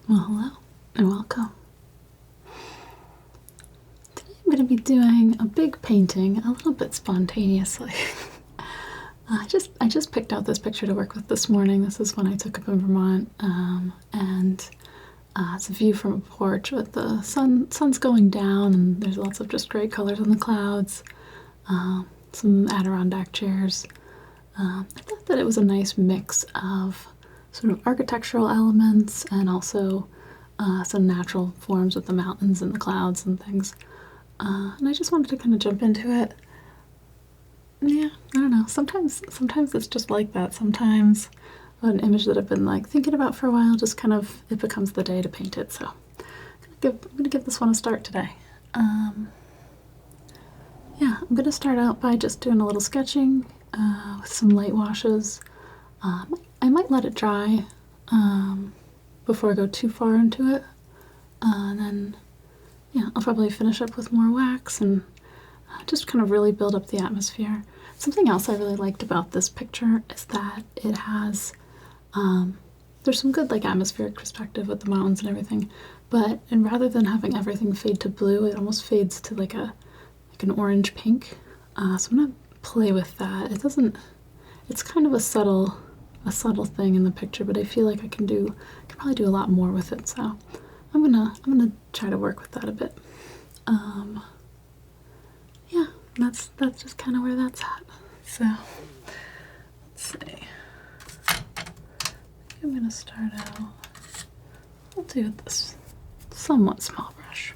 Well, hello and welcome. Today I'm going to be doing a big painting a little bit spontaneously. I just picked out this picture to work with this morning. This is one I took up in Vermont, and it's a view from a porch with the sun's going down, and there's lots of just great colors on the clouds. Some Adirondack chairs. I thought that it was a nice mix of sort of architectural elements and also some natural forms with the mountains and the clouds and things. And I just wanted to kind of jump into it. Yeah, I don't know. Sometimes it's just like that. Sometimes an image that I've been like thinking about for a while, just kind of it becomes the day to paint it. So I'm gonna give this one a start today. Yeah, I'm gonna start out by just doing a little sketching with some light washes. I might let it dry before I go too far into it. And then, yeah, I'll probably finish up with more wax and just kind of really build up the atmosphere. Something else I really liked about this picture is that it has, there's some good like atmospheric perspective with the mountains and everything, but and rather than having everything fade to blue, it almost fades to like an orange pink. So I'm gonna play with that. It doesn't, it's kind of a subtle thing in the picture, but I feel like I can probably do a lot more with it. So I'm gonna try to work with that a bit. Yeah, that's just kind of where that's at. So let's see. I'm gonna start out. I'll do with this somewhat small brush,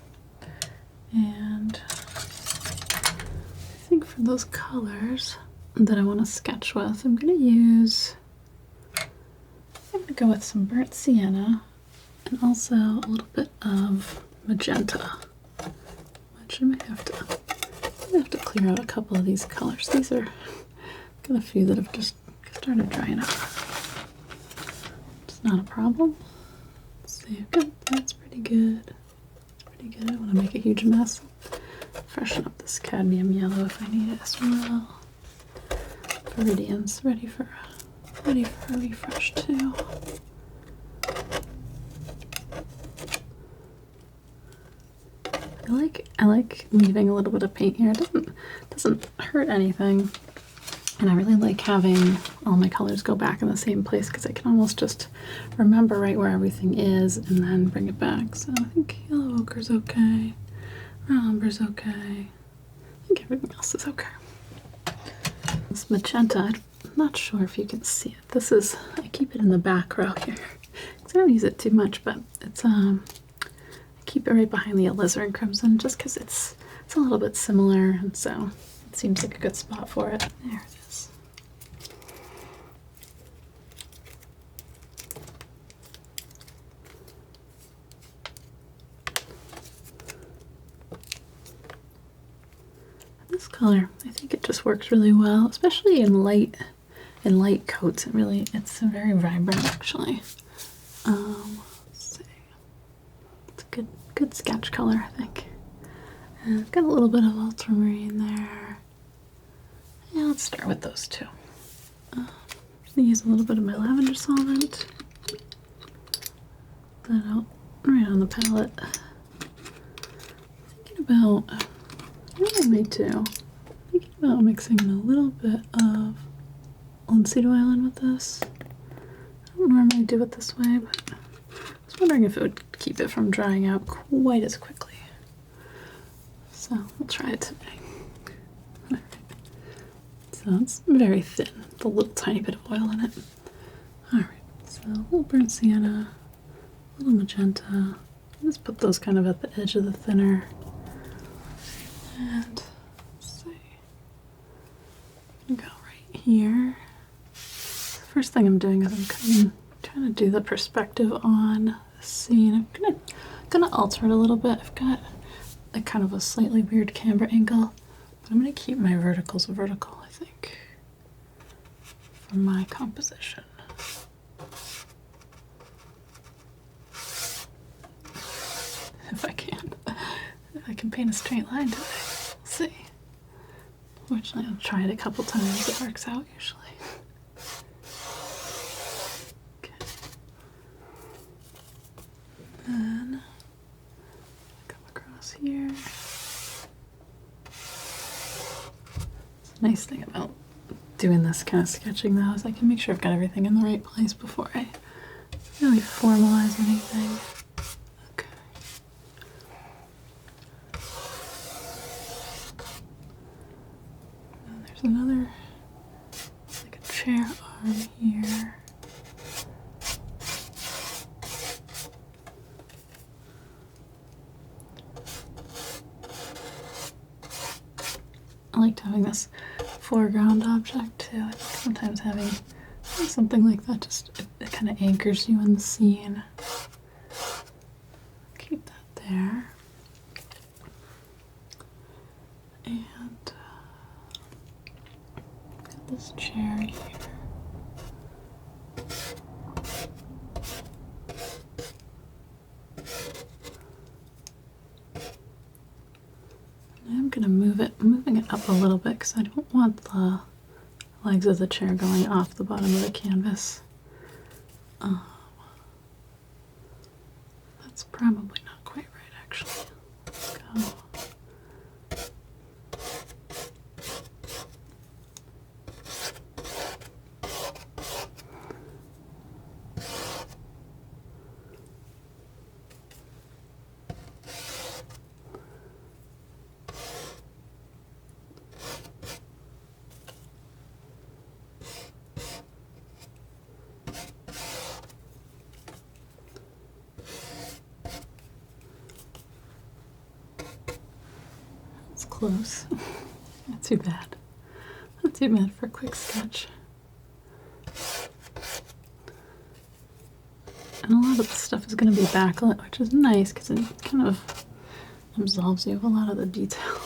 and I think for those colors that I want to sketch with, I'm gonna go with some burnt sienna and also a little bit of magenta, which I might have to clear out a couple of these colors. These are got a few that have just started drying up. It's not a problem. Let's see. Okay, that's pretty good. Pretty good. I want to make a huge mess. Freshen up this cadmium yellow if I need it as well. Viridian's ready for a refresh too. I like leaving a little bit of paint here. It doesn't hurt anything. And I really like having all my colors go back in the same place because I can almost just remember right where everything is and then bring it back. So I think yellow ochre's okay. Brown umber's okay. I think everything else is okay. This magenta, I'm not sure if you can see it. I keep it in the back row here because I don't use it too much, but it's I keep it right behind the alizarin crimson just because it's a little bit similar, and so it seems like a good spot for it. There it is. This color, I think it just works really well, especially in light coats. It's very vibrant actually. Let's see. It's a good sketch color, I think. And I've got a little bit of ultramarine there. Yeah, let's start with those two. I'm gonna use a little bit of my lavender solvent. Put that out right on the palette. Thinking about what I might do. Thinking about mixing a little bit of linseed oil in with this. I don't normally do it this way, but I was wondering if it would keep it from drying out quite as quickly. So we'll try it today. Right. So it's very thin, with a little tiny bit of oil in it. Alright, so a little burnt sienna, a little magenta. Just put those kind of at the edge of the thinner. And let's see. Go right here. The first thing I'm doing is I'm trying to do the perspective on the scene. I'm gonna alter it a little bit. I've got a kind of a slightly weird camber angle, but I'm gonna keep my verticals vertical, I think, for my composition. If I can paint a straight line today, we'll see. Fortunately, I'll try it a couple times. It works out usually. Okay. here. Nice thing about doing this kind of sketching though is I can make sure I've got everything in the right place before I really formalize anything. Okay. And there's another, like a chair arm here. I liked having this foreground object too. I think sometimes having something like that just it kind of anchors you in the scene. Keep that there. And got this chair here. I'm gonna moving it up a little bit because I don't want the legs of the chair going off the bottom of the canvas. That's probably not quite right, actually. Let's go. Close. Not too bad. Not too bad for a quick sketch. And a lot of the stuff is going to be backlit, which is nice because it kind of absolves you of a lot of the detail.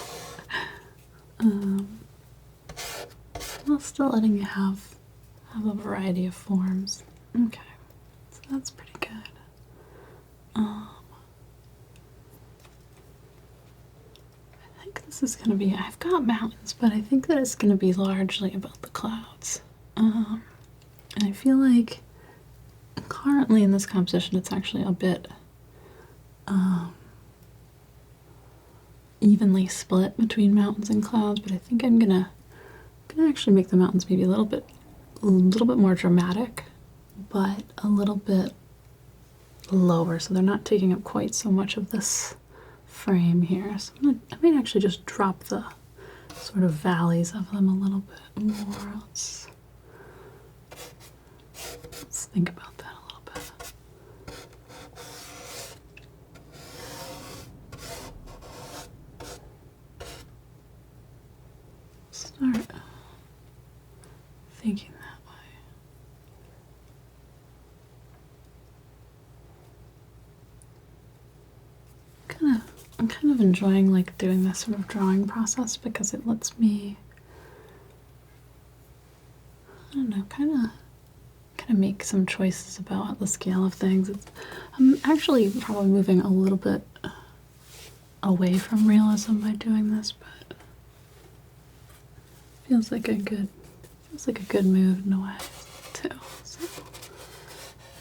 While still letting you have a variety of forms. Okay, so that's pretty good. This is going to be, I've got mountains, but I think that it's going to be largely about the clouds. And I feel like currently in this composition it's actually a bit evenly split between mountains and clouds, but I think I'm gonna actually make the mountains maybe a little bit more dramatic, but a little bit lower, so they're not taking up quite so much of this frame here. So I might actually just drop the sort of valleys of them a little bit more. Let's think about that a little bit. Start thinking that way. I'm kind of enjoying like doing this sort of drawing process because it lets me, I don't know, kind of make some choices about the scale of things. I'm actually probably moving a little bit away from realism by doing this, but feels like a good move in a way too. So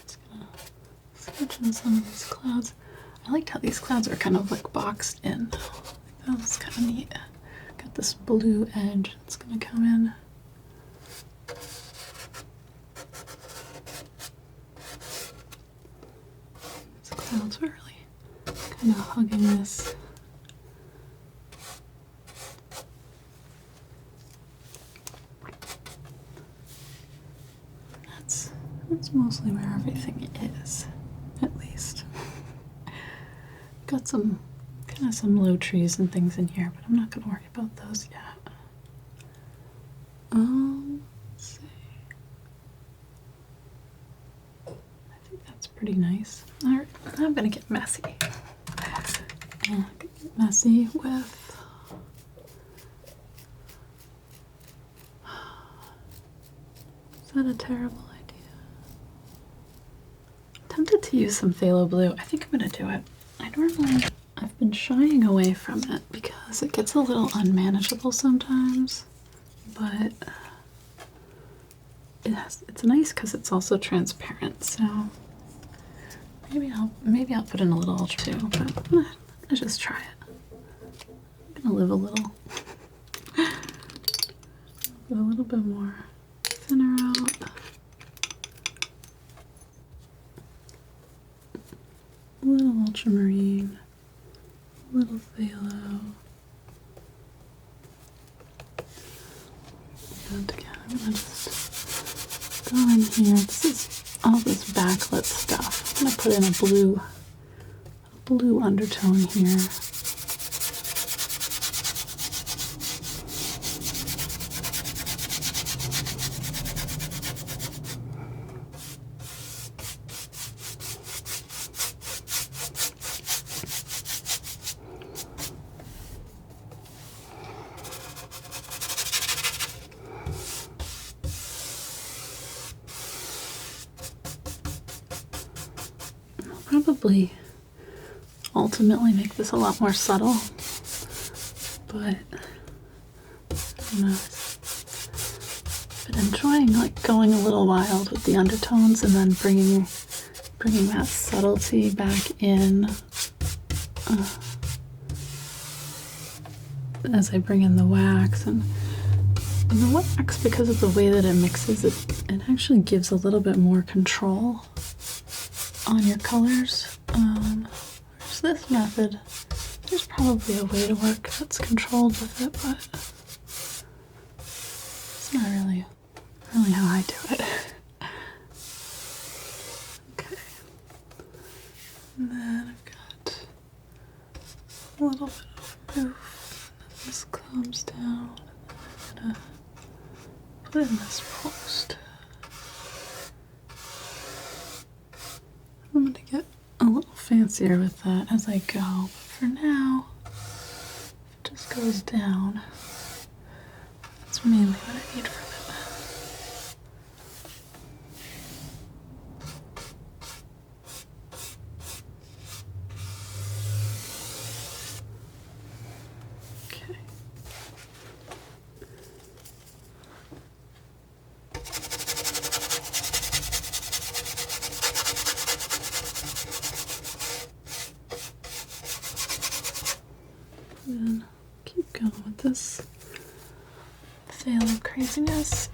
just gonna sketch in some of these clouds. I liked how these clouds are kind of like boxed in. That was kind of neat. Got this blue edge that's gonna come in. These clouds are really kind of hugging this. That's mostly where everything is, at least. Got some low trees and things in here, but I'm not going to worry about those yet. Let's see. I think that's pretty nice. Alright, I'm going to get messy. And get messy with is that a terrible idea? I'm tempted to use some phthalo blue. I think I'm going to do it. I've been shying away from it because it gets a little unmanageable sometimes, but it's nice because it's also transparent, so maybe I'll put in a little too, but I'm gonna just try it. gonna live a little. Put a little bit more thinner out. A little ultramarine, a little phthalo. And again, I'm gonna just go in here. This is all this backlit stuff. I'm gonna put in a blue undertone here. Probably ultimately make this a lot more subtle, but I don't know. I've been enjoying like going a little wild with the undertones and then bringing that subtlety back in as I bring in the wax. And the wax, because of the way that it mixes, it actually gives a little bit more control on your colors. There's this method. There's probably a way to work that's controlled with it, but it's not really how I do it. Okay. And then I've got a little bit of proof. This comes down. I'm gonna put in this post. I'm going to get a little fancier with that as I go, but for now, it just goes down. That's mainly what I need from it. Okay. And keep going with this phthalo craziness.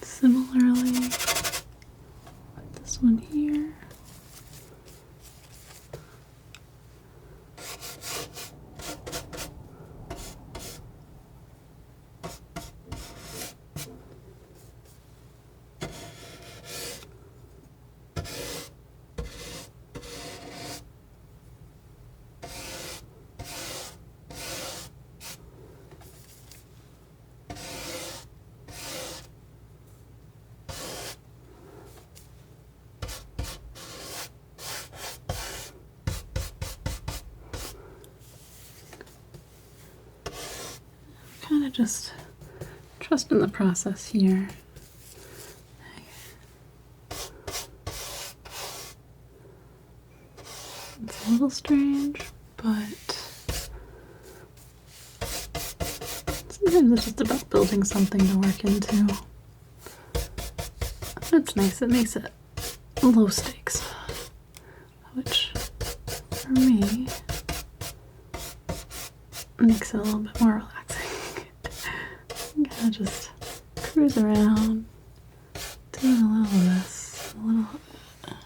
Similarly, this one here. Kind of just trust in the process here. It's a little strange, but sometimes it's just about building something to work into. It's nice, it makes it low stakes, which for me makes it a little bit more relaxing. I'm gonna just cruise around, doing a little of this, a little of that.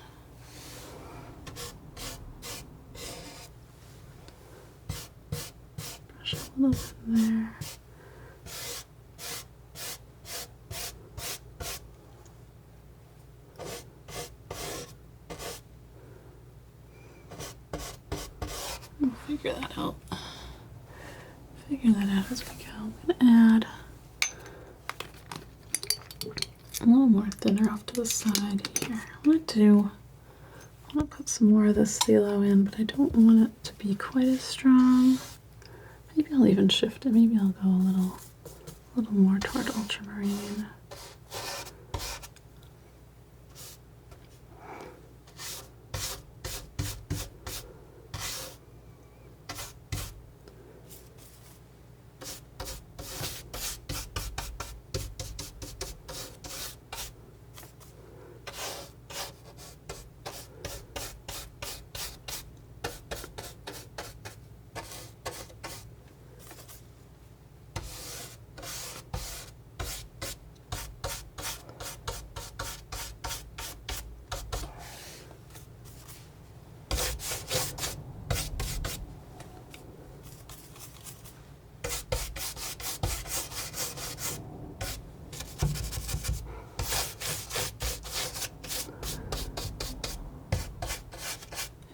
Brush a little bit there. We'll figure that out. Figure that out as we go. I'm gonna add a little more thinner off to the side here. I want to put some more of this phthalo in, but I don't want it to be quite as strong. Maybe I'll even shift it. Maybe I'll go a little more toward ultramarine.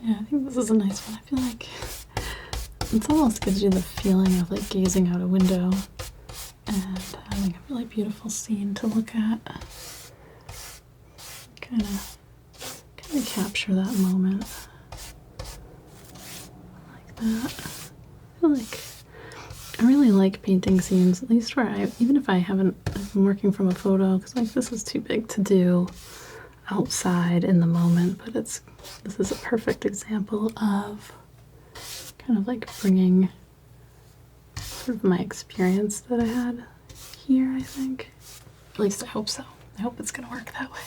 Yeah, I think this is a nice one. I feel like it almost gives you the feeling of like gazing out a window and having a really beautiful scene to look at. Kind of capture that moment like that. I really like painting scenes, at least where even if I'm working from a photo, because like this is too big to do outside in the moment, but this is a perfect example of kind of like bringing sort of my experience that I had here, I think. At least I hope so. I hope it's gonna work that way.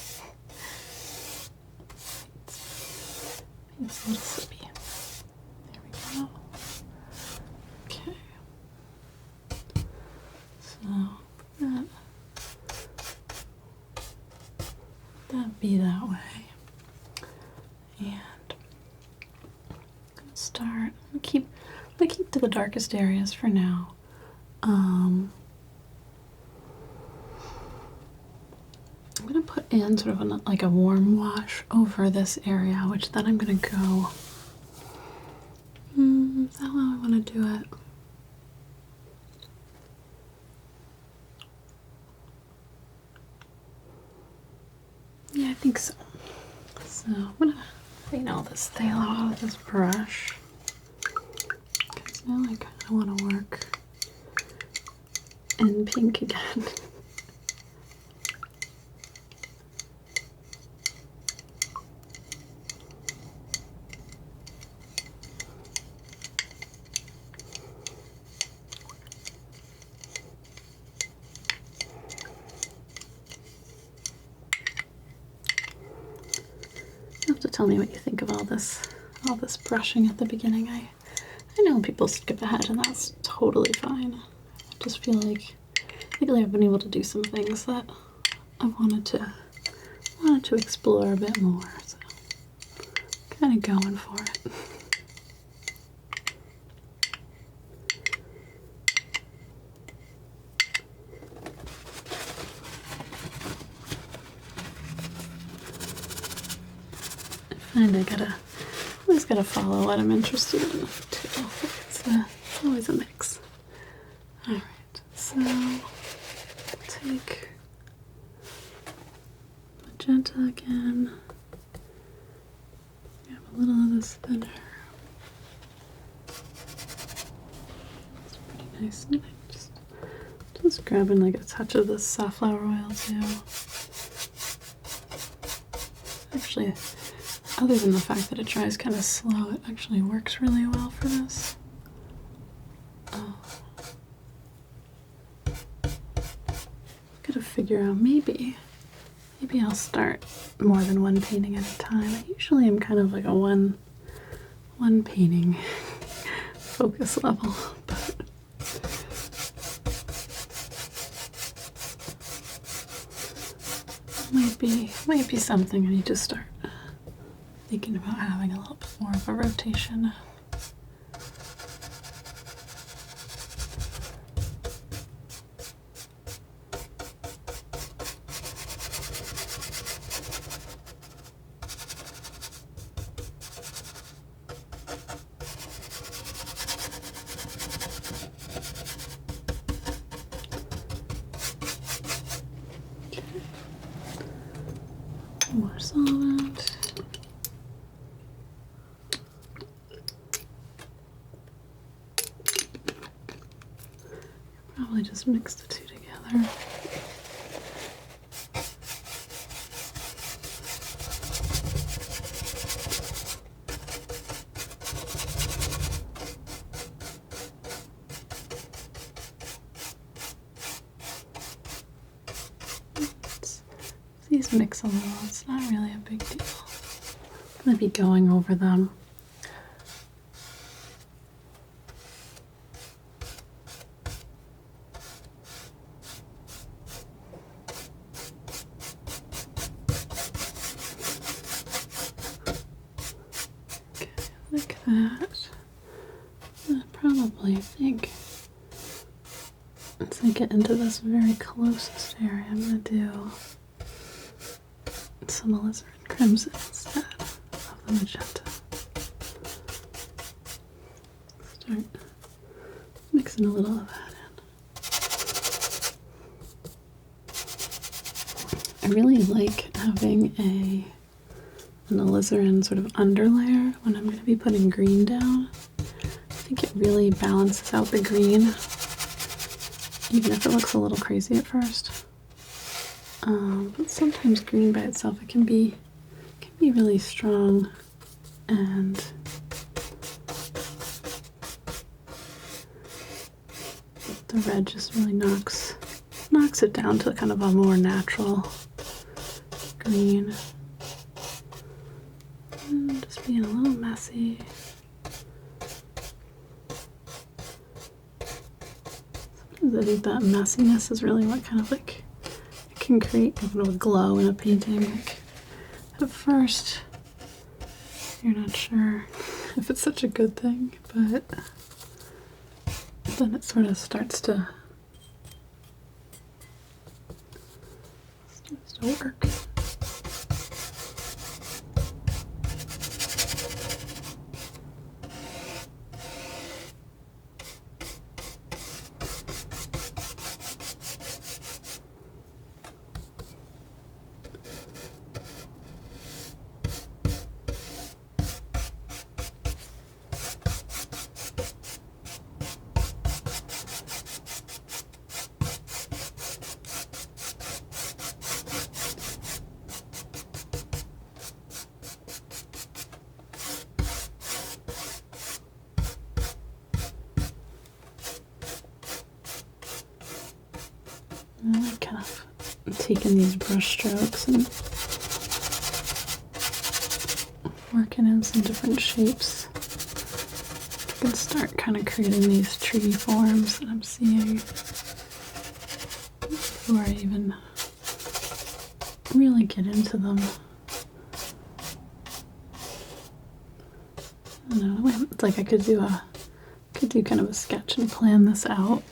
It's a little slippy. There we go. Okay. So that be that way. And I'm gonna start. I'm gonna keep to the darkest areas for now. I'm gonna put in sort of like a warm wash over this area, which then I'm gonna go. Is that how I want to do it? Yeah, I think so. So I'm gonna clean all this phthalo out of this brush. Because now I kind of want to work in pink again. You have to tell me what you think of all this brushing at the beginning. I know people skip ahead and that's totally fine. I just feel like lately I've been able to do some things that I wanted to explore a bit more, so kind of going for it. I always gotta follow what I'm interested in too. It's always a mix. Alright, so take magenta again. We have a little of this thinner. It's pretty nice. Just grabbing like a touch of this safflower oil too. Actually, other than the fact that it dries kind of slow, it actually works really well for this. Gotta figure out, maybe I'll start more than one painting at a time. I usually am kind of like a one painting focus level, but might be something I need to start thinking about having a little bit more of a rotation. solvent. Probably just mix the two together. These mix a little, it's not really a big deal. I'm going to be going over them. Okay, like that. I probably think once I get into this very closest area, I'm going to do some alizarin crimson instead of the magenta. Start mixing a little of that in. I really like having an alizarin sort of underlayer when I'm going to be putting green down. I think it really balances out the green, even if it looks a little crazy at first. But sometimes green by itself, it can be really strong, and the red just really knocks it down to kind of a more natural green. And just being a little messy. Sometimes I think that messiness is really what kind of like can create a bit of a glow in a painting. Like at first you're not sure if it's such a good thing, but then it sort of starts to work. I like kind of taking these brush strokes and working in some different shapes. I can start kind of creating these tree forms that I'm seeing before I even really get into them. I don't know, it's like I could do kind of a sketch and plan this out,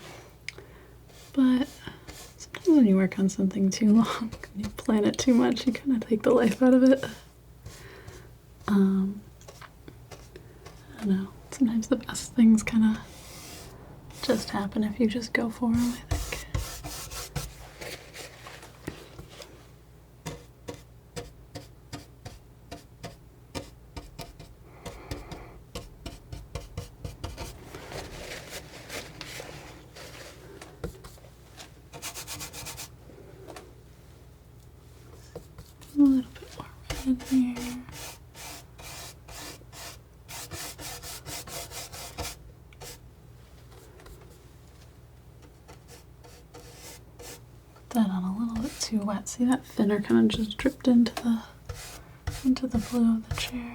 but when you work on something too long, you plan it too much, you kind of take the life out of it. I don't know. Sometimes the best things kind of just happen if you just go for them, I think. A little bit more red in here. Put that on a little bit too wet. See, that thinner kind of just dripped into the blue of the chair.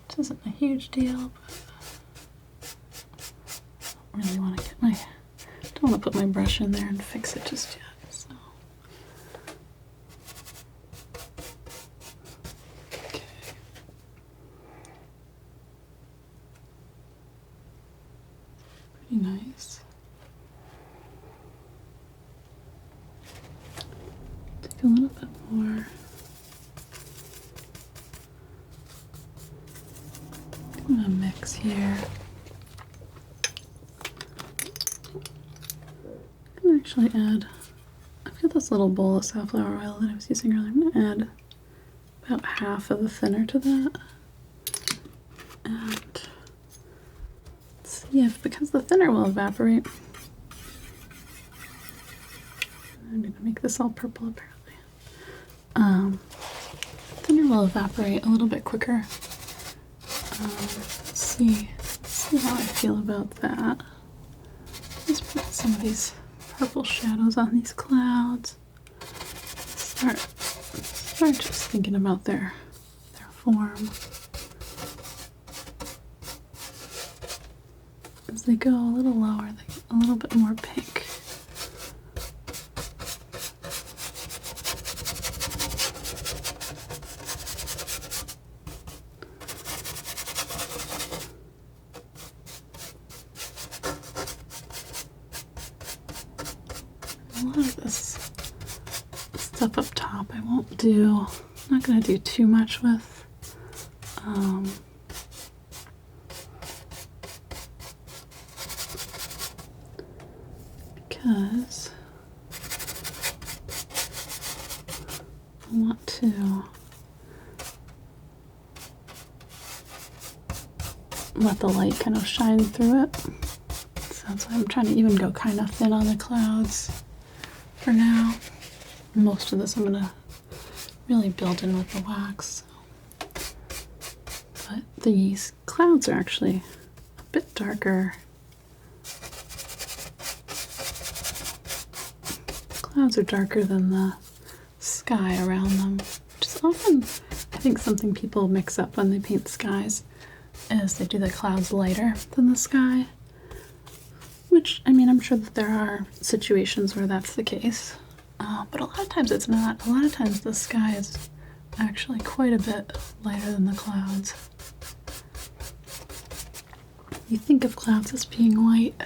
Which isn't a huge deal, but I don't really want to don't want to put my brush in there and fix it just yet. Pretty nice. Take a little bit more. I'm gonna mix here. I'm gonna actually add a look at this little bowl of safflower oil that I was using earlier. I'm going to add about half of the thinner to that. And let's see if, because the thinner will evaporate, I'm going to make this all purple apparently. Thinner will evaporate a little bit quicker. Let's see how I feel about that. Let's put some of these purple shadows on these clouds. Start just thinking about their form. As they go a little lower, they get a little bit more pink. A lot of this stuff up top I won't do. I'm not going to do too much with. Because I want to let the light kind of shine through it. So that's why I'm trying to even go kind of thin on the clouds for now. Most of this I'm going to really build in with the wax. But these clouds are actually a bit darker. Clouds are darker than the sky around them, which is often, I think, something people mix up when they paint skies, is they do the clouds lighter than the sky, which, I mean, I'm sure that there are situations where that's the case, but a lot of times it's not. A lot of times the sky is actually quite a bit lighter than the clouds. You think of clouds as being white,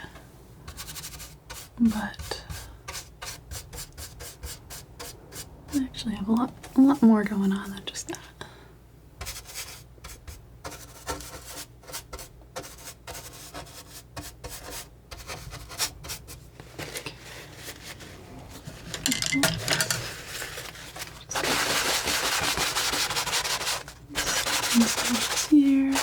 but they actually have a lot more going on than just that. Just here.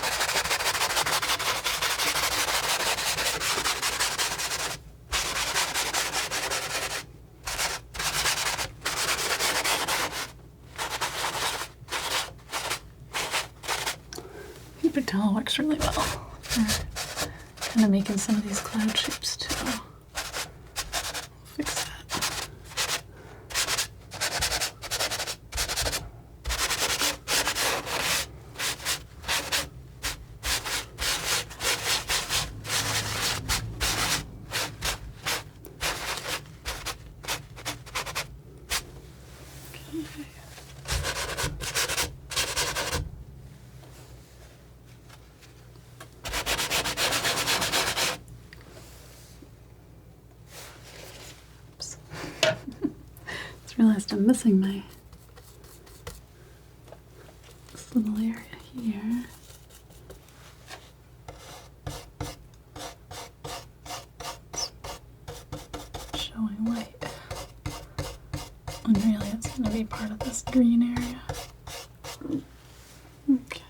Paper towel works really well for kind of making some of these cloud shapes too. We'll fix that. Okay. Just realized I'm missing this little area here. It's showing white. And really it's going to be part of this green area. Okay.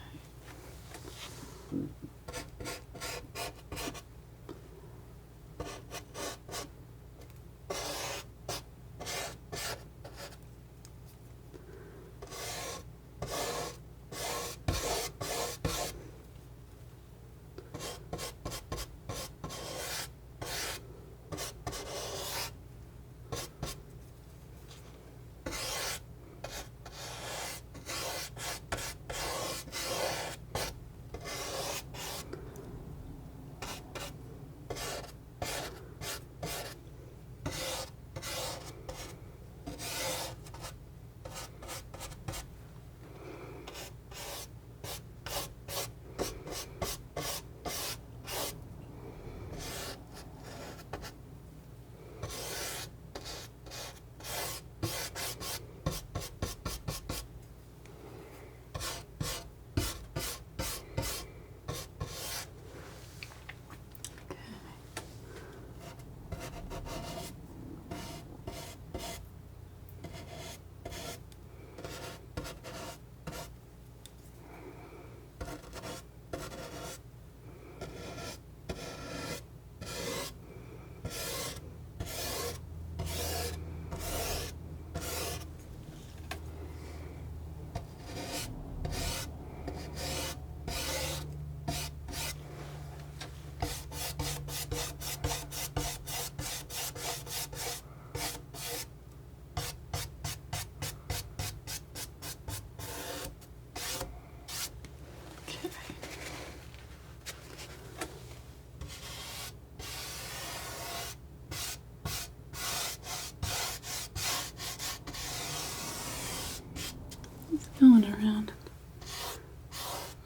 around,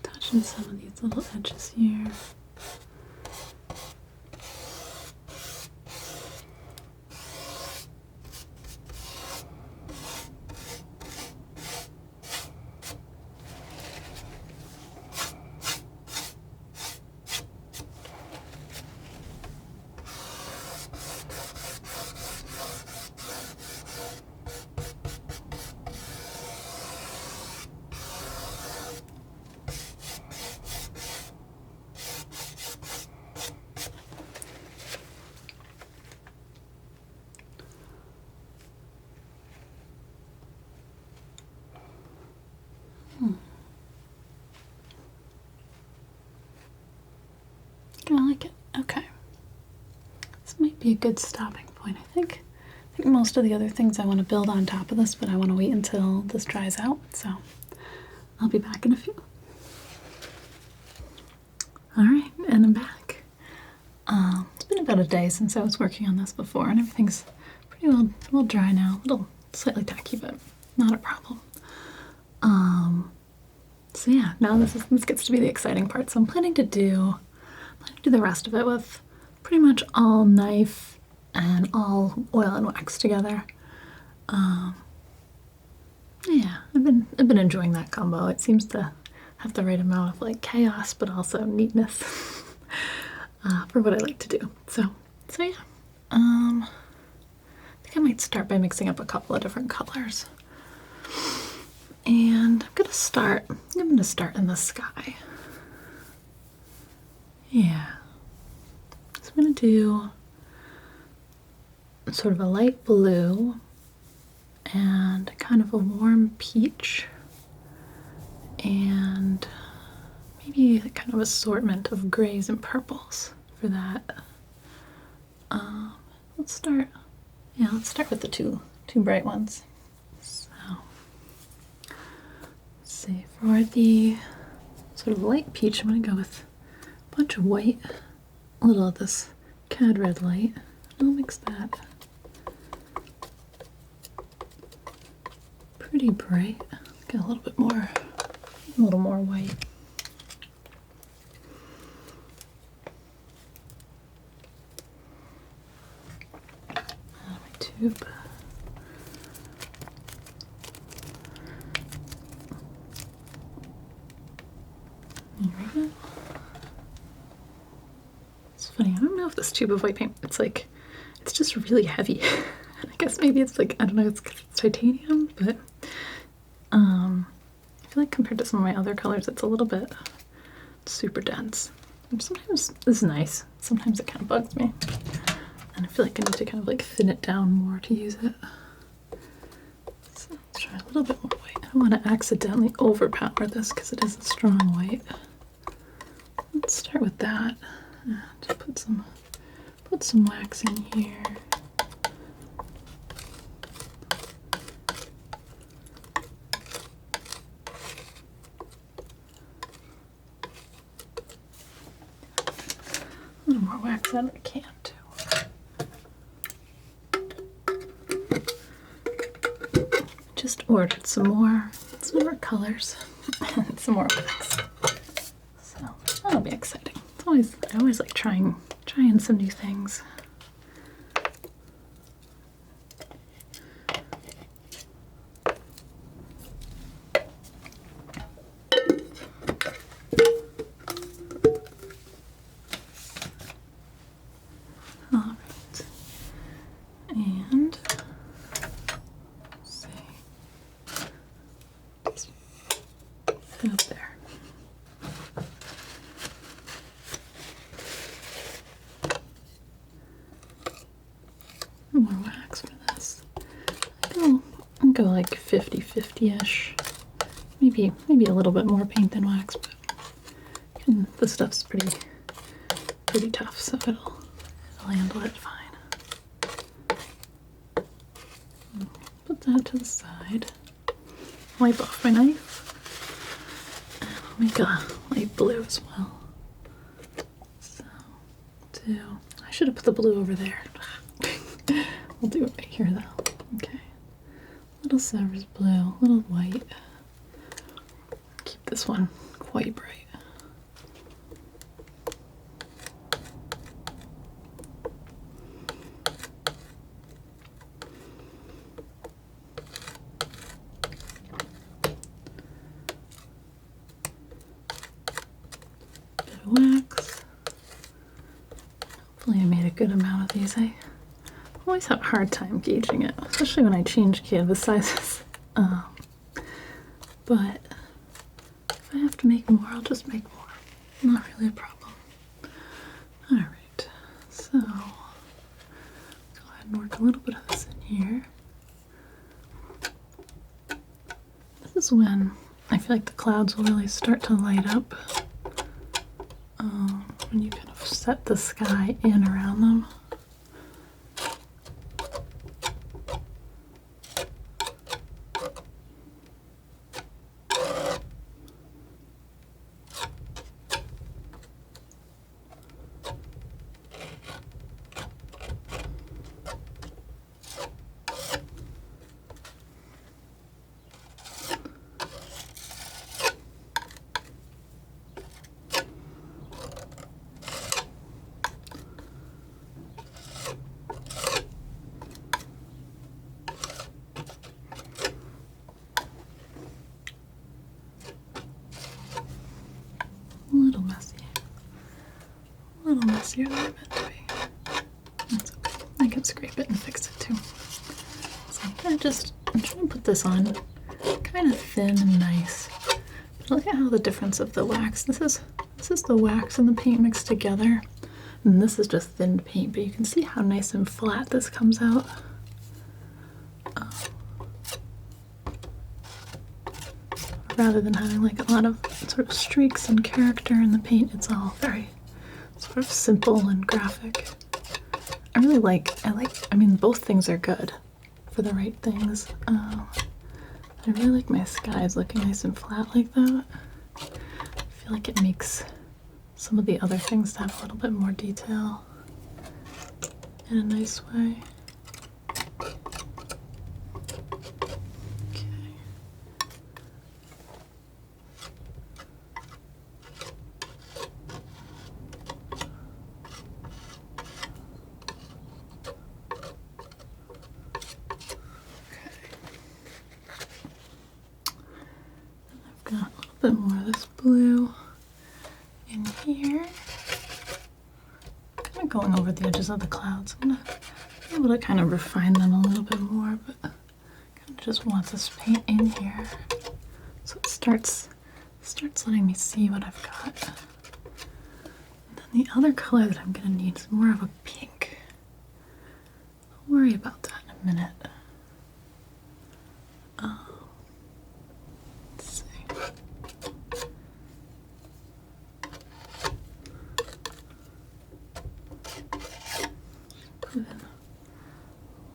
touching some of these little edges here. I like it. Okay. This might be a good stopping point, I think. I think most of the other things I want to build on top of this, but I want to wait until this dries out, so I'll be back in a few. Alright, and I'm back. It's been about a day since I was working on this before, and everything's pretty well dry now. A little slightly tacky, but not a problem. So yeah, now this gets to be the exciting part. So I'm planning to do the rest of it with pretty much all knife and all oil and wax together. Yeah, I've been enjoying that combo. It seems to have the right amount of like chaos, but also neatness for what I like to do. So yeah, I think I might start by mixing up a couple of different colors. And I'm gonna start in the sky. Yeah. So I'm gonna do sort of a light blue and kind of a warm peach and maybe a kind of assortment of grays and purples for that. Let's start with the two bright ones. So let's see, for the sort of light peach, I'm gonna go with a bunch of white, a little of this cad red light. I'll mix that pretty bright. Get a little more white. Out of my tube. There we go. It's funny, I don't know if this tube of white paint, it's just really heavy. I guess maybe it's like, I don't know, it's titanium, but I feel like compared to some of my other colors, it's a little bit super dense. And sometimes this is nice, sometimes it kind of bugs me. And I feel like I need to kind of like thin it down more to use it. So let's try a little bit more white. I don't want to accidentally overpower this because it is a strong white. Let's start with that. And put some wax in here. A little more wax out of the can too. Just ordered some more colors and some more wax. So that'll be exciting. I always like trying some new things. Alright. And let's see. Just put it up there. More wax for this. I'll go like 50-50-ish. Maybe a little bit more paint than wax, but the stuff's pretty tough, so it'll handle it fine. Put that to the side. Wipe off my knife. And I'll make a light blue as well. So, I should have put the blue over there. We'll do it right here though. Okay. Little Sevres blue, little white. this one quite bright. Bit of wax. Hopefully I made a good amount of these. I always have a hard time gauging it, especially when I change canvas sizes. But if I have to make more, I'll just make more. Not really a problem. Alright, so go ahead and work a little bit of this in here. This is when I feel like the clouds will really start to light up. When you kind of set the sky in around them. A little messier than I meant to be. That's okay. I can scrape it and fix it too. So I'm trying to put this on kind of thin and nice. But look at how the difference of the wax. This is the wax and the paint mixed together. And this is just thinned paint, but you can see how nice and flat this comes out. Rather than having like a lot of sort of streaks and character in the paint, it's all very sort of simple and graphic. I mean, both things are good for the right things. I really like my skies looking nice and flat like that. I feel like it makes some of the other things to have a little bit more detail in a nice way. Got a little bit more of this blue in here. Kind of going over the edges of the clouds. I'm gonna be able to kind of refine them a little bit more, but kind of just want this paint in here so it starts letting me see what I've got. And then the other color that I'm gonna need is more of a pink. I'll worry about that in a minute.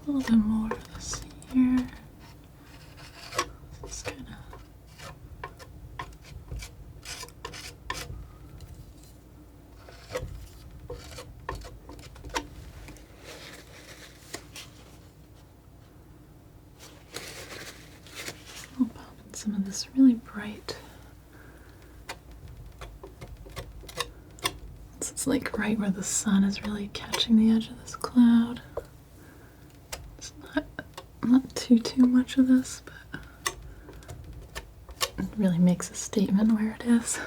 A little bit more of this here. Just kind of I'll pop in some of this really bright. This is like right where the sun is really catching the edge of this cloud. Not too much of this, but it really makes a statement where it is.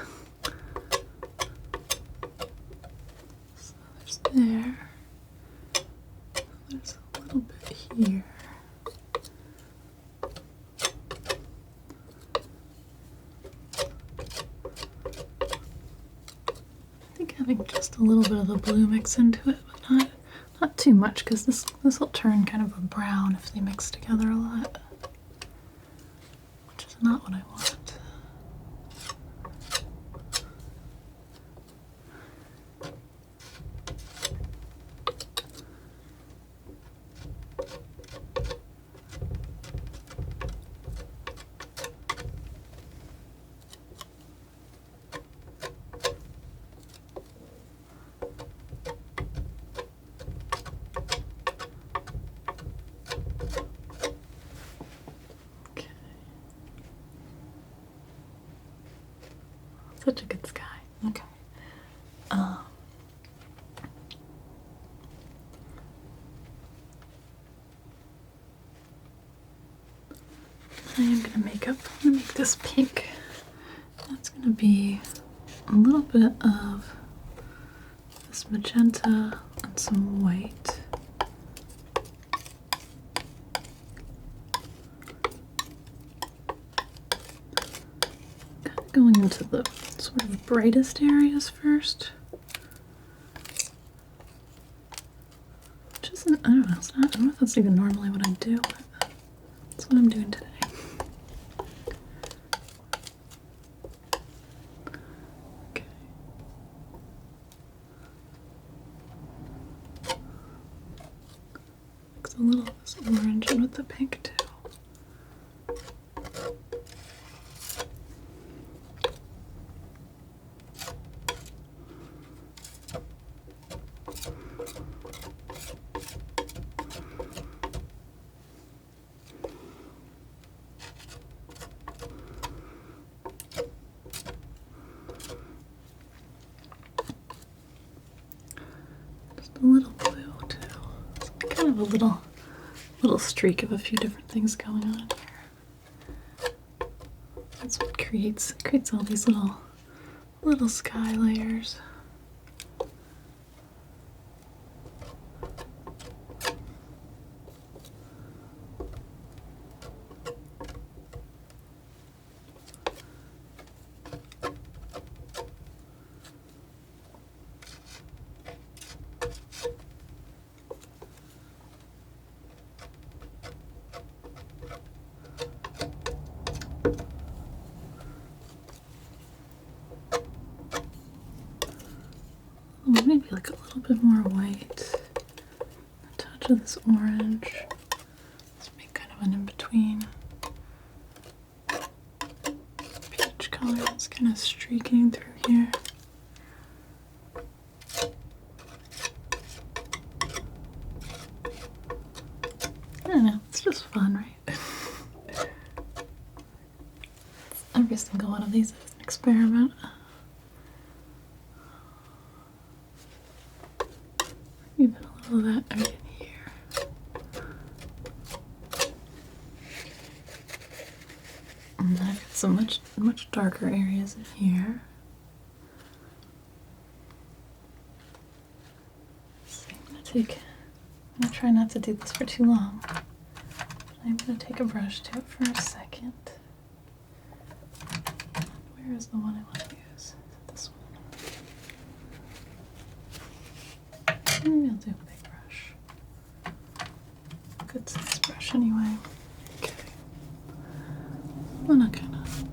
So there's there. There's a little bit here. I think having just a little bit of the blue mix into it, but not too much, because this will turn kind of a brown if they mix together a lot, which is not what I want. I'm gonna make this pink. That's gonna be a little bit of this magenta and some white. Kind of going into the sort of brightest areas first. Which isn't, I don't know, I don't know if that's even normally what I do, but that's what I'm doing today. Okay. Mix a little of this orange in with the pink too. A little blue too. It's kind of a little streak of a few different things going on here. That's what creates all these little sky layers. Maybe like a little bit more white, a touch of this orange. Let's make kind of an in-between. Peach color that's kind of streaking through here. I don't know, it's just fun, right? Every single one of these is an experiment. Even a little of that right in here. And then I've got some much darker areas in here. So I'm gonna try not to do this for too long. I'm gonna take a brush to it for a second. Where is the one I want to use? Is it this one? Maybe I'll do a big brush. Good size brush anyway. Okay. I'm gonna kind of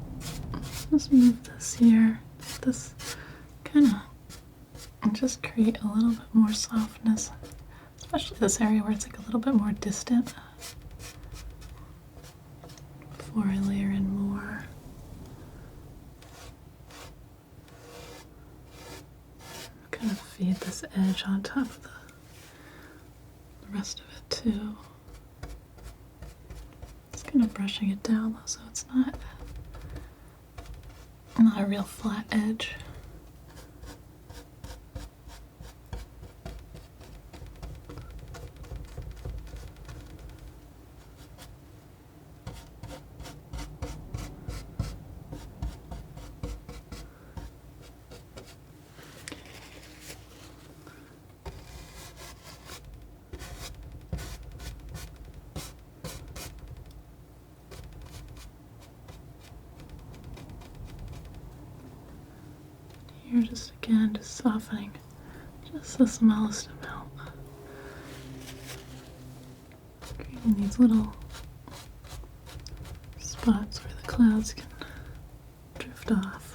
just move this here. This kind of, and just create a little bit more softness, especially this area where it's like a little bit more distant. Before I layer in more. Kind of feed this edge on top of the rest of it too. Just kind of brushing it down though, so it's not a real flat edge. Here, just again, just softening just the smallest amount. Creating these little spots where the clouds can drift off.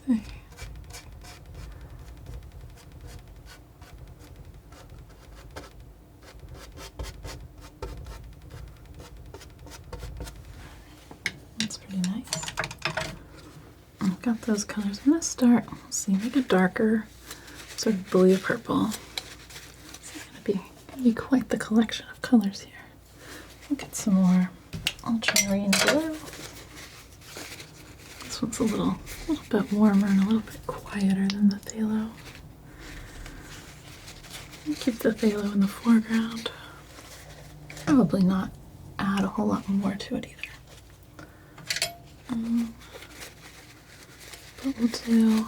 See. those colors. I'm gonna start, let's see, make a darker sort of blue purple. This is gonna be quite the collection of colors here. We'll get some more ultramarine blue. This one's a little bit warmer and a little bit quieter than the phthalo. Keep the phthalo in the foreground. Probably not add a whole lot more to it either. But we'll do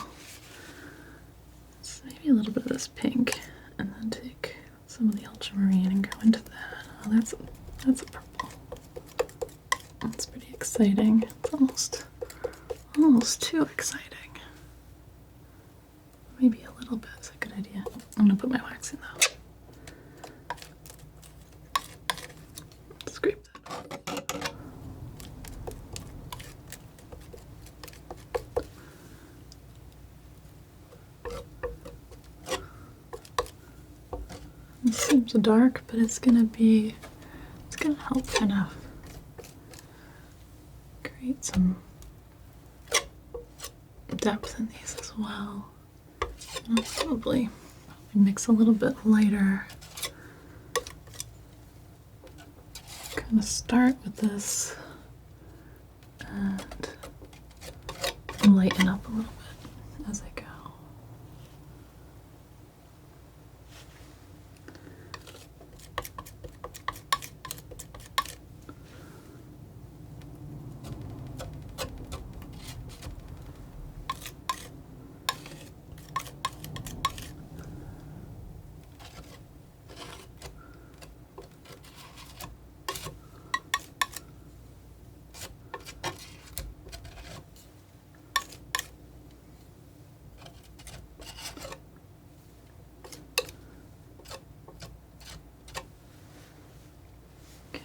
maybe a little bit of this pink, and then take some of the ultramarine and go into that. Oh, that's a purple. That's pretty exciting. It's almost too exciting. Maybe a little bit is a good idea. I'm gonna put my wax in though. Scrape that. This seems dark, but it's gonna help kind of create some depth in these as well. And I'll probably mix a little bit lighter. Kind of start with this and lighten up a little bit as I go.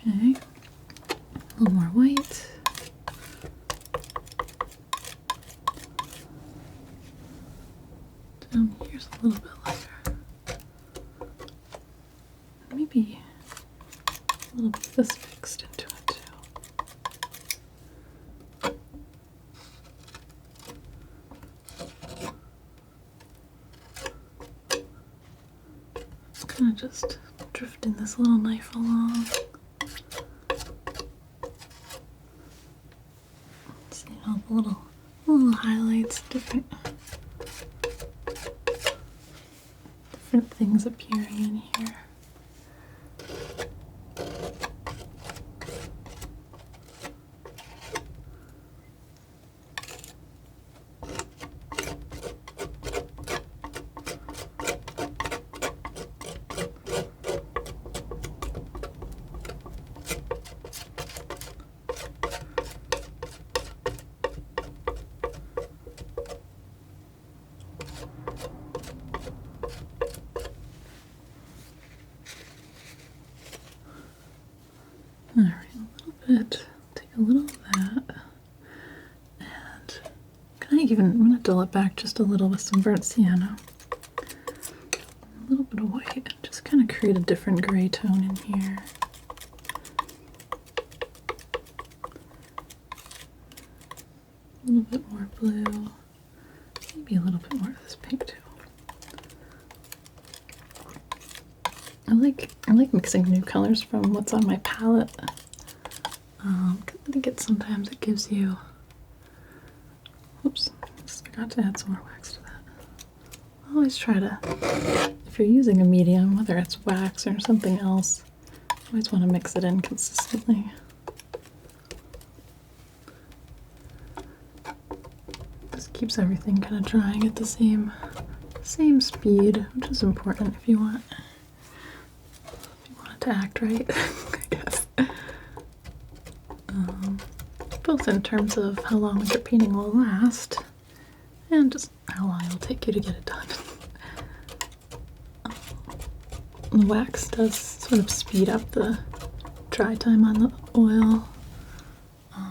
Okay, a little more white. Down here's a little bit lighter. Maybe a little bit of this mixed into it too. Kind of just drifting this little knife along. Little highlights, different things appearing in here. Alright, a little bit, take a little of that, and I'm going to dull it back just a little with some burnt sienna. A little bit of white, and just kind of create a different gray tone in here. A little bit more blue, maybe a little bit more of this pink too. I like mixing new colors from what's on my palette. I think sometimes it gives you. Oops, just forgot to add some more wax to that. Always try to, if you're using a medium, whether it's wax or something else, always want to mix it in consistently. Just keeps everything kind of drying at the same speed, which is important if you want to act right, I guess. Both in terms of how long your painting will last and just how long it'll take you to get it done. The wax does sort of speed up the dry time on the oil,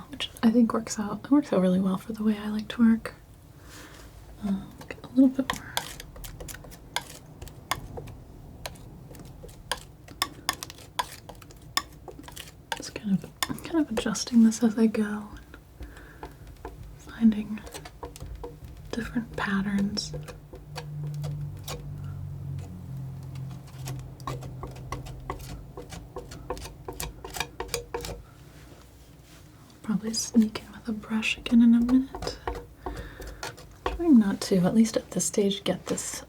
which I think works out really well for the way I like to work. Get a little bit more. Just kind of adjusting this as I go, and finding different patterns. Probably sneak in with a brush again in a minute. Trying not to, at least at this stage, get this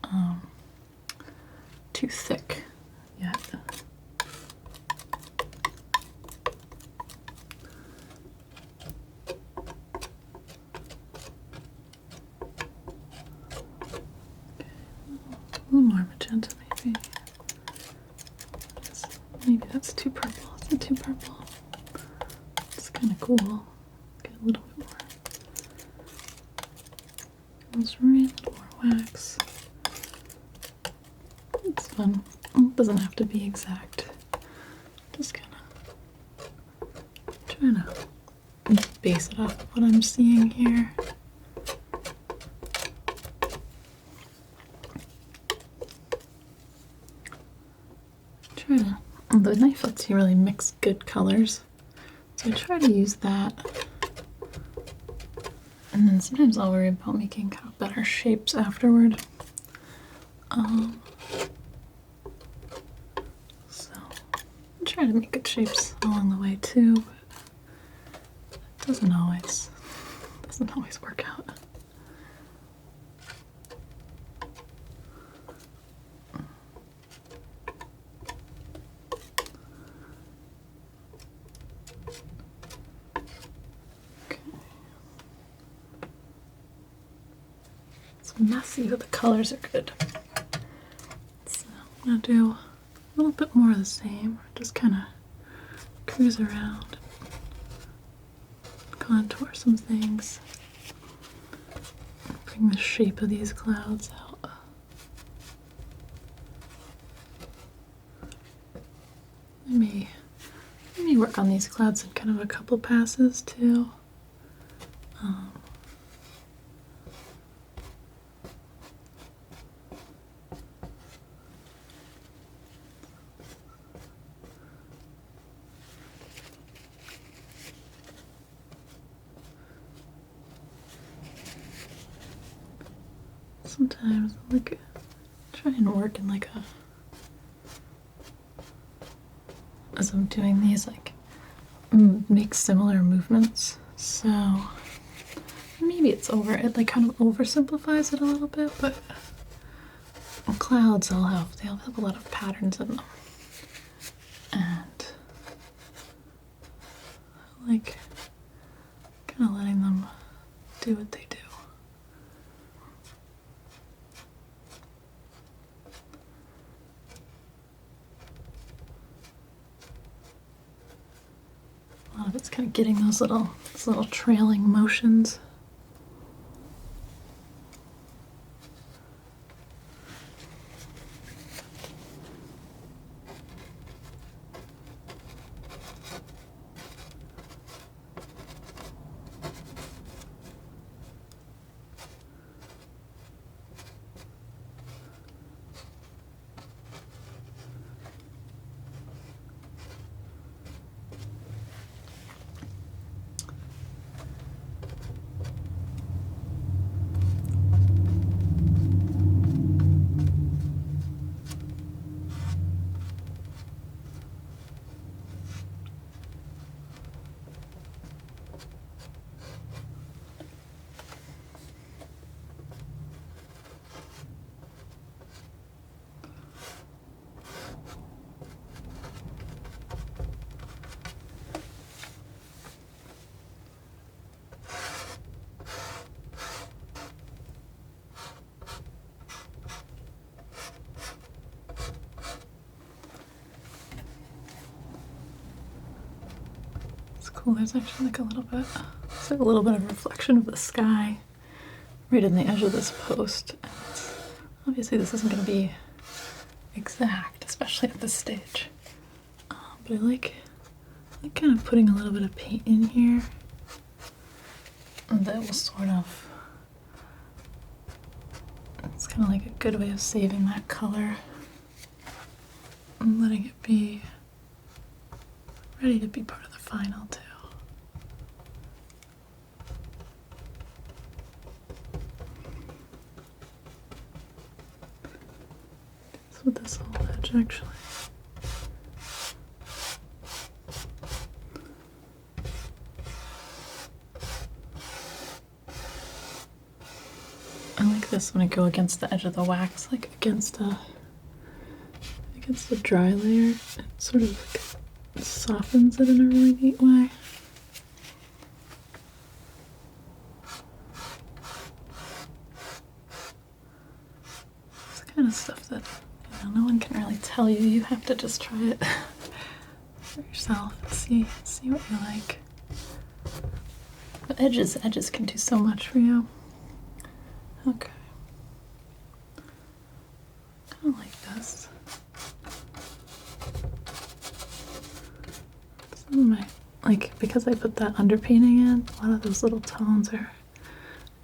too thick yet. A little more magenta, maybe. Maybe that's too purple. Is it too purple? It's kind of cool. Get a little bit more. Let's rain a little more wax. It's fun. It doesn't have to be exact. Just kind of trying to base it off of what I'm seeing here. The knife lets you really mix good colors, so I try to use that. And then sometimes I'll worry about making kind of better shapes afterward. So I try to make good shapes along the way too, but it doesn't always work out. Messy, but the colors are good. So I'm gonna do a little bit more of the same. Just kind of cruise around, contour some things, bring the shape of these clouds out. I may work on these clouds in kind of a couple passes too. Sometimes I'll try and work in as I'm doing these, make similar movements. So maybe it kind of oversimplifies it a little bit, but clouds they'll have a lot of patterns in them. And I like kind of letting them do what they do. A lot of it's kind of getting those little trailing motions. Cool, there's actually a little bit of reflection of the sky right in the edge of this post. And obviously this isn't going to be exact, especially at this stage. But I like kind of putting a little bit of paint in here. And that will sort of, it's kind of like a good way of saving that color and letting it be ready to be part of the final too. mess with this whole edge actually. I like this when I go against the edge of the wax, like against the dry layer. It sort of like softens it in a really neat way. It's the kind of stuff that, you know, no one can really tell you. You have to just try it for yourself and see what you like. But edges can do so much for you. Okay. Kind of like this. Some of my, like, because I put that underpainting in, a lot of those little tones are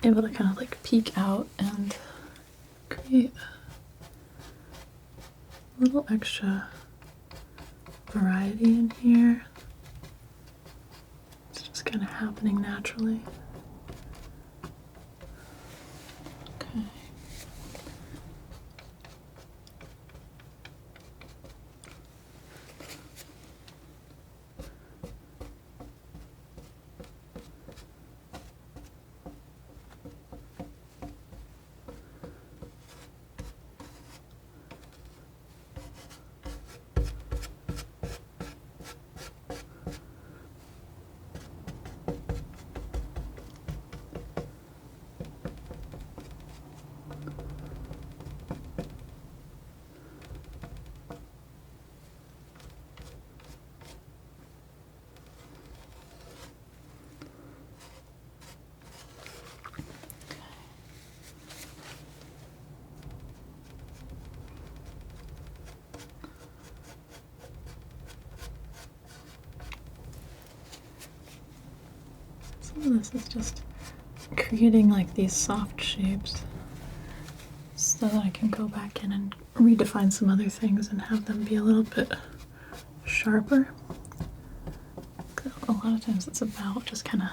able to kind of like peek out and create a little extra variety in here. It's just kind of happening naturally. Okay. Some of this is just creating like these soft shapes so that I can go back in and redefine some other things and have them be a little bit sharper. A lot of times it's about just kind of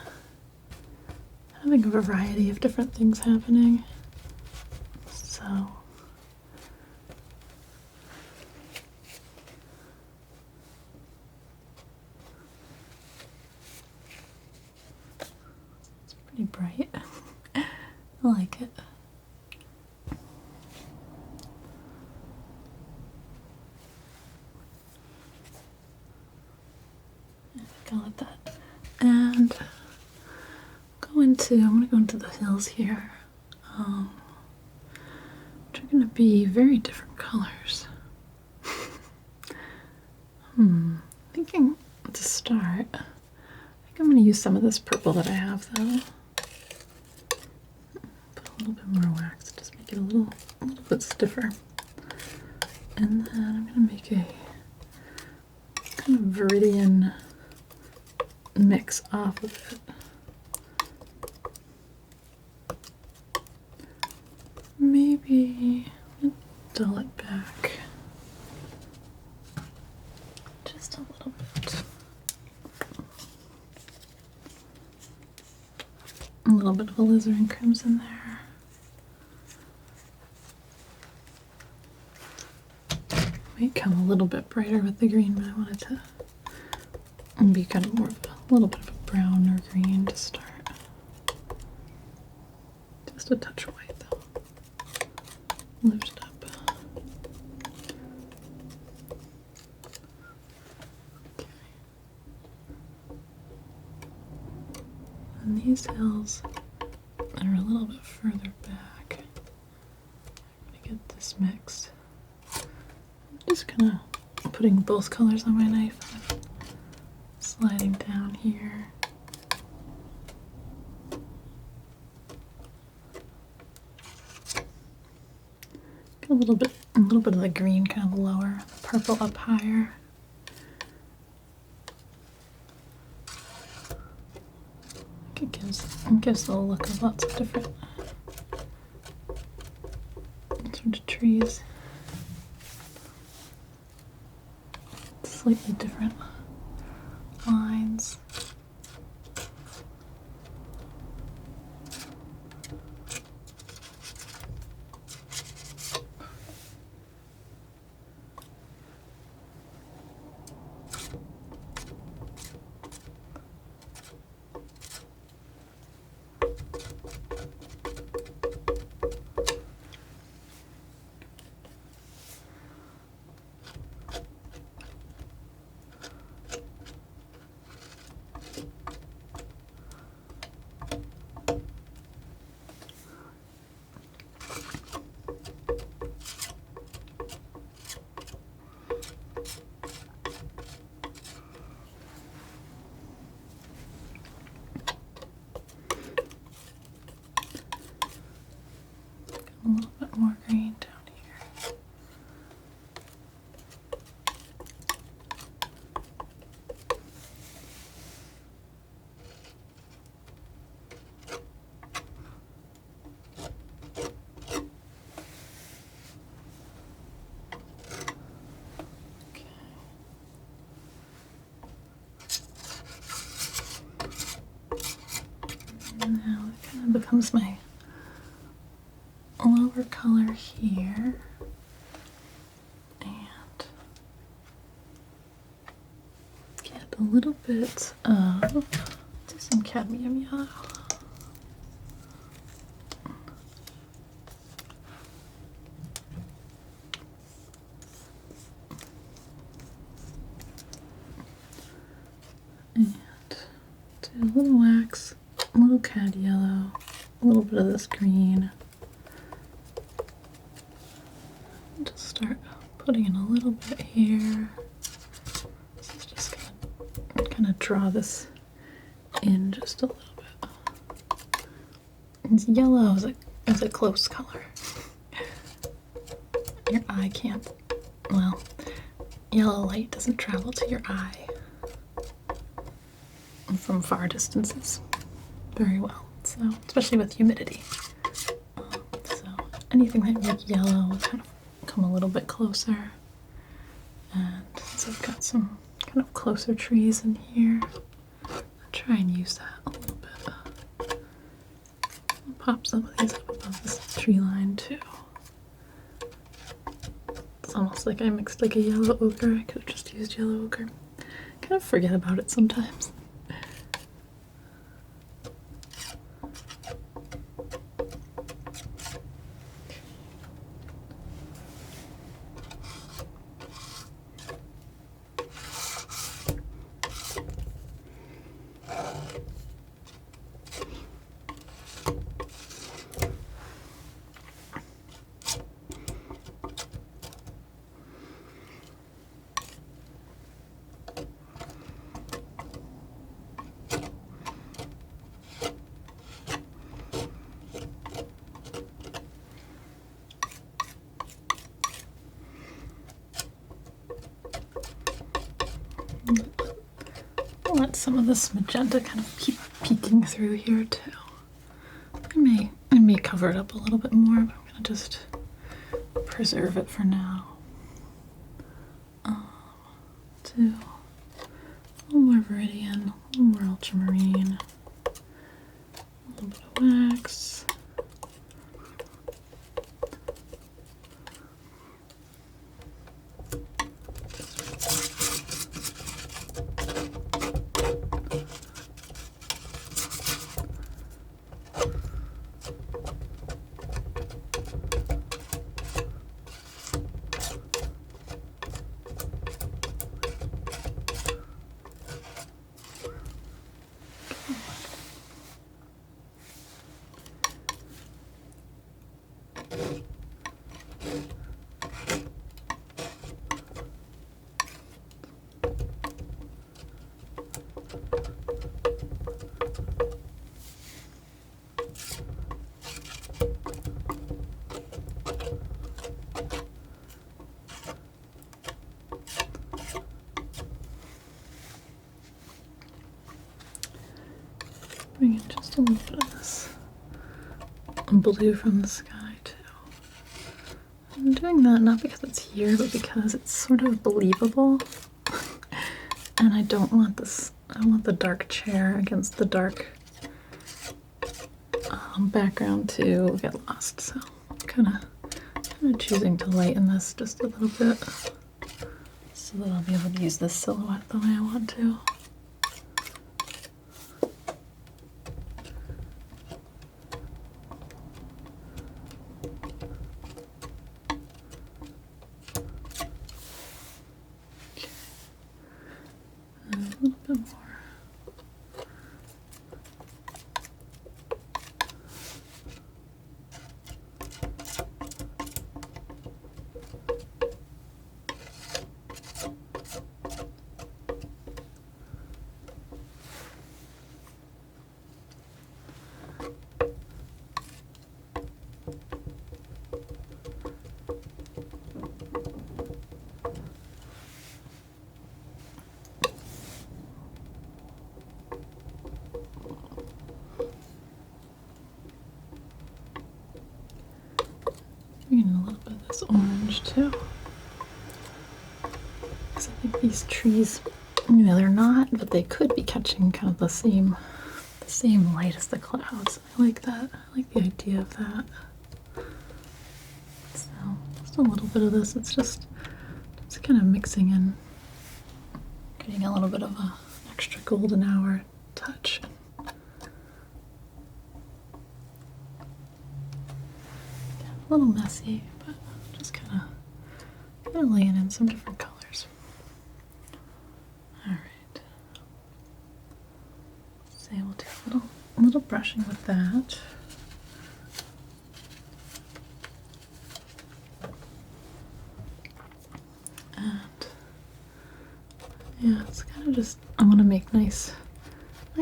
having a variety of different things happening. So pretty bright. I like it. Go with that. And I'm gonna go into the hills here. Which are gonna be very different colors. Thinking to start, I think I'm gonna use some of this purple that I have though. Put a little bit more wax, just make it a little bit stiffer. And then I'm gonna make a kind of Viridian mix off of it. Maybe dull it back just a little bit. A little bit of alizarin crimson there. Might come a little bit brighter with the green, but I wanted to be kind of more of a little bit of a brown or green to start. Just a touch white though. Lift it up. Okay. And these hills are a little bit further back. I'm gonna get this mixed. I'm just kind of putting both colors on my knife. Sliding down here. Get a little bit of the green kind of lower, the purple up higher. It gives the look of lots of different sort of trees. Slightly different lines. A little bit more green down here. Now it kind of becomes my lower color here, and get a little bit of some cadmium yellow. And do a little wax, a little cad yellow, a little bit of this green. Just start putting in a little bit here. This is just gonna kind of draw this in just a little bit. And yellow is a close color. Your eye can't, well, yellow light doesn't travel to your eye from far distances very well, so especially with humidity. So anything that makes yellow will kind of come a little bit closer. And since I've got some kind of closer trees in here, I'll try and use that a little bit. I'll pop some of these up above this tree line too. It's almost like I mixed like a yellow ochre. I could have just used yellow ochre. Kind of forget about it sometimes. I'll let some of this magenta kind of keep peeking through here too. I may cover it up a little bit more, but I'm gonna just preserve it for now. Do a little more viridian, a little more ultramarine, a little bit of wax. Bring in just a little bit of this blue from the sky too. I'm doing that not because it's here, but because it's sort of believable. And I don't want this, I want the dark chair against the dark background to get lost. So I'm kind of choosing to lighten this just a little bit so that I'll be able to use this silhouette the way I want to. A little bit more. bring in a little bit of this orange too. Because I think these trees, they're not, but they could be catching kind of the same light as the clouds. I like that. I like the idea of that. So just a little bit of this. It's just kind of mixing in, getting a little bit of an extra golden hour touch. A little messy, but just kind of laying in some different colors. All right. So we'll do a little brushing with that. And yeah, it's kind of just, I want to make nice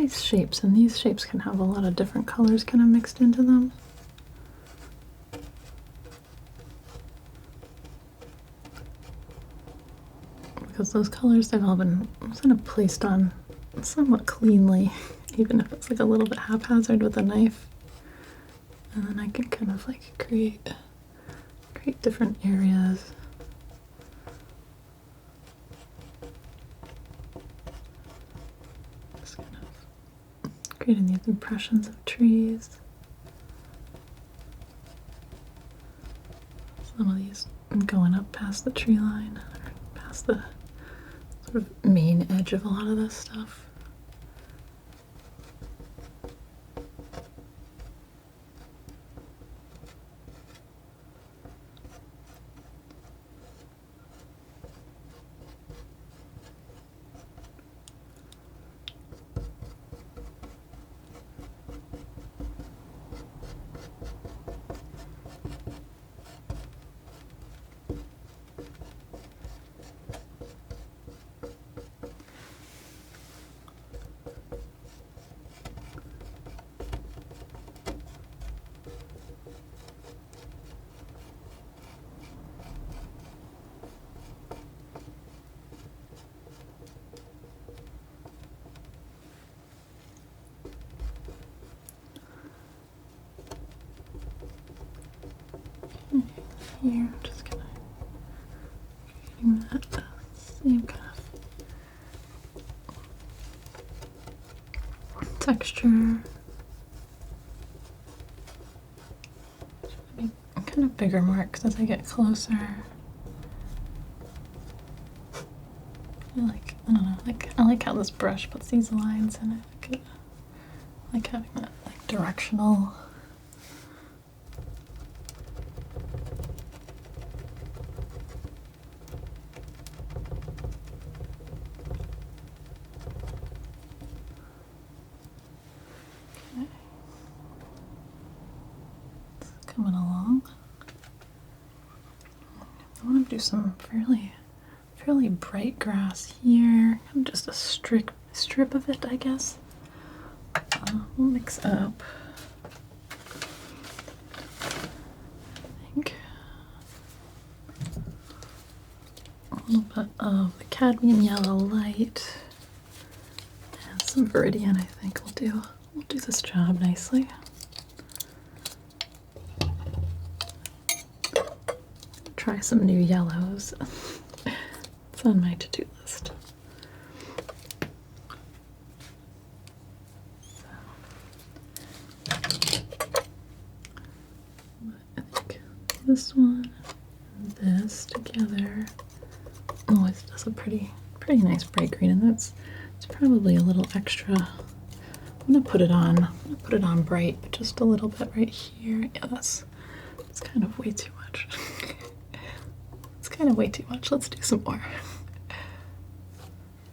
shapes, and these shapes can have a lot of different colors kind of mixed into them. Because those colors, they've all been kind of placed on somewhat cleanly, even if it's like a little bit haphazard with a knife. And then I can kind of like create different areas. Just kind of creating these impressions of trees. Some of these going up past the tree line, or past the sort of main edge of a lot of this stuff. Here, just kind of getting that same kind of texture. Make kind of bigger marks as I get closer. I don't know, I like how this brush puts these lines in it. I like having that like directional. Coming along. I want to do some fairly bright grass here. Just a strip of it, I guess. We'll mix up. I think a little bit of the cadmium yellow light and some Viridian. I think we'll do this job nicely. Try some new yellows. It's on my to-do list. So, I think this one and this together always does a pretty nice bright green, and it's probably a little extra. I'm gonna put it on bright, but just a little bit right here. Yeah, that's kind of way too much. It's kind of way too much. Let's do some more.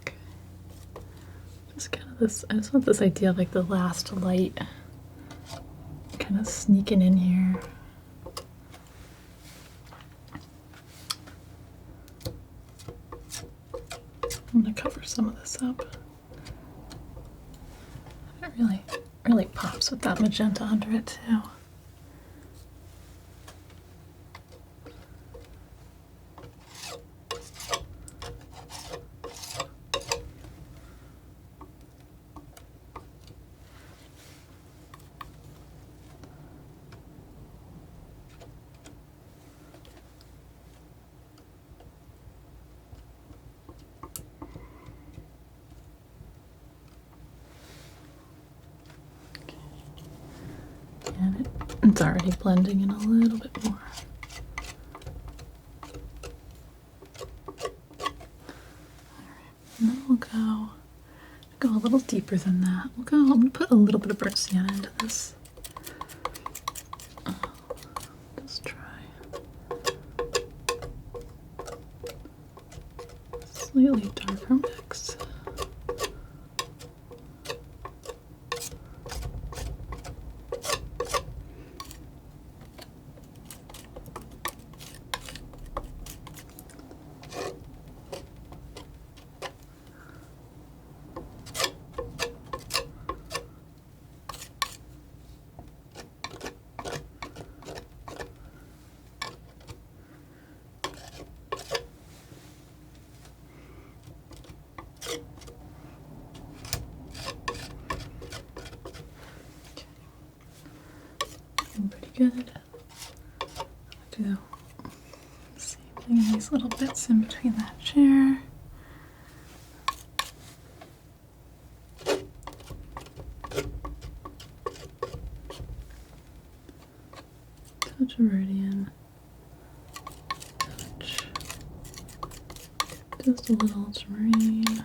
Okay. Just kind of this, I just want this idea of like the last light kind of sneaking in here. I'm gonna cover some of this up. It really pops with that magenta under it too. It's already blending in a little bit more. And then we'll go a little deeper than that. I'm gonna put a little bit of burnt sienna into this. Just try slightly darker mix. Pretty good. Do the same thing in these little bits in between that chair. Touch a meridian. Touch. Just a little ultramarine.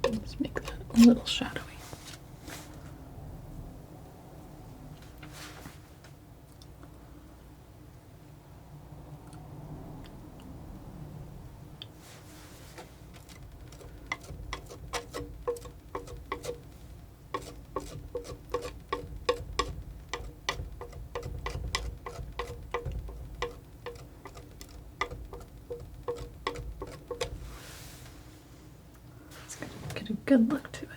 Let's make that a little shadowy. Get a good look to it.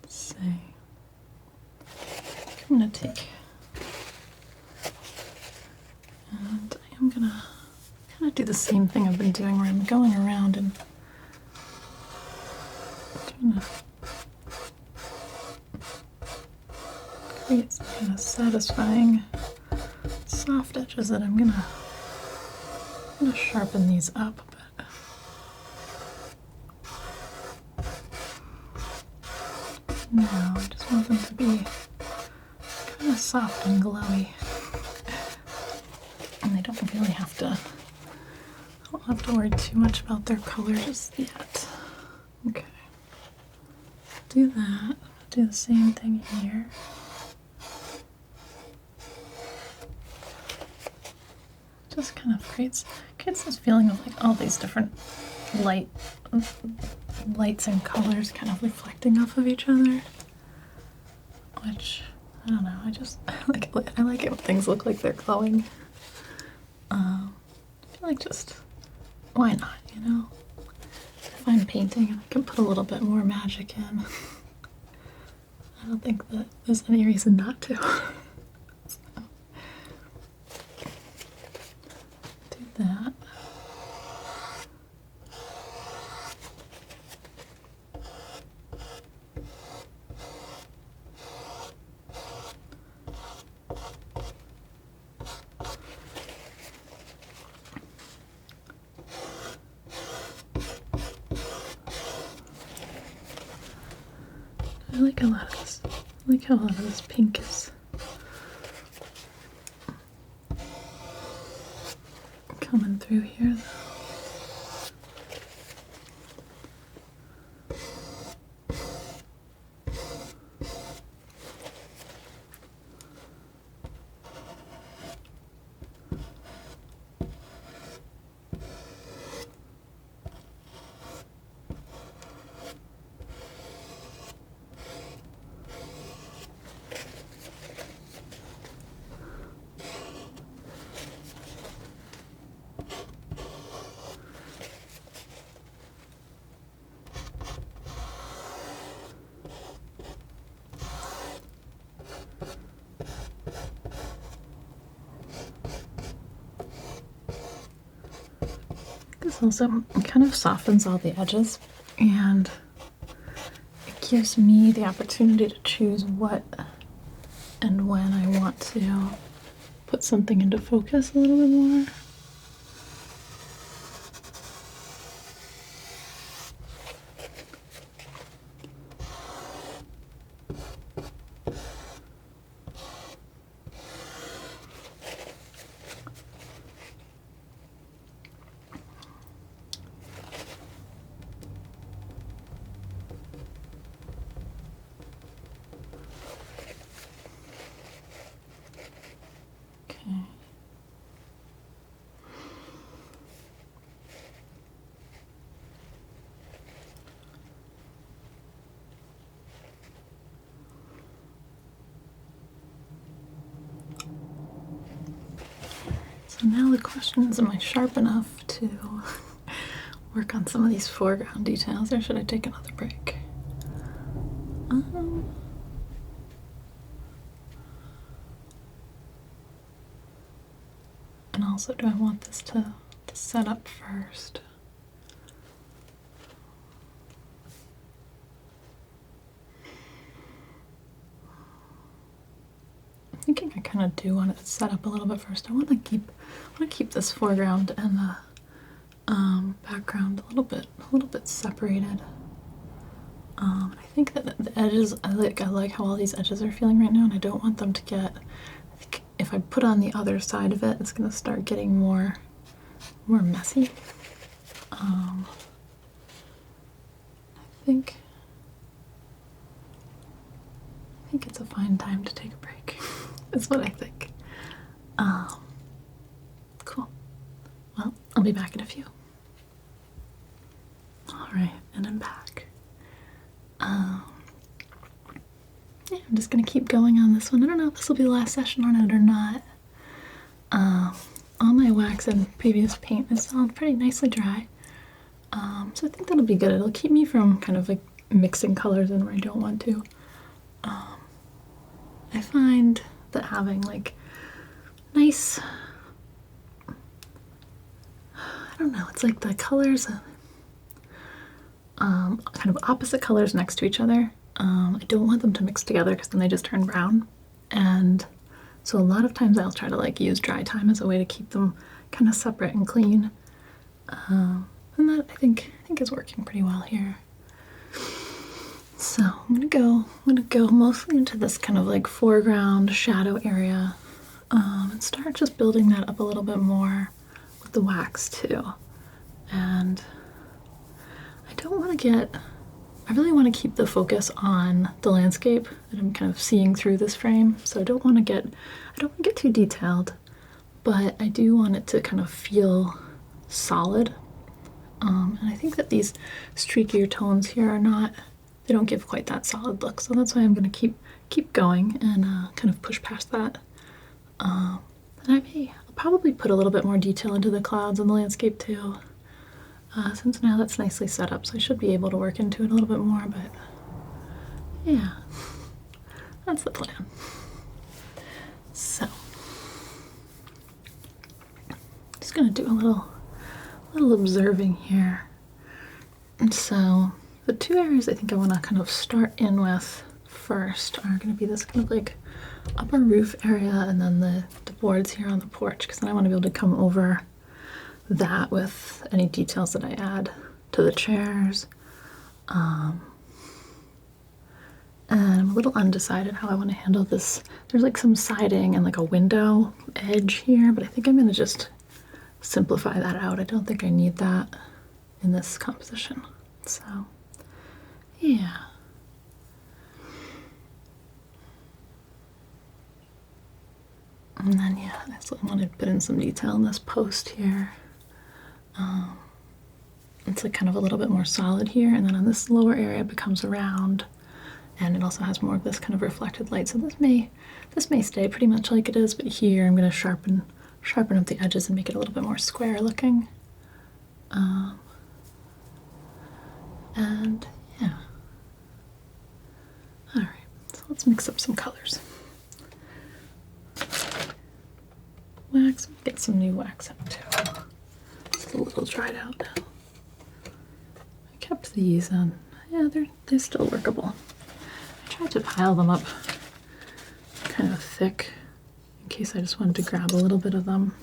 Say, I'm gonna take, and I am gonna kind of do the same thing I've been doing, where I'm going around and trying to create some kind of satisfying soft edges that I'm gonna sharpen these up a bit. Now I just want them to be kind of soft and glowy, and they don't really have to. I don't have to worry too much about their color just yet. Okay, do that. Do the same thing here. Just kind of creates this feeling of like all these different lights and colors kind of reflecting off of each other, which I don't know. I like it when things look like they're glowing. I feel like just why not, you know? If I'm painting, I can put a little bit more magic in. I don't think that there's any reason not to. So, do that. I like a lot of this. I like how a lot of this pink is coming through here, though. This also kind of softens all the edges, and it gives me the opportunity to choose what and when I want to put something into focus a little bit more. So now the question is, am I sharp enough to work on some of these foreground details, or should I take another break? And also, do I want this to set up first? I'm thinking I kind of do want it to set up a little bit first. I want to keep this foreground and the background a little bit separated. I think that the edges, I like how all these edges are feeling right now, and I don't want them to get. I think if I put on the other side of it, it's going to start getting more messy. I think it's a fine time to take a break. That's what I think. Cool. Well, I'll be back in a few. Alright, and I'm back. Yeah, I'm just gonna keep going on this one. I don't know if this will be the last session on it or not. All my wax and previous paint is all pretty nicely dry. So I think that'll be good. It'll keep me from kind of like mixing colors in where I don't want to. I find that having like nice, I don't know, it's like the colors, kind of opposite colors next to each other. I don't want them to mix together because then they just turn brown. And so a lot of times I'll try to like use dry time as a way to keep them kind of separate and clean. And that I think is working pretty well here. So I'm gonna go mostly into this kind of like foreground shadow area, and start just building that up a little bit more with the wax too. And I really want to keep the focus on the landscape that I'm kind of seeing through this frame. So I don't want to get too detailed, but I do want it to kind of feel solid. And I think that these streakier tones here they don't give quite that solid look. So that's why I'm going to keep going and kind of push past that. And I'll probably put a little bit more detail into the clouds and the landscape too. Since now that's nicely set up, so I should be able to work into it a little bit more, but yeah, that's the plan. So, just gonna do a little observing here. And so, the two areas I think I want to kind of start in with first are going to be this kind of like upper roof area, and then the boards here on the porch, because then I want to be able to come over that with any details that I add to the chairs. And I'm a little undecided how I want to handle this. There's like some siding and like a window edge here, but I think I'm going to just simplify that out. I don't think I need that in this composition. So, yeah. And then, yeah, I also wanted to put in some detail in this post here. It's like kind of a little bit more solid here, and then on this lower area it becomes round, and it also has more of this kind of reflected light. So this may stay pretty much like it is, but here I'm going to sharpen up the edges and make it a little bit more square looking. And yeah. All right, so let's mix up some colors. Wax, get some new wax out too. It's a little dried out now. I kept these on Yeah, they're still workable. I tried to pile them up kind of thick in case I just wanted to grab a little bit of them.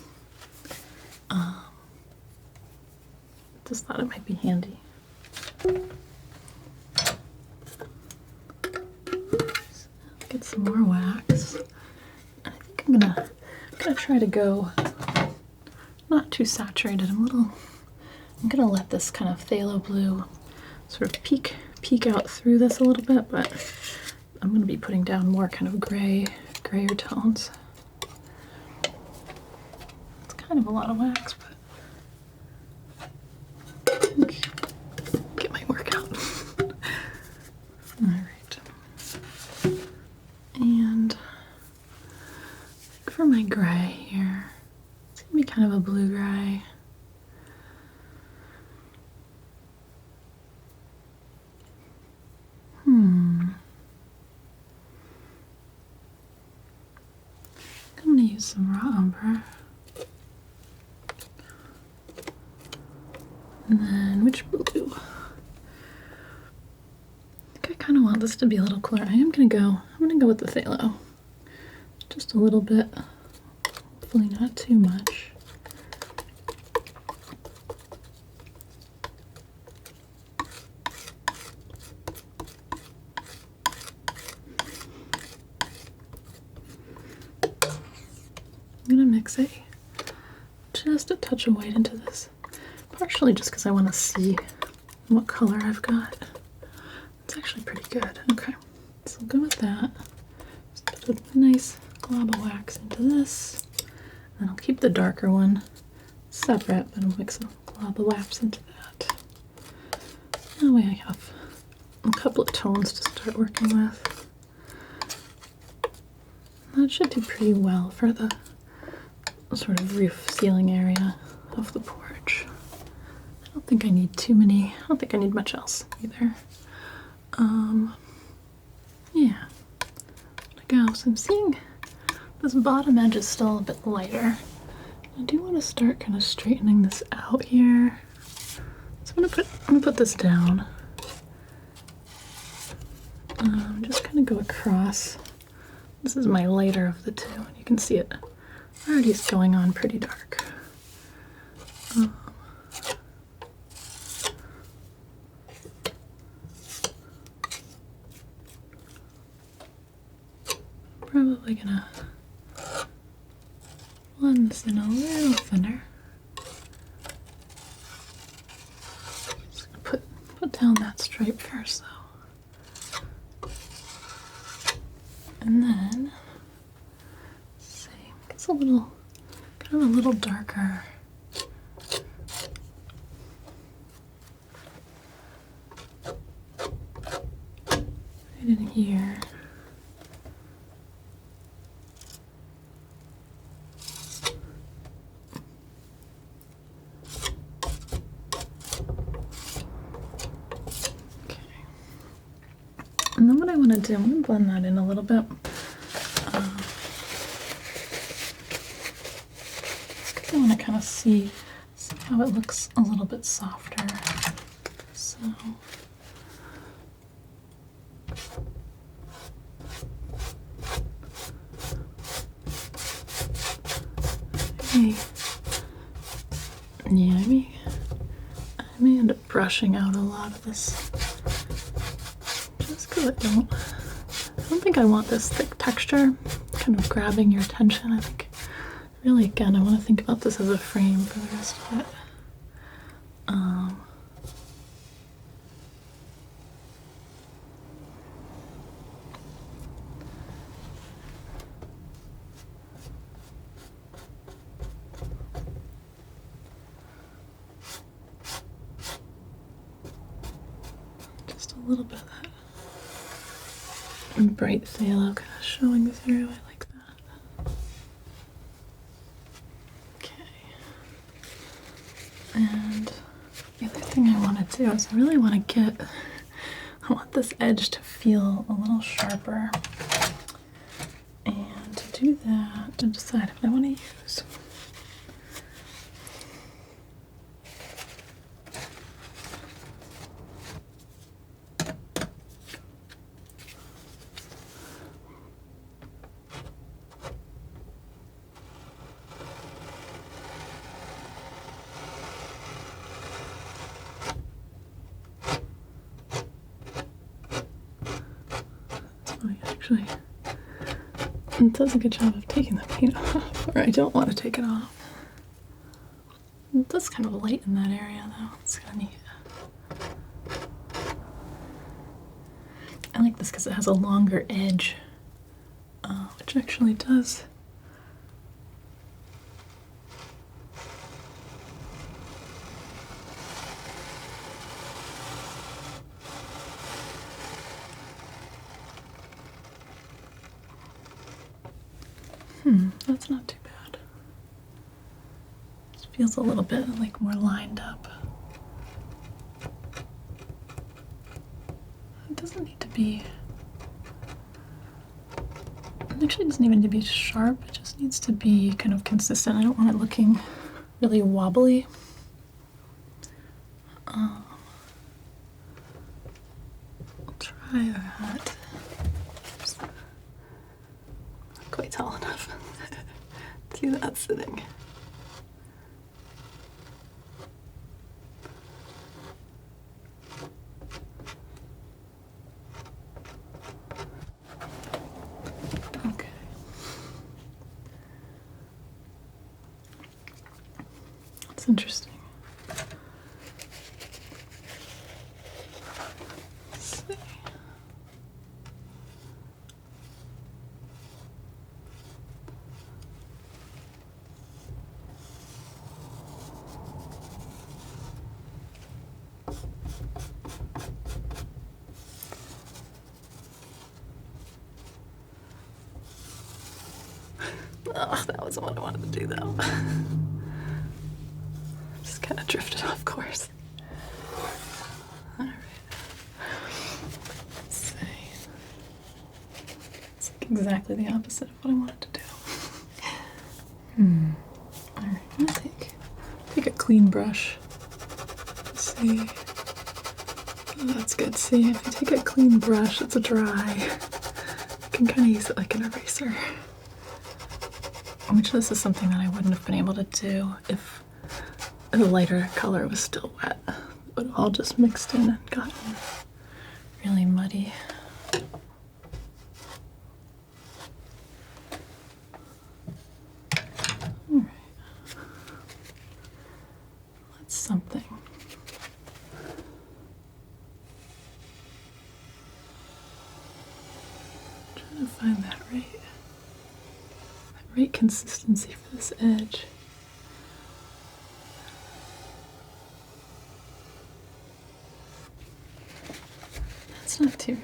Just thought it might be handy. Get some more wax. I think I'm gonna try to go not too saturated. I'm gonna let this kind of phthalo blue sort of peek out through this a little bit, but I'm gonna be putting down more kind of grayer tones. It's kind of a lot of wax, but get my work out. All right. And for my gray here, it's gonna be kind of a blue gray. I'm gonna use some raw umber. And then which blue? I think I kind of want this to be a little clearer. I'm gonna go with the phthalo. Just a little bit, hopefully not too much. I'm gonna mix just a touch of white into this, partially just because I want to see what color I've got. It's actually pretty good. Okay, so I'll go with that. Just put a nice glob of wax into this, and I'll keep the darker one separate, but I'll mix a glob of wax into that. That way I have a couple of tones to start working with. That should do pretty well for the sort of roof ceiling area of the porch. I don't think I need much else either. Yeah, there we go. So I'm seeing this bottom edge is still a bit lighter. I do want to start kind of straightening this out here. So I'm gonna put this down. Just kind of go across. This is my lighter of the two, and you can see it already is going on pretty dark. Probably gonna blend this in a little thinner. Just gonna put down that stripe first, though, and then it's a little kind of a little darker. Right in here. And then what I want to do, I'm going to blend that in a little bit. I want to kind of see how it looks a little bit softer. So I may end up brushing out a lot of this. Just because I don't think I want this thick texture kind of grabbing your attention. I think really, again, I want to think about this as a frame for the rest of it. Just a little bit of that bright phthalo kind of showing through. I like that. And the other thing I want to do is I want this edge to feel a little sharper. And to do that, to decide if I want to use actually, it does a good job of taking the paint off, or I don't want to take it off. It does kind of light in that area though, it's kind of neat. I like this because it has a longer edge, which actually does that's not too bad. Just feels a little bit like more lined up. It doesn't need to be, it actually doesn't even need to be sharp, it just needs to be kind of consistent. I don't want it looking really wobbly. I'll try that. Oops. Not quite tall enough to do that sitting. Interesting. Let's see. Oh, that wasn't what I wanted to do though. Kind of drifted off course. Alright. Let's see. It's like exactly the opposite of what I wanted to do. Alright, I'm gonna take a clean brush. Let's see. Oh, that's good. See, if you take a clean brush, it's dry. You can kind of use it like an eraser. Which this is something that I wouldn't have been able to do if the lighter color was still wet. It would have all just mixed in and gotten really muddy. All right. That's something. I'm trying to find that right consistency for this edge. That's not too bad.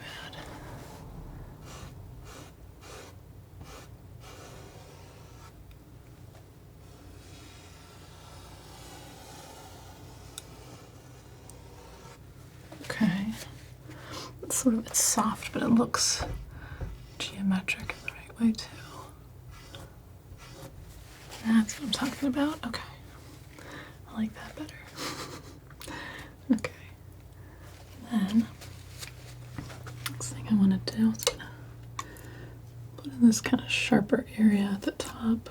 Okay. It's soft, but it looks geometric in the right way too. That's what I'm talking about. Okay. I like that better. Okay. Then, next thing I want to do is gonna put in this kind of sharper area at the top.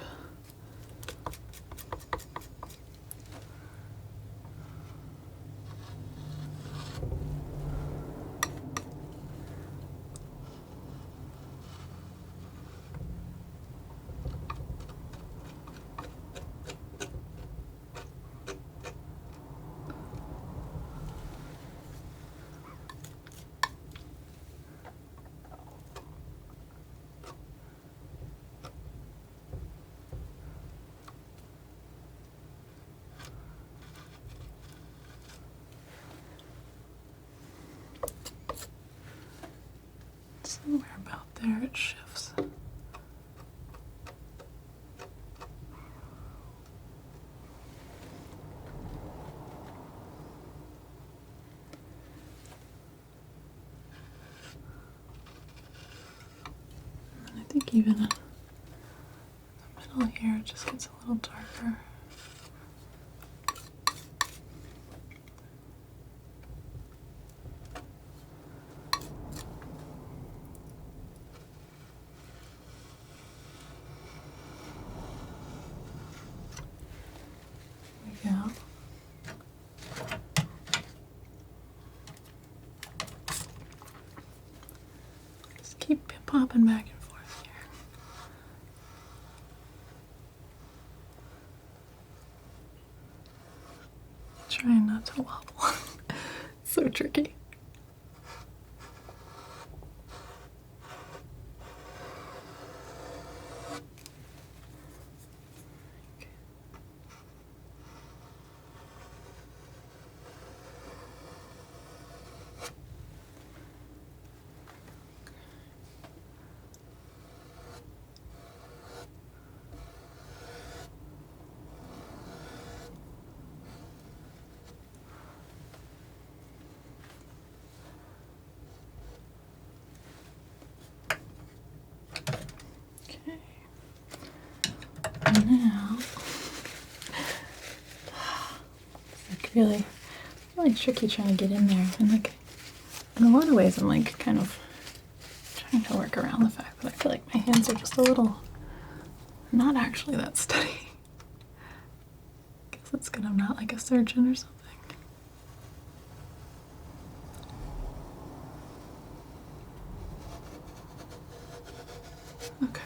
Somewhere about there it shifts. And I think even in the middle here it just gets a little darker. Yeah. Just keep popping back and forth here. Trying not to wobble. So tricky. Now, it's like really tricky trying to get in there, and like in a lot of ways I'm like kind of trying to work around the fact that I feel like my hands are just a little not actually that steady. Guess it's because I'm not like a surgeon or something. Okay,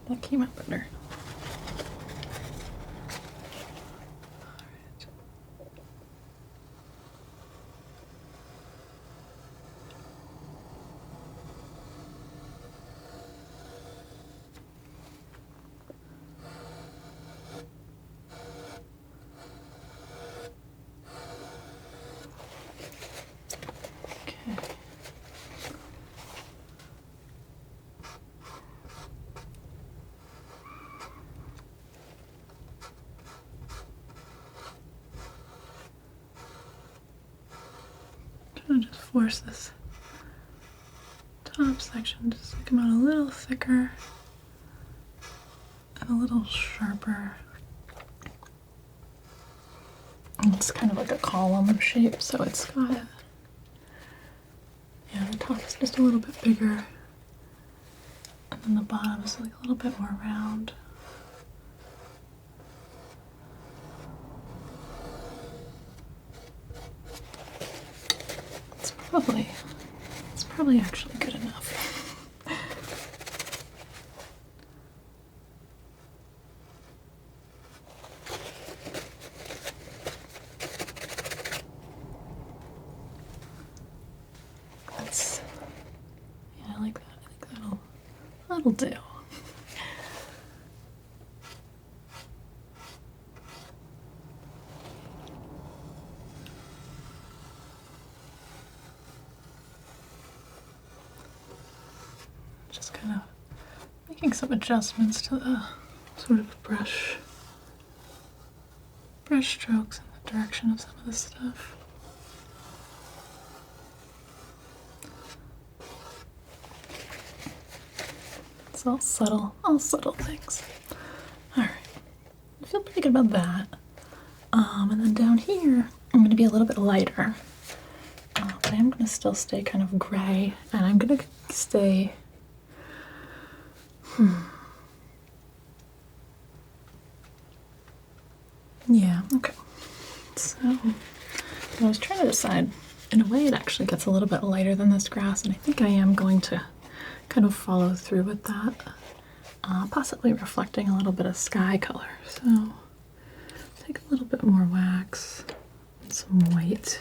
that came out better. Trying to just force this top section just to come out a little thicker and a little sharper. And it's kind of like a column shape, so it's got it. Yeah, the top is just a little bit bigger, and then the bottom is like a little bit more round. It's probably actually good enough. Yeah, I like that. I think that'll do. Just kind of making some adjustments to the sort of brush strokes in the direction of some of this stuff. It's all subtle things. All right, I feel pretty good about that. And then down here, I'm going to be a little bit lighter. But I'm going to still stay kind of gray, and I'm going to stay. Yeah, okay. So, I was trying to decide, in a way it actually gets a little bit lighter than this grass, and I think I am going to kind of follow through with that, possibly reflecting a little bit of sky color. So, take a little bit more wax and some white.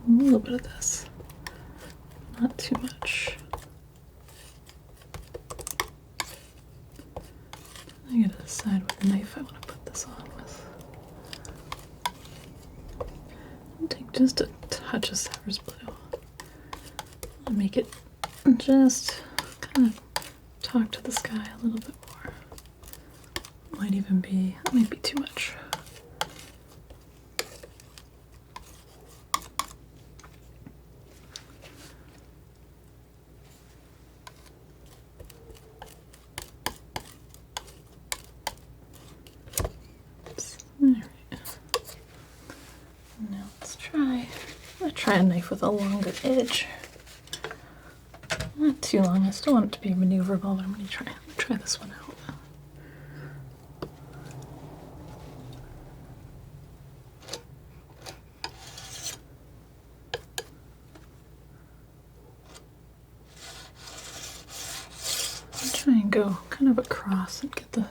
A little bit of this, not too much. I gotta decide what knife I want to put this on with. I'll take just a touch of Safford's Blue. I'll make it just kind of talk to the sky a little bit more. That might be too much. Try a knife with a longer edge. Not too long. I still want it to be maneuverable, but I'm going to try this one out. try and go kind of across and get the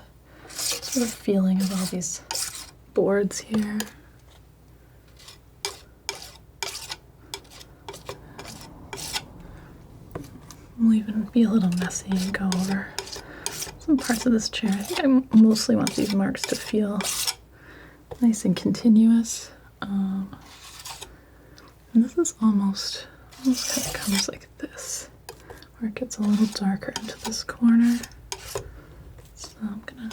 sort of feeling of all these boards here. We'll even be a little messy and go over some parts of this chair. I think I mostly want these marks to feel nice and continuous. And this is almost kind of comes like this, where it gets a little darker into this corner. So I'm gonna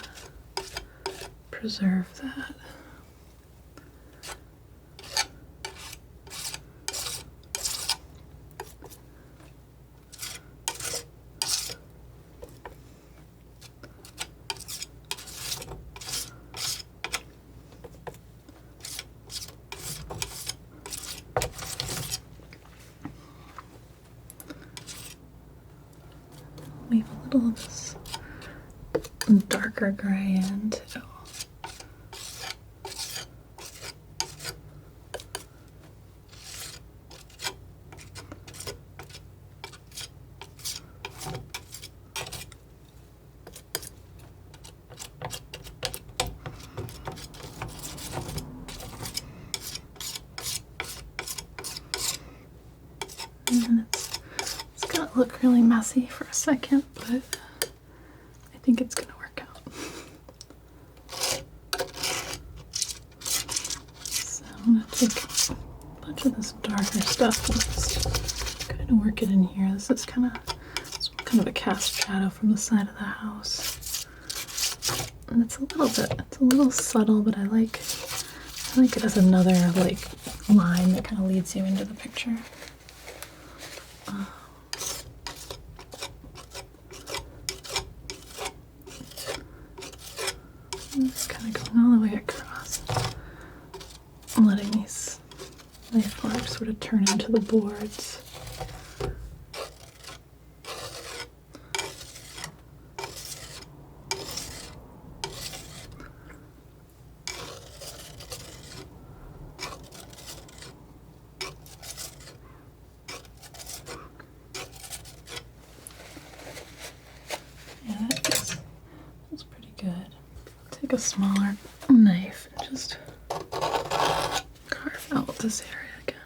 preserve that. Leave a little of this darker gray in too. And it's gonna look really messy for a second, but I think it's gonna work out. So I'm gonna take a bunch of this darker stuff and just kind of work it in here. This is kind of a cast shadow from the side of the house, and it's a little subtle, but I like it as another like line that kind of leads you into the picture. Just kind of going all the way across. I'm letting these knife marks sort of turn into the boards. Yeah, that's pretty good. Take a smaller knife and just carve out this area again.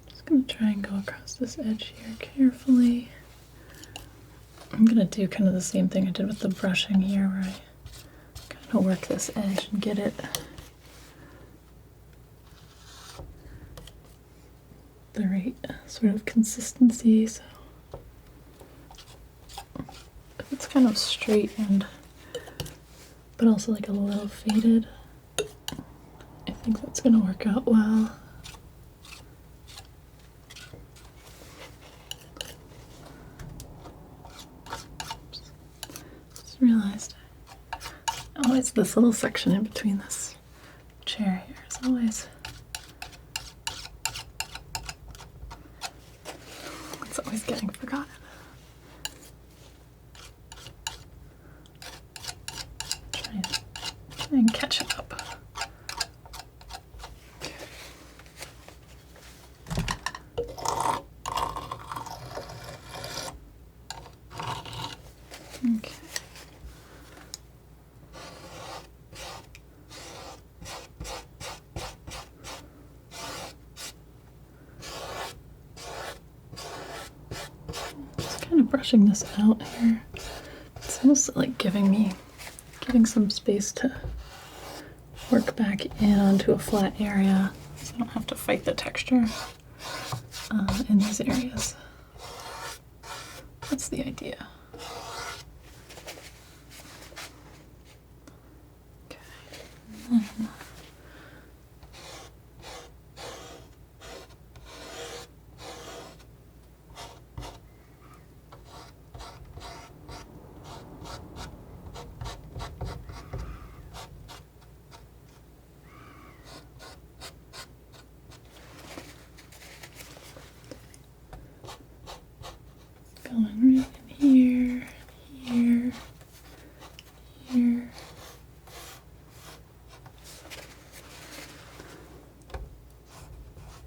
Just going to try and go across this edge here carefully. I'm going to do kind of the same thing I did with the brushing here, where I kind of work this edge and get it the right sort of consistency. So if it's kind of straight and but also like a little faded, I think that's going to work out well. Just realized always this little section in between this chair here is always, it's always getting forgotten. Try and catch it up. Okay. Just kind of brushing this out here. It's almost like giving some space to work back in onto a flat area, so I don't have to fight the texture in these areas. That's the idea. going right in here, here, here.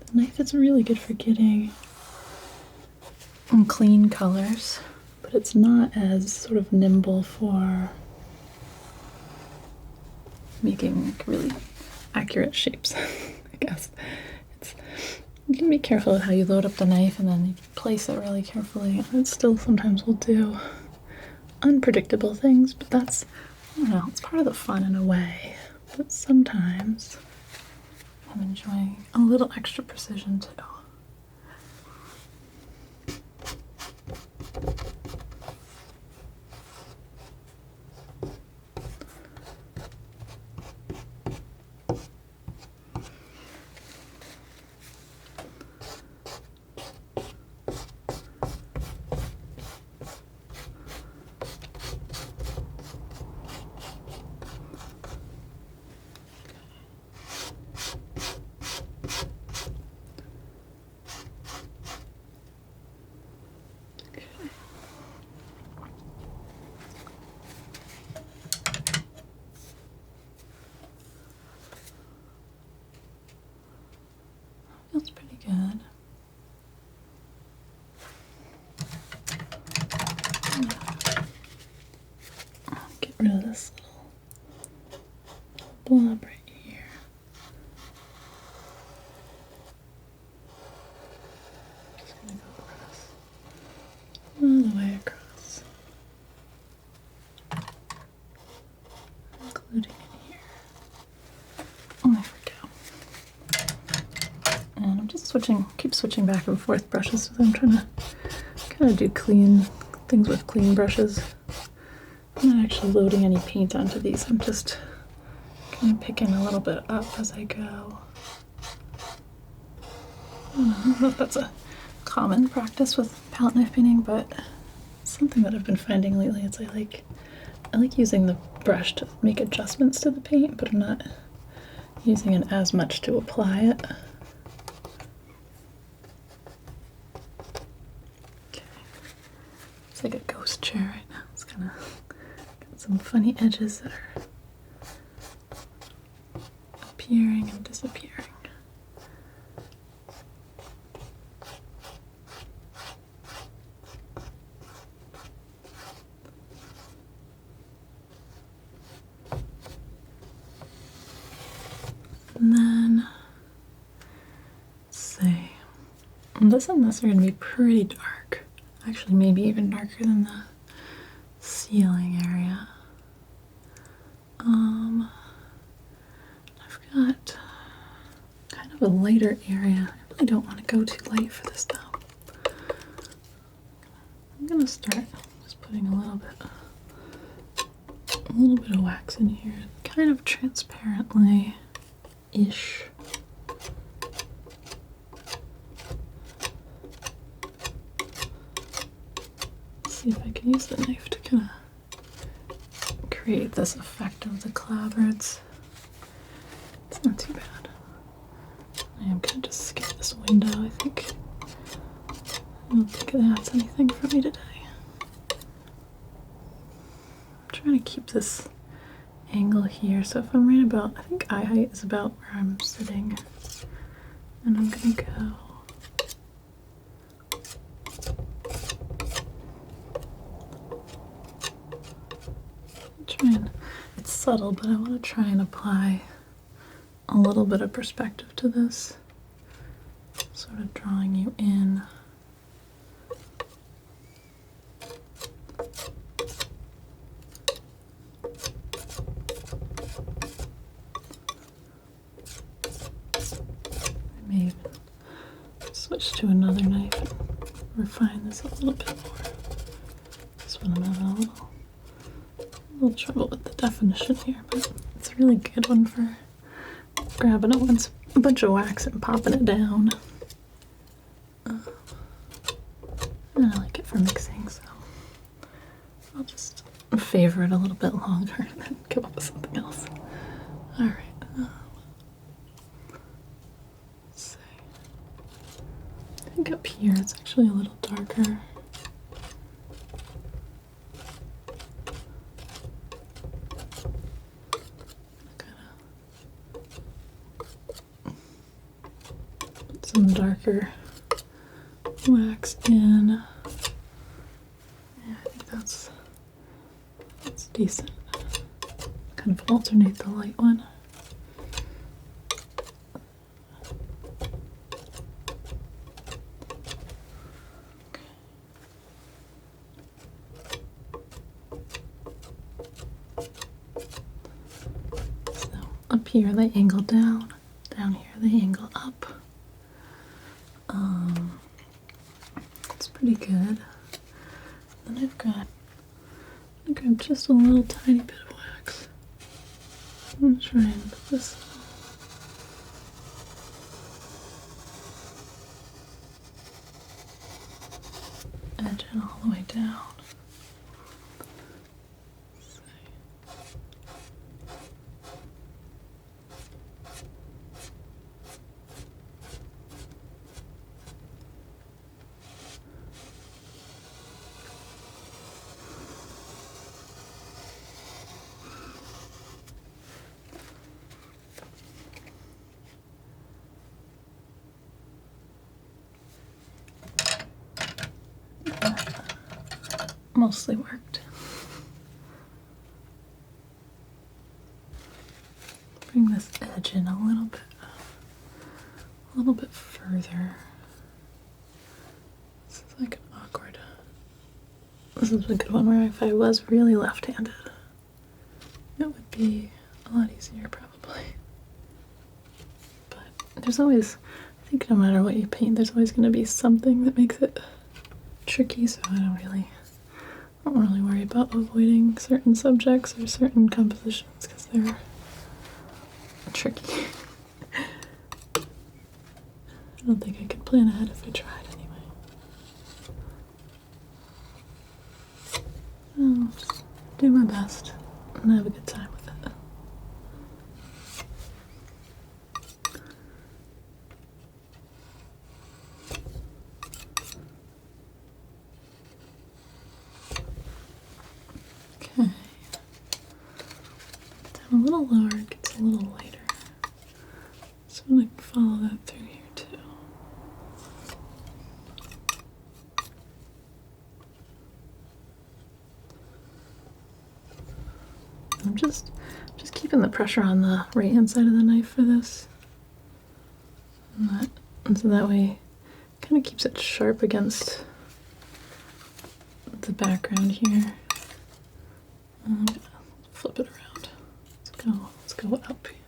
The knife is really good for getting clean colors, but it's not as sort of nimble for making like really accurate shapes, I guess. You can be careful with how you load up the knife and then you place it really carefully. It still sometimes will do unpredictable things, but that's, I don't know, it's part of the fun in a way. But sometimes I'm enjoying a little extra precision too. Feels pretty good. Get rid of this little blob right here. Just gonna go across, all the way across, including in here. Oh, there we go. And I'm just keep switching back and forth brushes because I'm trying to kind of do clean things with clean brushes. I'm not actually loading any paint onto these. I'm just kind of picking a little bit up as I go. I don't know if that's a common practice with palette knife painting, but it's something that I've been finding lately. It's I like using the brush to make adjustments to the paint, but I'm not using it as much to apply it. Okay. It's like a ghost chair right now. It's kind of got some funny edges that are appearing and disappearing. And then, let's see, this and this are going to be pretty dark. Actually, maybe even darker than the ceiling area. I've got kind of a lighter area. I really don't want to go too light for this though. I'm going to start just putting a little bit of wax in here, kind of transparently. Ish. See if I can use the knife to kind of create this effect of the clapboards. It's not too bad. I am gonna just skip this window, I think. I don't think it adds anything for me today. I'm trying to keep this angle here, so if I'm right about, I think eye height is about where I'm sitting, and I'm gonna go it's subtle, but I want to try and apply a little bit of perspective to this, sort of drawing you in. Switch to another knife and refine this a little bit more. This one I'm having a little trouble with the definition here, but it's a really good one for grabbing a bunch of wax and popping it down. And I like it for mixing, so I'll just favor it a little bit longer and then come up with something else. All right. I think up here it's actually a little darker. some darker wax in. Yeah, I think that's decent. Kind of alternate the light one. Up here they angle down here they angle up. It's pretty good. Then I've got, I grab just a little tiny bit of wax. I'm gonna try and put this edge it all the way down. Mostly worked. Bring this edge in a little bit further. This is like an awkward. This is a good one where if I was really left-handed, it would be a lot easier probably. But there's always, I think no matter what you paint, there's always going to be something that makes it tricky, so I don't really worry about avoiding certain subjects or certain compositions because they're tricky. I don't think I could plan ahead if I tried anyway. I'll just do my best and have a good time with it. Okay. Down a little lower, it gets a little lighter. So I'm going to follow that through here too. I'm just keeping the pressure on the right hand side of the knife for this. And so that way it kind of keeps it sharp against the background here. Flip it around. Let's go up here.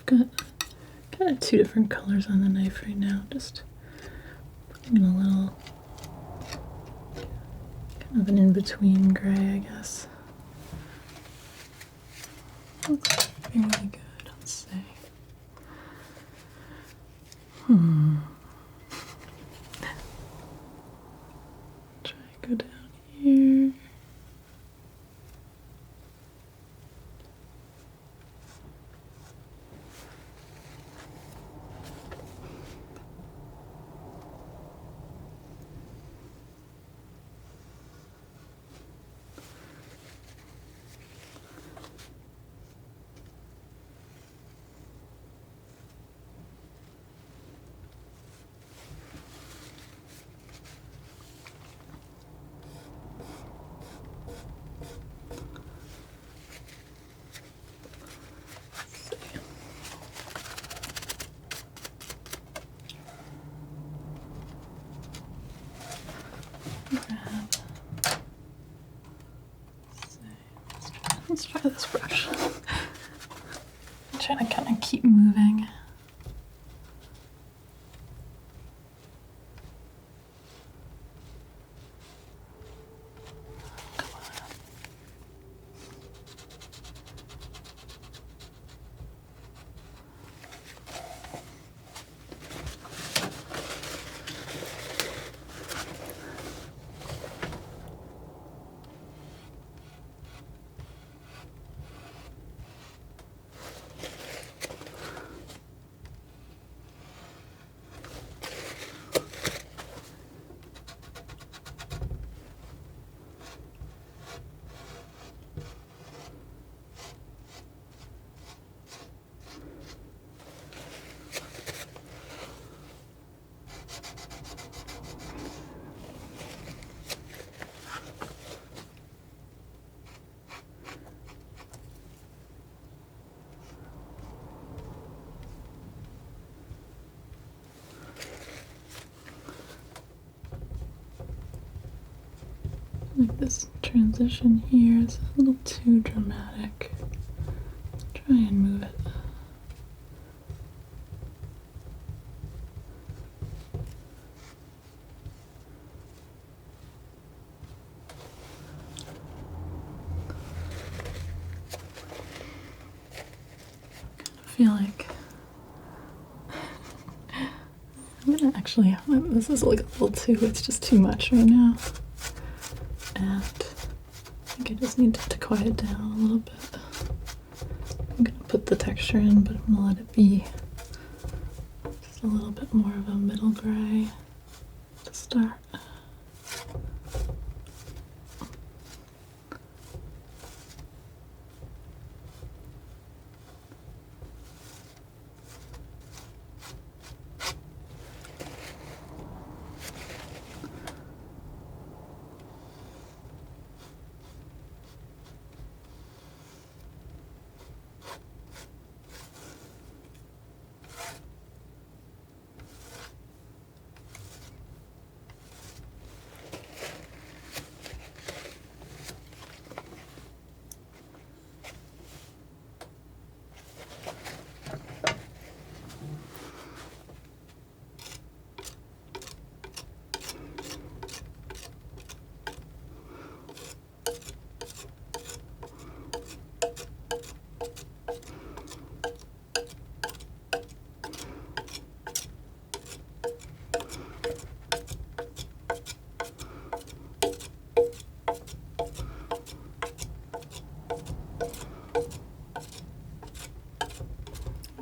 I've got kind of two different colors on the knife right now. Just putting in a little kind of an in-between gray, I guess. Looks fairly good, let's say. Try and go down here. Let's try this brush. I'm trying to kind of keep moving. Come on. Like this transition here is a little too dramatic. Try and move it. I feel like I'm gonna actually, this is like a little too, it's just too much right now. And I think I just need to quiet down a little bit. I'm gonna put the texture in, but I'm gonna let it be just a little bit more of a middle gray to start.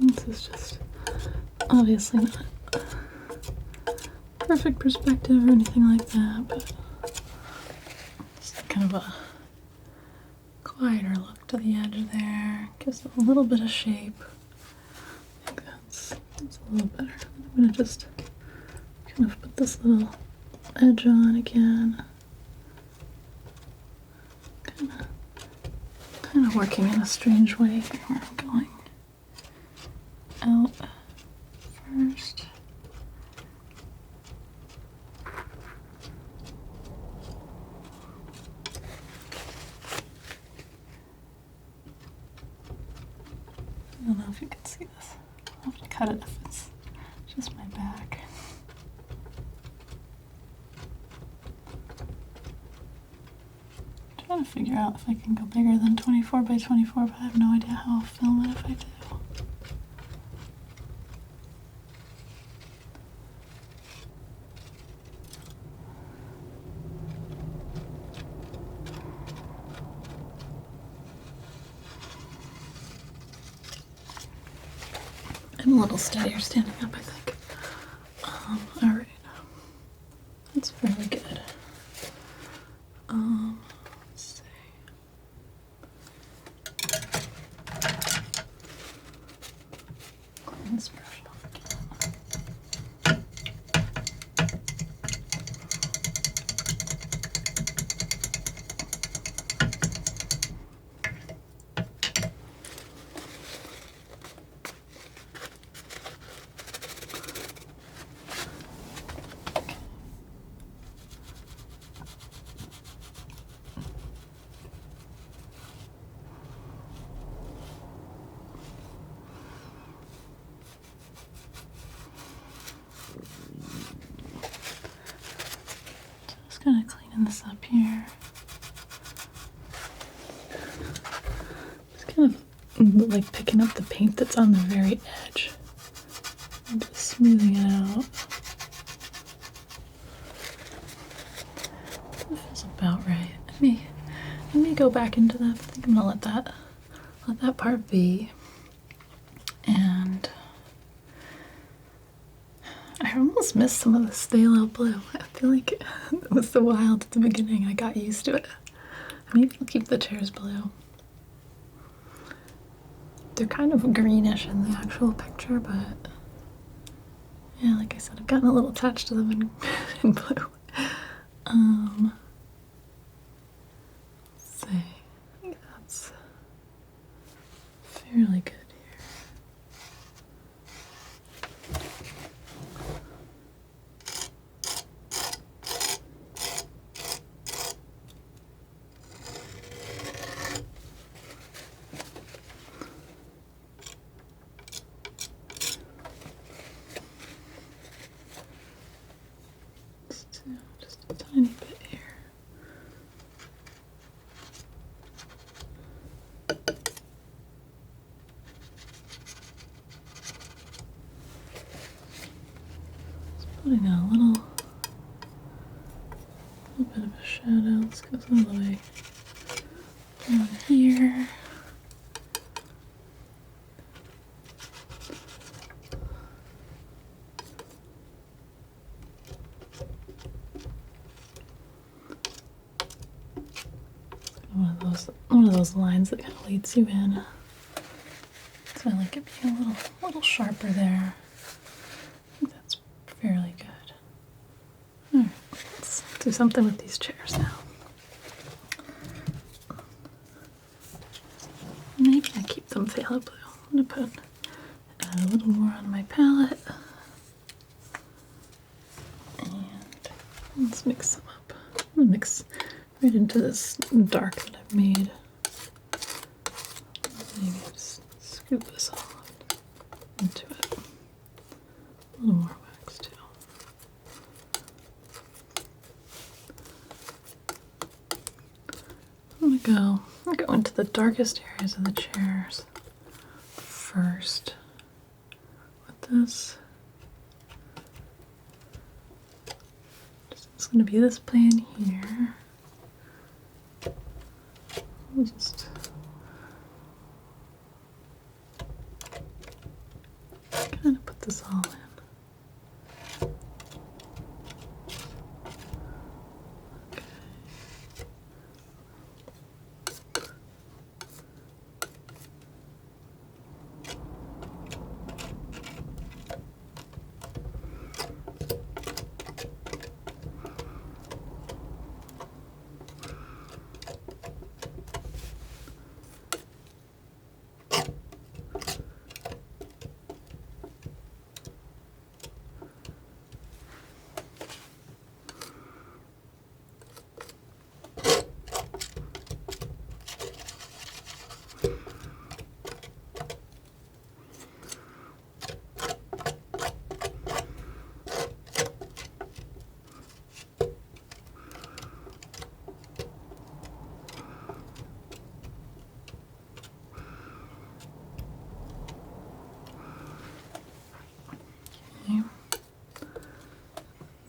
This is just obviously not perfect perspective or anything like that, but just kind of a quieter look to the edge there. Gives it a little bit of shape. I think that's a little better. I'm gonna just kind of put this little edge on again. Kind of working in a strange way where I'm going out first. I don't know if you can see this. I'll have to cut it if it's just my back. I'm trying to figure out if I can go bigger than 24 by 24, but I have no idea how I'll film it if I do. I'm a little steadier standing up, I think. Alright. That's very good. Let's see. Clean this brush off again. Just kind of cleaning this up here. Just kind of like picking up the paint that's on the very edge and just smoothing it out. That feels about right. Let me go back into that. I think I'm gonna let that part be. And I almost missed some of the stale out blue. I feel like it was so wild at the beginning. I got used to it. Maybe I'll keep the chairs blue. They're kind of greenish in the actual picture, but yeah, like I said, I've gotten a little attached to them in blue. Let's see. I think that's fairly good. putting a little bit of a shadow. Let's go all the way down here. One of those lines that kind of leads you in. So I like it being a little sharper there. I think that's fairly good. Alright, let's do something with these chairs now. Maybe I keep them phthalo blue. I'm gonna add a little more on my palette. And let's mix them up. I'm gonna mix right into this dark that I've made. Maybe just scoop this all into it. A little more wax too. I'm gonna go into the darkest areas of the chairs first with this. It's gonna be this plane here. We'll just kind of put this all in.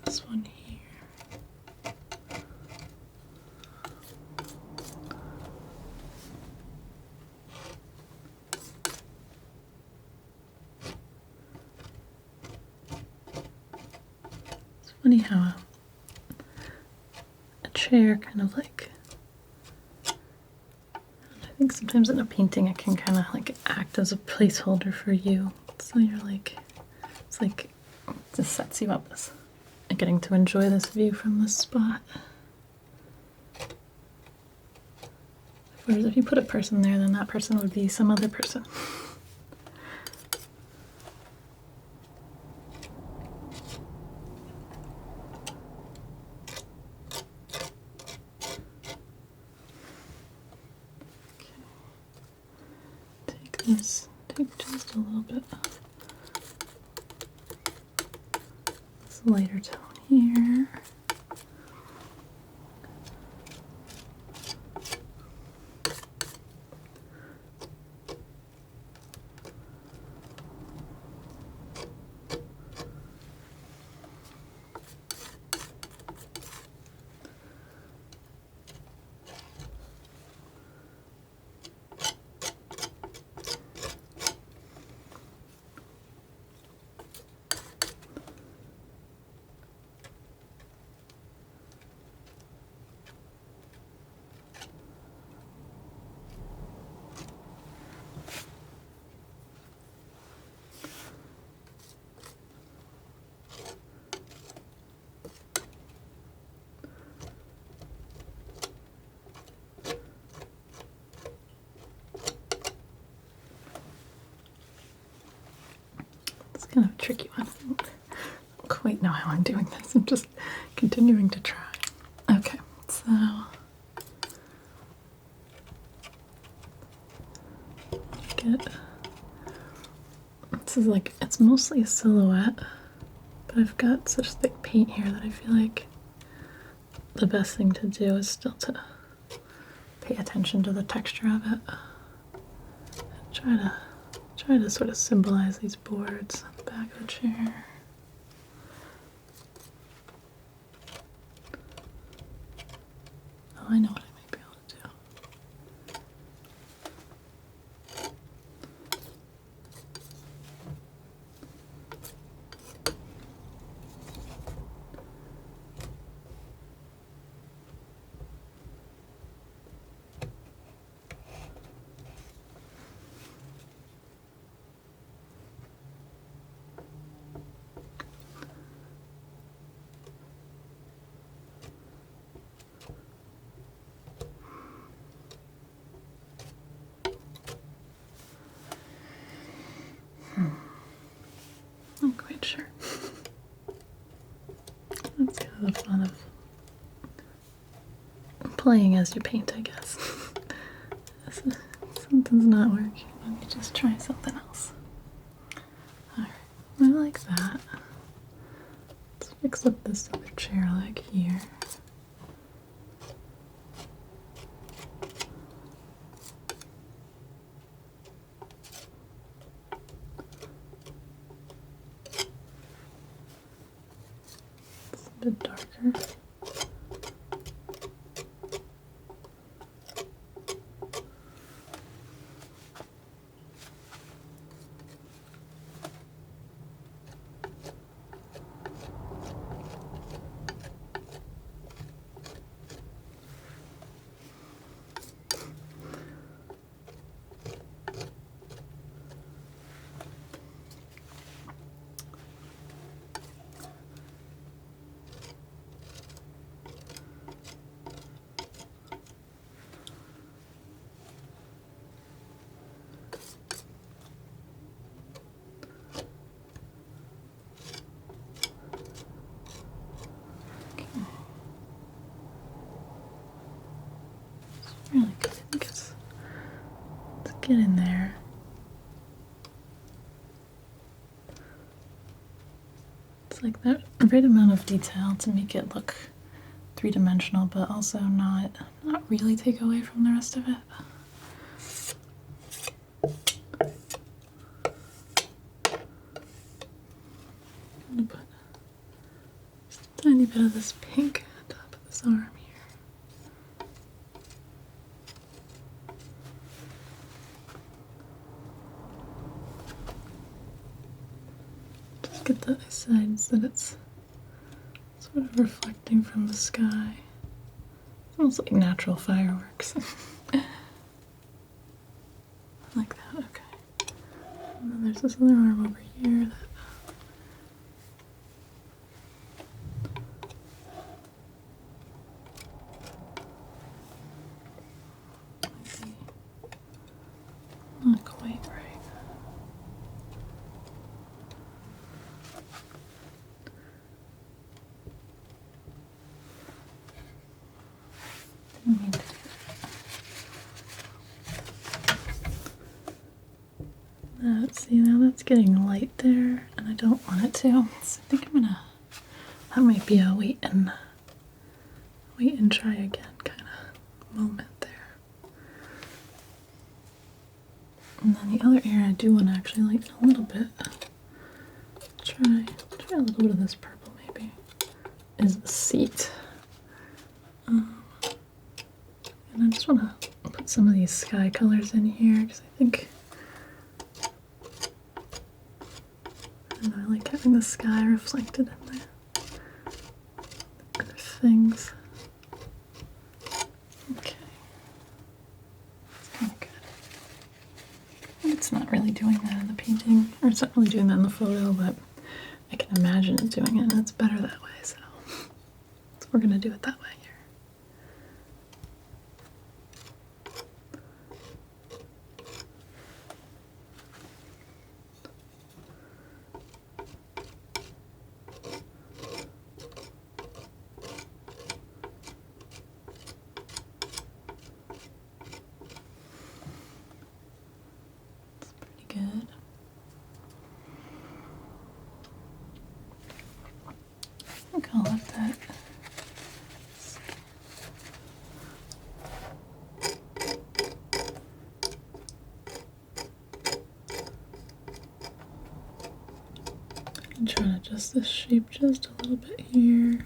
This one here. It's funny how a chair kind of like, I think sometimes in a painting it can kind of like act as a placeholder for you. So you're like, it's like, it just sets you up as getting to enjoy this view from this spot. Whereas if you put a person there, then that person would be some other person. Okay. Take just a little bit of this lighter tone here. Kind of a tricky one. I don't quite know how I'm doing this. I'm just continuing to try. Okay, so this is like, it's mostly a silhouette, but I've got such thick paint here that I feel like the best thing to do is still to pay attention to the texture of it. And try to sort of symbolize these boards on the back of the chair. Oh, I know what I might be able to do. Not quite sure. That's kind of the fun of playing as you paint, I guess. Something's not working. Let me just try something else. Alright, I like that. Let's fix up this other chair leg here. It's a bit darker. Really good. I think it's get in there. It's like that right amount of detail to make it look three-dimensional, but also not really take away from the rest of it. I'm gonna put just a tiny bit of this pink on top of this arm here. Get the sides that it's sort of reflecting from the sky. It's almost like natural fireworks. Like that, okay. And then there's this other arm over here that not quite right. See, now that's getting light there, and I don't want it to. So I think that might be a wait and try again kind of moment there. And then the other ear I do want to actually lighten a little bit. Try a little bit of this purple maybe. Is the seat. And I just want to put some of these sky colors in here because I think I like having the sky reflected in the other things. Okay. That's kind of good. And it's not really doing that in the painting, or it's not really doing that in the photo, but I can imagine it doing it, and it's better that way, so we're going to do it that way here. Good. I think I'll let that. I'm trying to adjust this shape just a little bit here.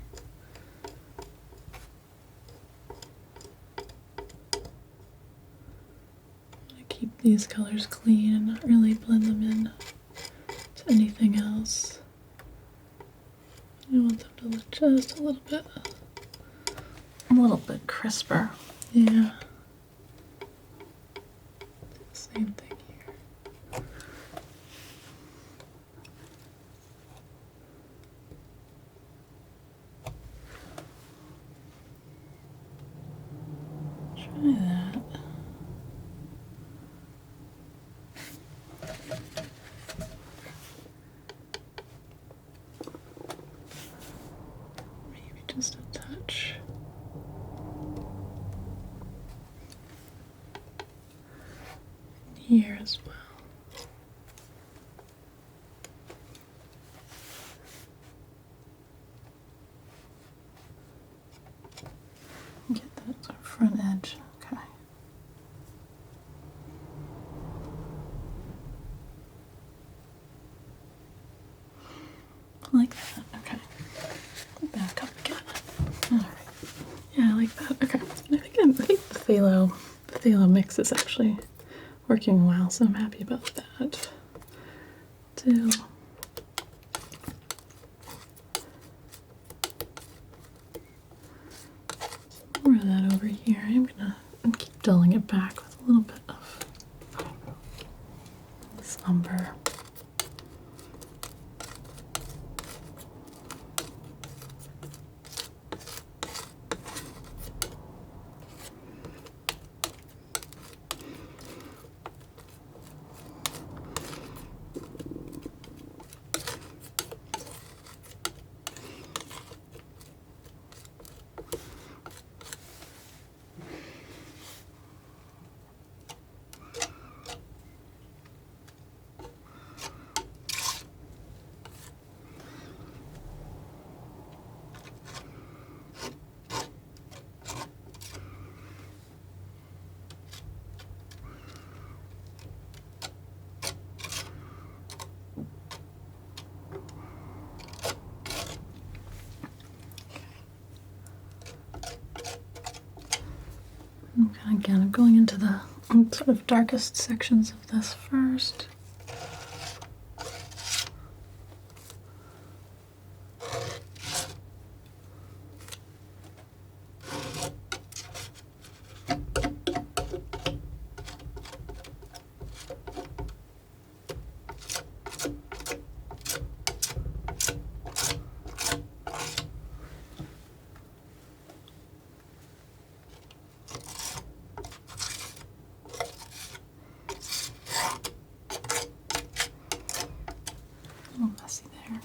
these colors clean and not really blend them in to anything else. I want them to look just a little bit crisper. Yeah. Same thing here. Try that. Maybe just a touch. Here as well. Get that front edge. Okay. Like that. Okay. Back up again. All right. Yeah, I like that. Okay. I think the phthalo mix is actually working well, so I'm happy about that. Do more of that over here. I'm gonna keep dulling it back with a little bit of this umber. Again, I'm going into the sort of darkest sections of this first. A little messy there.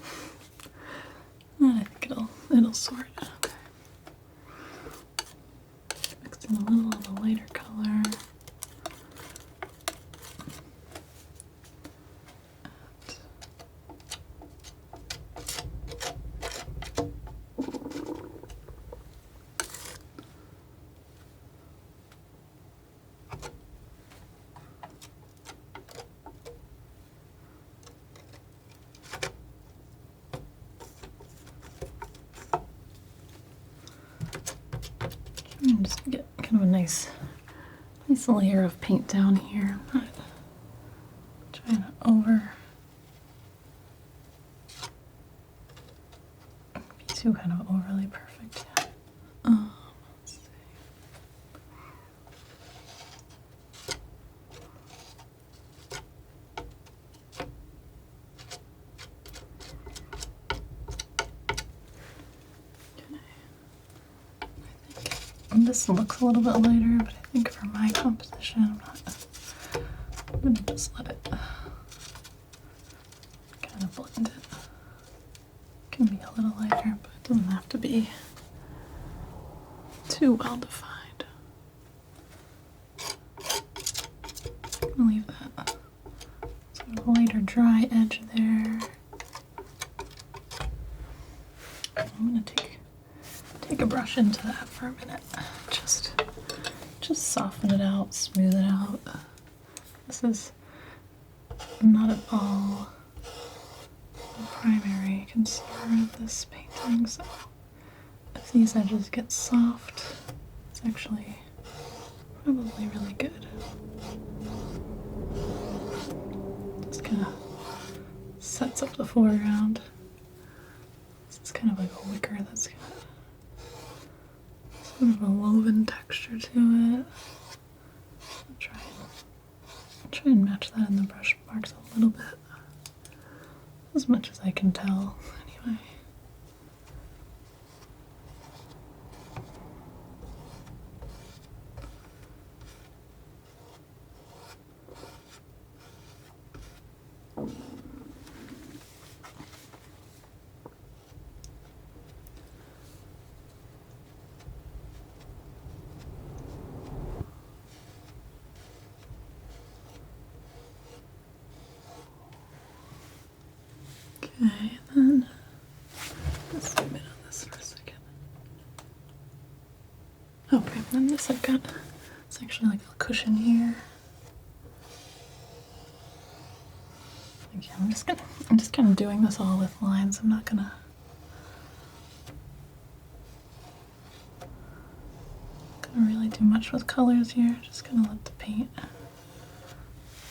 I think it'll sort. Okay. Mixed in a little of the lighter color. And just get kind of a nice layer of paint down here. I'm not trying to be too kind of overly perfect yet. Let's see. And this looks a little bit lighter, but I think for my composition, I'm gonna just let it kind of blend it. Can be a little lighter, but it doesn't have to be too well defined. I'll leave that sort of lighter dry edge there. I'm gonna take a brush into that for a minute. Just soften it out, smooth it out. This is not at all the primary concern of this painting, so if these edges get soft, it's actually probably really good. kind of sets up the foreground. It's kind of like a wicker that's got sort of a woven texture to it. I'll try and match that in the brush marks a little bit, as much as I can tell, anyway. Okay, and then let's zoom in on this for a second. Okay, then this I've got, it's actually like a cushion here. Again, I'm just kind of doing this all with lines. I'm not gonna really do much with colors here. Just gonna let the paint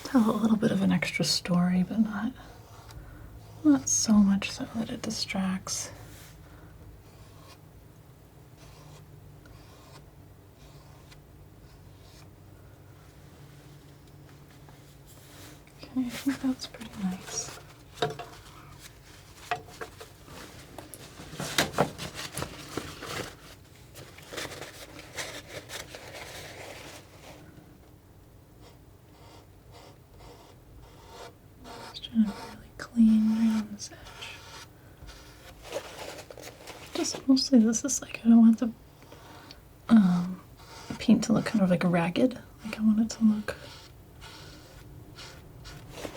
tell a little bit of an extra story, but not so much so that it distracts. Okay, I think that's pretty nice. Just trying to be really clean right on this edge. Just mostly this is like, I don't want the paint to look kind of like ragged. Like I want it to look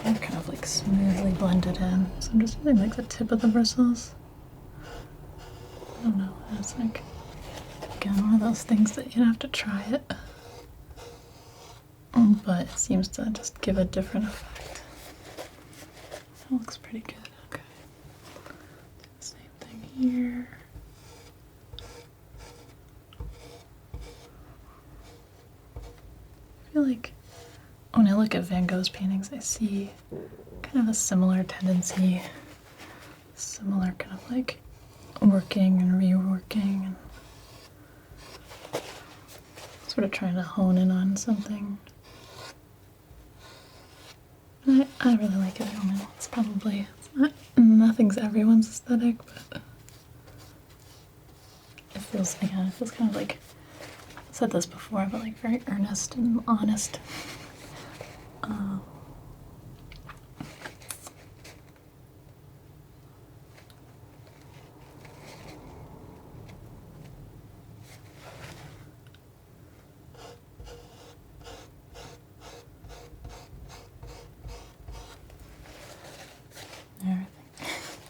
kind of like smoothly blended in. So I'm just using like the tip of the bristles. I don't know. It's like, again, one of those things that you have to try it. But it seems to just give a different effect. That looks pretty good. Okay. Do the same thing here. I feel like when I look at Van Gogh's paintings, I see kind of a similar tendency, similar kind of like working and reworking and sort of trying to hone in on something. I really like it. I mean, nothing's everyone's aesthetic, but it feels kind of like, I've said this before, but like very earnest and honest.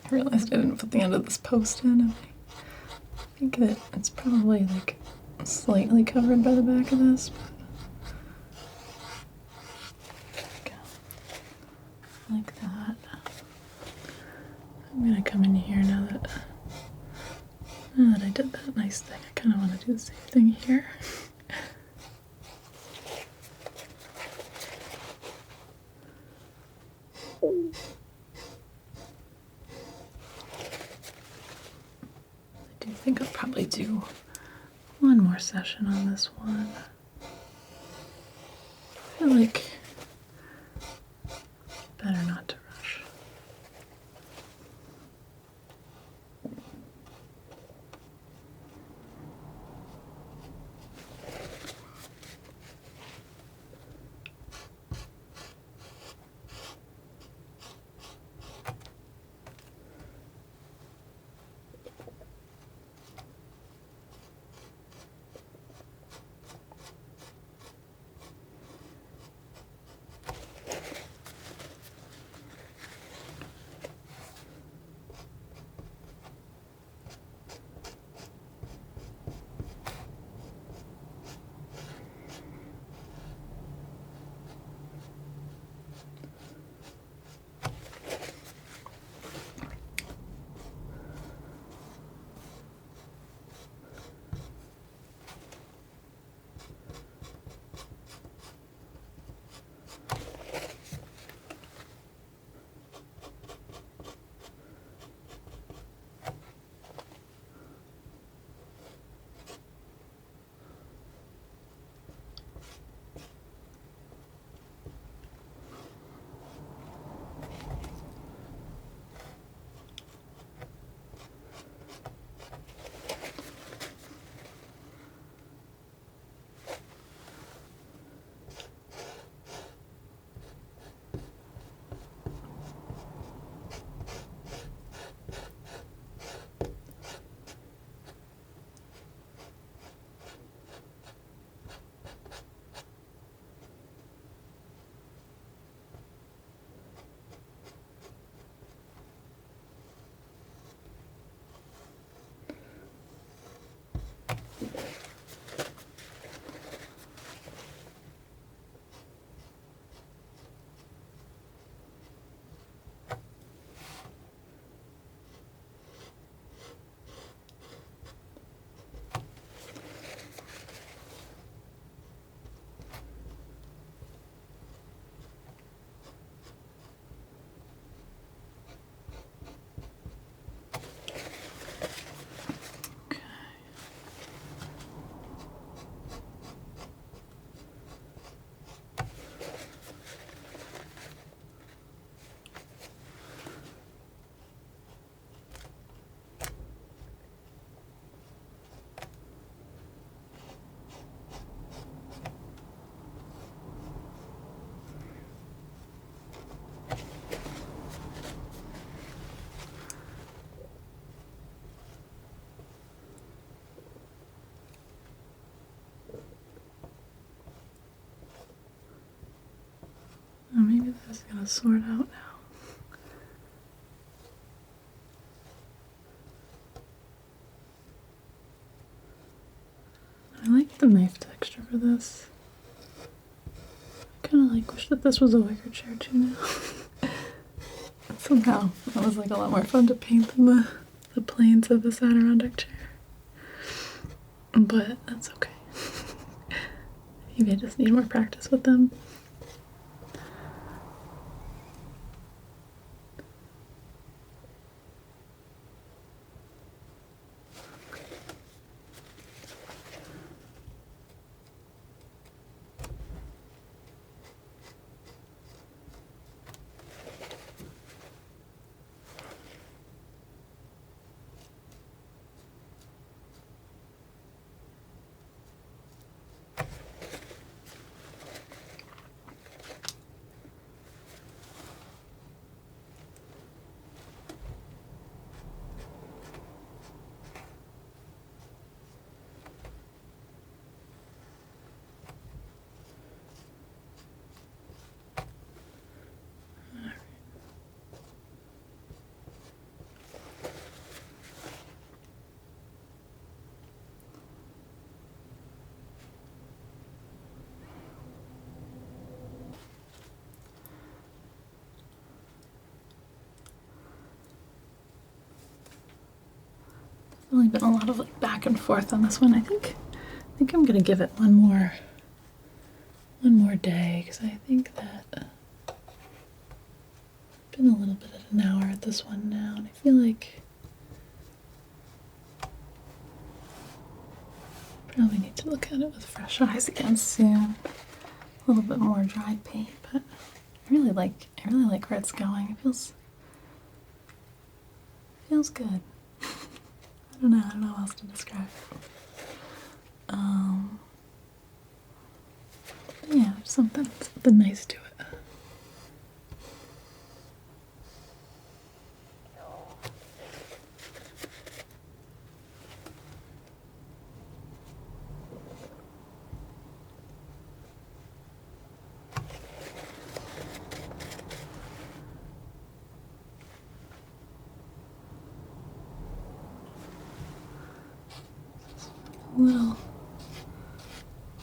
I realized I didn't put the end of this post in, and I think that it's probably like slightly covered by the back of this, but there we go. Like that. I'm gonna come in here now that I did that nice thing. I kind of want to do the same thing here. I think I'll probably do one more session on this one. I feel like better not to rush. just gonna sort out now. I like the knife texture for this. I kind of wish that this was a wicker chair too now. Somehow that was like a lot more fun to paint than the planes of this Adirondack chair. But that's okay. Maybe I just need more practice with them. Really been a lot of like back and forth on this one. I think I'm gonna give it one more day because I think that I've been a little bit at an hour at this one now, and I feel like I probably need to look at it with fresh eyes again soon. A little bit more dried paint, but I really like where it's going. It feels good. I don't know how else to describe it. Yeah, there's something nice to it.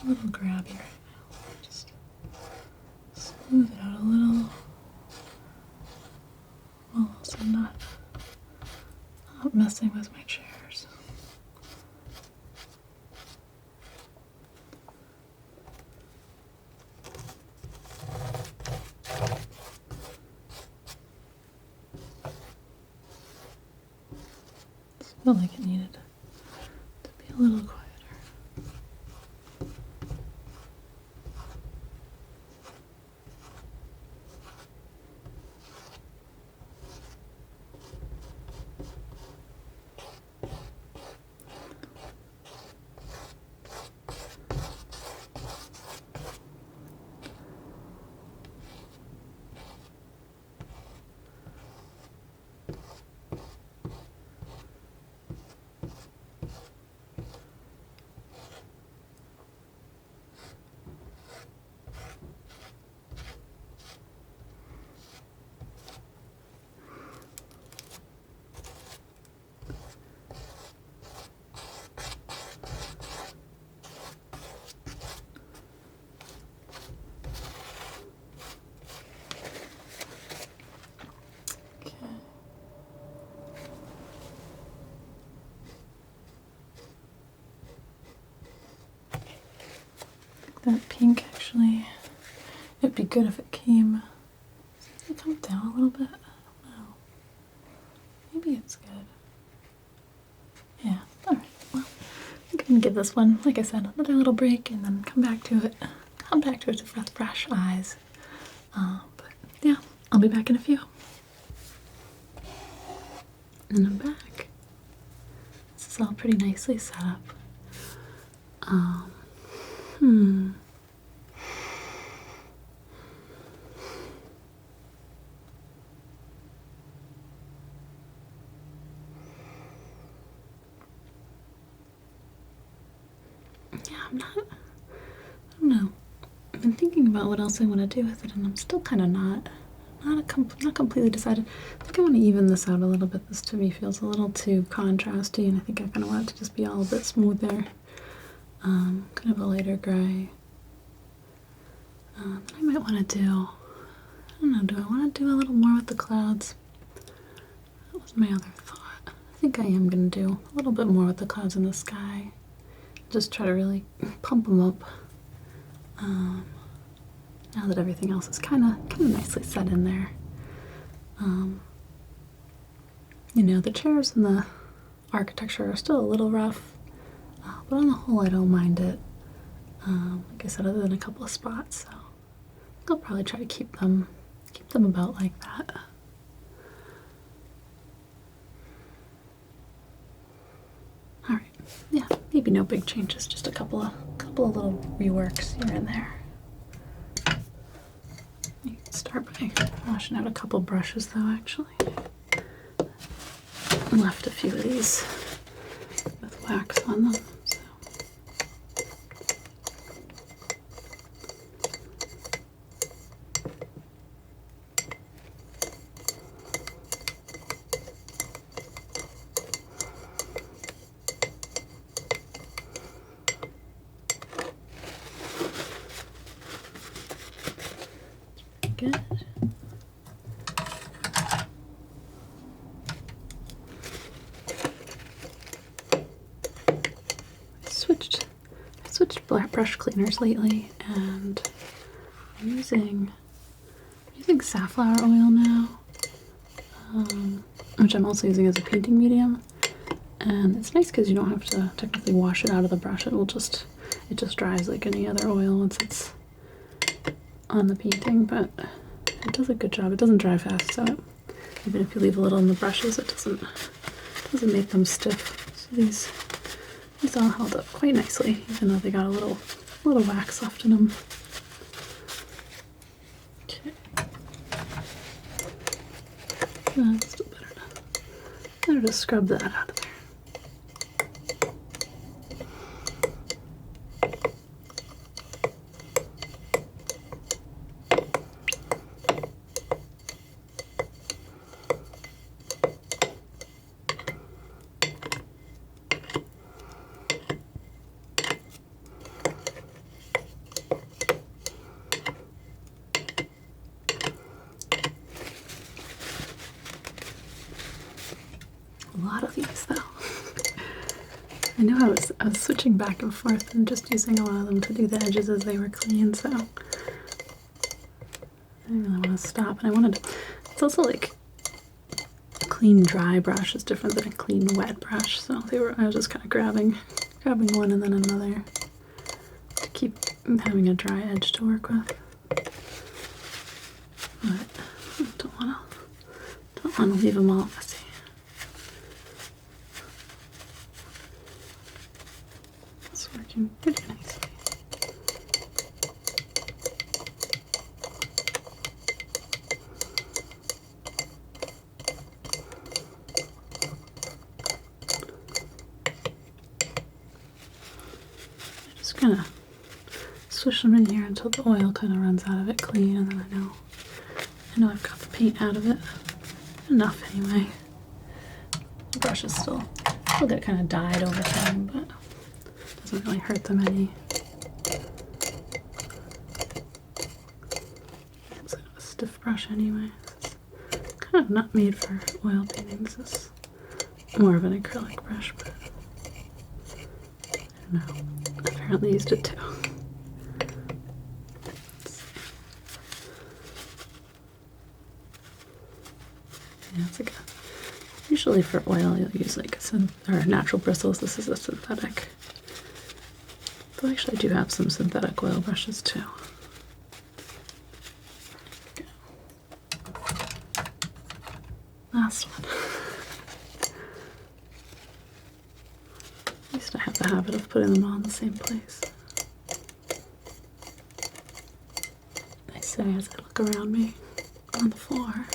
A little grabby right now. Just smooth it out a little. While also not messing with my chairs. Just felt like it needed to be a little quieter. That pink actually, it'd be good if it came, does it come down a little bit? I don't know. Maybe it's good. Yeah, alright, well, I'm gonna give this one, like I said, another little break and then come back to it with fresh eyes. But yeah, I'll be back in a few. And I'm back. This is all pretty nicely set up. Yeah, I don't know. I've been thinking about what else I want to do with it, and I'm still kind of not not completely decided. I think I want to even this out a little bit. This to me feels a little too contrasty, and I think I kind of want it to just be all a bit smoother. Kind of a lighter gray. Then I might want to do, I don't know, do I want to do a little more with the clouds? That was my other thought. I think I am going to do a little bit more with the clouds in the sky. Just try to really pump them up. Now that everything else is kind of nicely set in there. You know, the chairs and the architecture are still a little rough, but on the whole I don't mind it. Like I said, other than a couple of spots, so I'll probably try to keep them about like that. All right, yeah, maybe no big changes, just a couple of little reworks here and there. You can start by washing out a couple brushes, though. Actually, I left a few of these with wax on them. So. Good. I switched black brush cleaners lately, and I'm using safflower oil now, which I'm also using as a painting medium. And it's nice because you don't have to technically wash it out of the brush. It just dries like any other oil once it's on the painting, but it does a good job. It doesn't dry fast, so even if you leave a little in the brushes, it doesn't make them stiff. So these all held up quite nicely, even though they got a little wax left in them. Okay, still better to scrub that out of there. A lot of these, though. I know I was switching back and forth and just using a lot of them to do the edges as they were clean, so I didn't really want to stop. And it's also like a clean dry brush is different than a clean wet brush, so I was just kind of grabbing one and then another to keep having a dry edge to work with. But I don't want to leave them all messy. Working pretty nicely. I just kind of swish them in here until the oil kind of runs out of it clean, and then I know I've got the paint out of it enough anyway. The brush is still get kind of dyed over time, but doesn't really hurt them any. It's kind of a stiff brush anyway. It's kind of not made for oil paintings. This is more of an acrylic brush, but I don't know. I apparently used it too. Yeah, it's like usually for oil you'll use like natural bristles. This is a synthetic. Though actually I do have some synthetic oil brushes too. Last one. At least I have the habit of putting them all in the same place. I say as I look around me on the floor.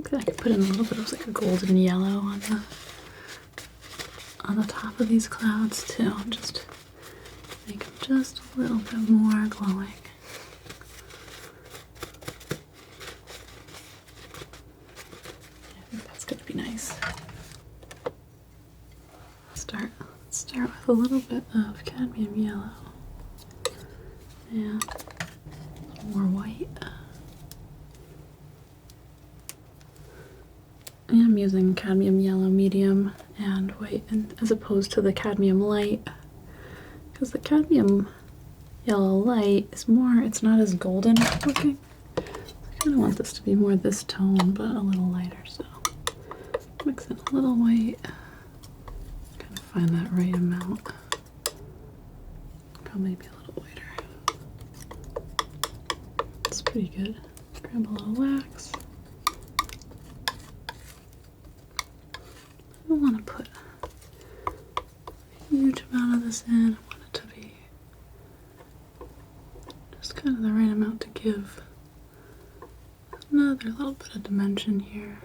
I could put in a little bit of like a golden yellow on the top of these clouds too, and just make them just a little bit more glowing. I think that's going to be nice. Let's start with a little bit of cadmium yellow and more white. I'm using cadmium yellow medium and white, and as opposed to the cadmium light, because the cadmium yellow light is more, it's not as golden looking. I kind of want this to be more this tone, but a little lighter, so mix in a little white. Kind of find that right amount. Probably be a little whiter. It's pretty good. Grab a little wax. I don't want to put a huge amount of this in. I want it to be just kind of the right amount to give another little bit of dimension here.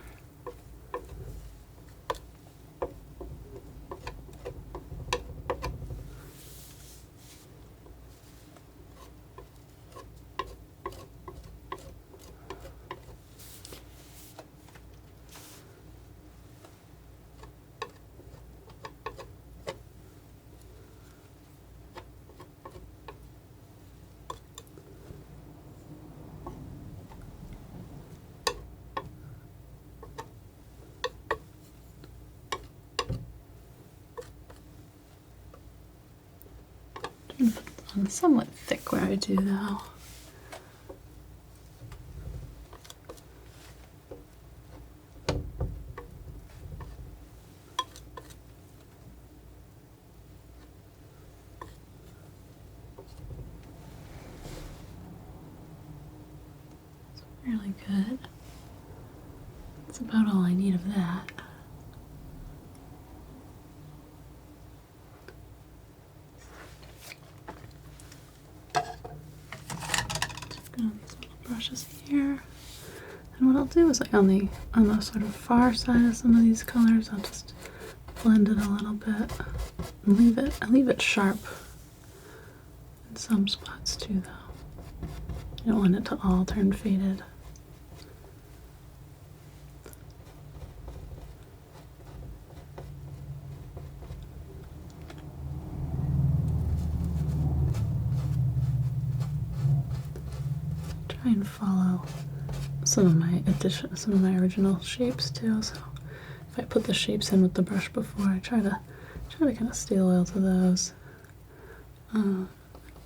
I'm somewhat thick where I do though. It's really good. That's about all I need of that. Brushes here, and what I'll do is like on the sort of far side of some of these colors, I'll just blend it a little bit and leave it sharp in some spots too though. You don't want it to all turn faded. Try and follow some of my original shapes too. So if I put the shapes in with the brush before, I try to kind of stay loyal to those.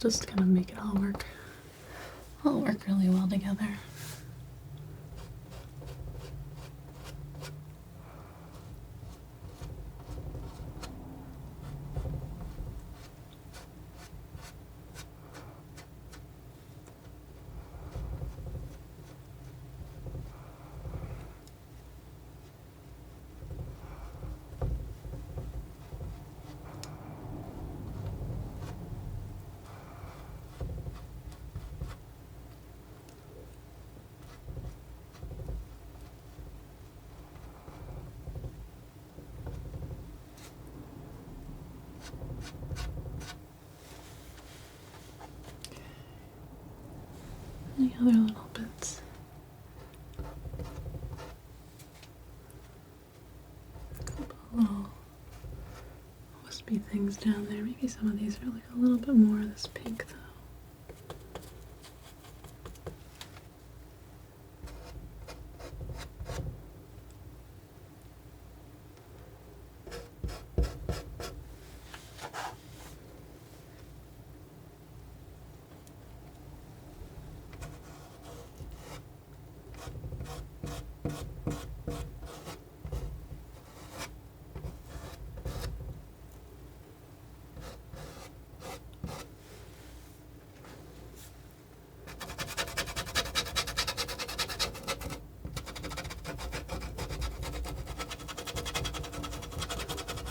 Just kind of make it all work really well together. Any other little bits? A couple little wispy things down there. Maybe some of these are like a little bit more of this pink though.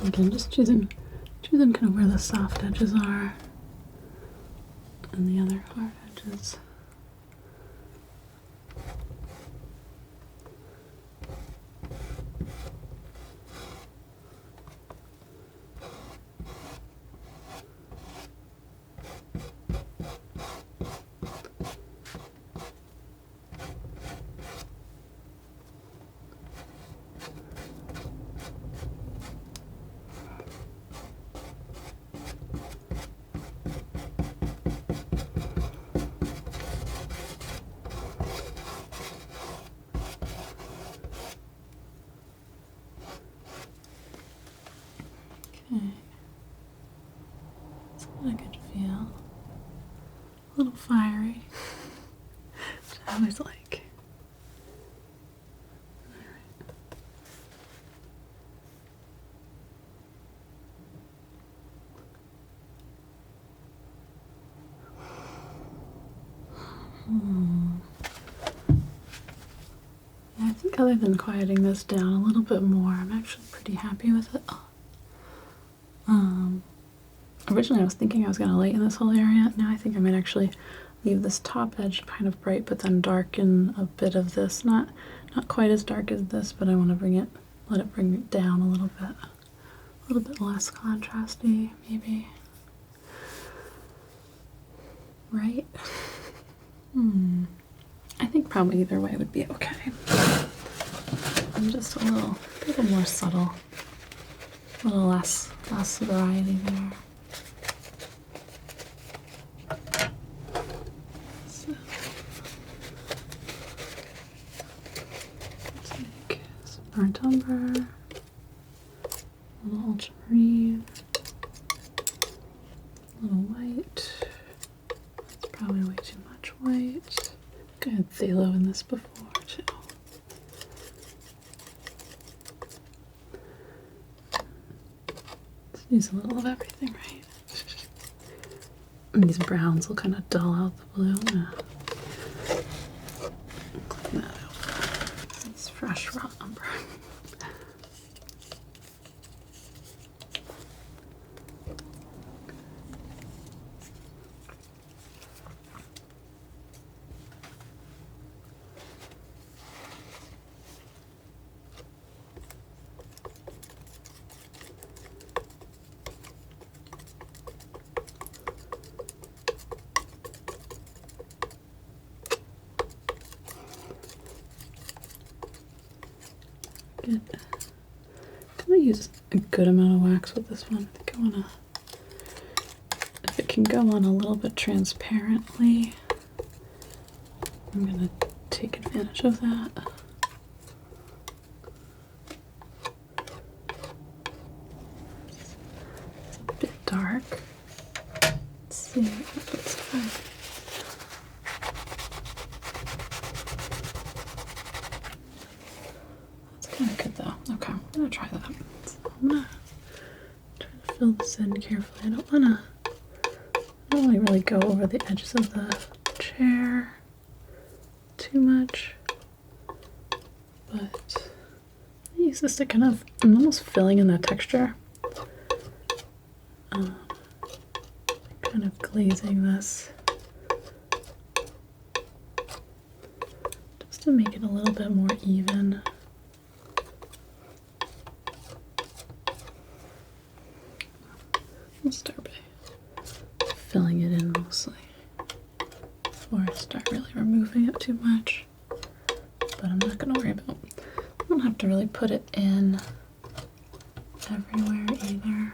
Again, just choosing kind of where the soft edges are and the other hard edges. Okay. It's got a good feel. A little fiery, which I always like. Yeah, I think other than quieting this down a little bit more, I'm actually pretty happy with it. Originally I was thinking I was going to lighten this whole area. Now I think I might actually leave this top edge kind of bright, but then darken a bit of this. Not quite as dark as this, but I want to let it bring it down a little bit less contrasty, maybe. Right? I think probably either way would be okay. I'm just a little more subtle, a little less variety there. So, take some burnt umber, a little ultramarine, a little white. That's probably way too much white. I had phthalo in this before too. Let's use a little of everything, right? And these browns will kind of dull out the blue. Clean that out. It's fresh raw umber. Good. I'm gonna use a good amount of wax with this one. I think I wanna, if it can go on a little bit transparently, I'm gonna take advantage of that. It's a bit dark. Let's see what happens if I kind of good though. Okay, I'm gonna try that. So I'm gonna try to fill this in carefully. I don't wanna really go over the edges of the chair too much, but I use this to kind of, I'm almost filling in that texture. Kind of glazing this just to make it a little bit more even. I'll start by filling it in mostly before I start really removing it too much. But I'm not going to worry about, I don't have to really put it in everywhere either.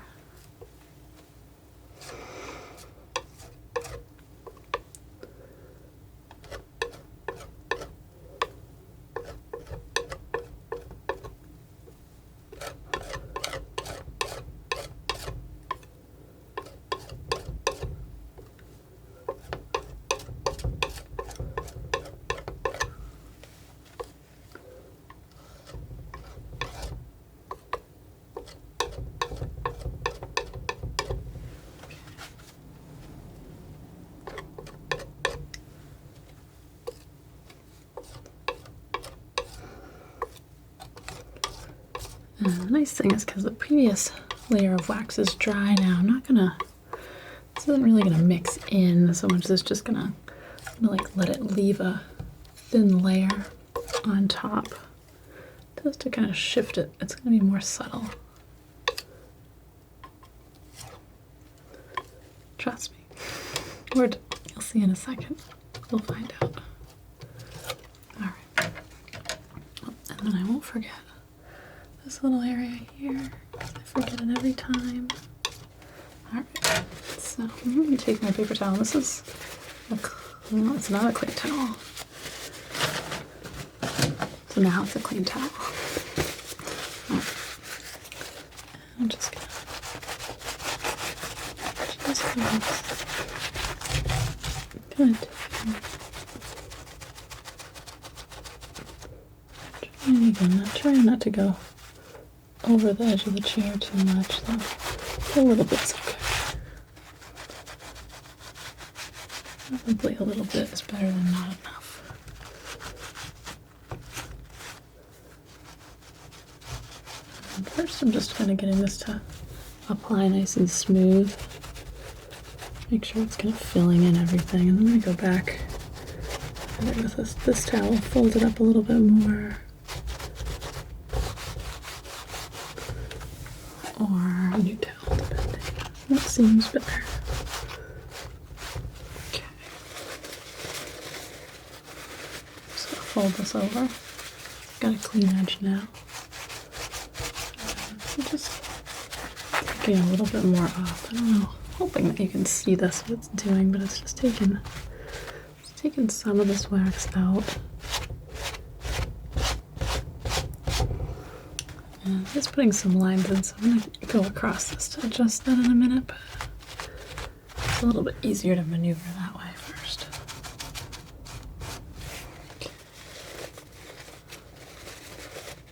The nice thing is because the previous layer of wax is dry now, I'm not gonna, this isn't really gonna mix in so much as it's just gonna like let it leave a thin layer on top just to kind of shift it. It's gonna be more subtle. Trust me. You'll see in a second. We'll find out. Alright. Oh, and then I won't forget this little area here. I forget it every time. Alright, so I'm going to take my paper towel. This is, well, it's not a clean towel. So now it's a clean towel. Right. I'm just going to Good. And again, trying not to go over the edge of the chair too much, though. A little bit's okay. Probably a little bit is better than not enough. And first, I'm just kind of getting this to apply nice and smooth. Make sure it's kind of filling in everything, and then I'm going to go back with this towel, fold it up a little bit more. Or a new towel, depending. That seems better. Okay. Just gonna fold this over. Got a clean edge now. I'm just taking a little bit more off. I don't know. Hoping that you can see this, what it's doing, but it's just taking some of this wax out. And just putting some lines in, so I'm going to go across this to adjust that in a minute, but it's a little bit easier to maneuver that way first.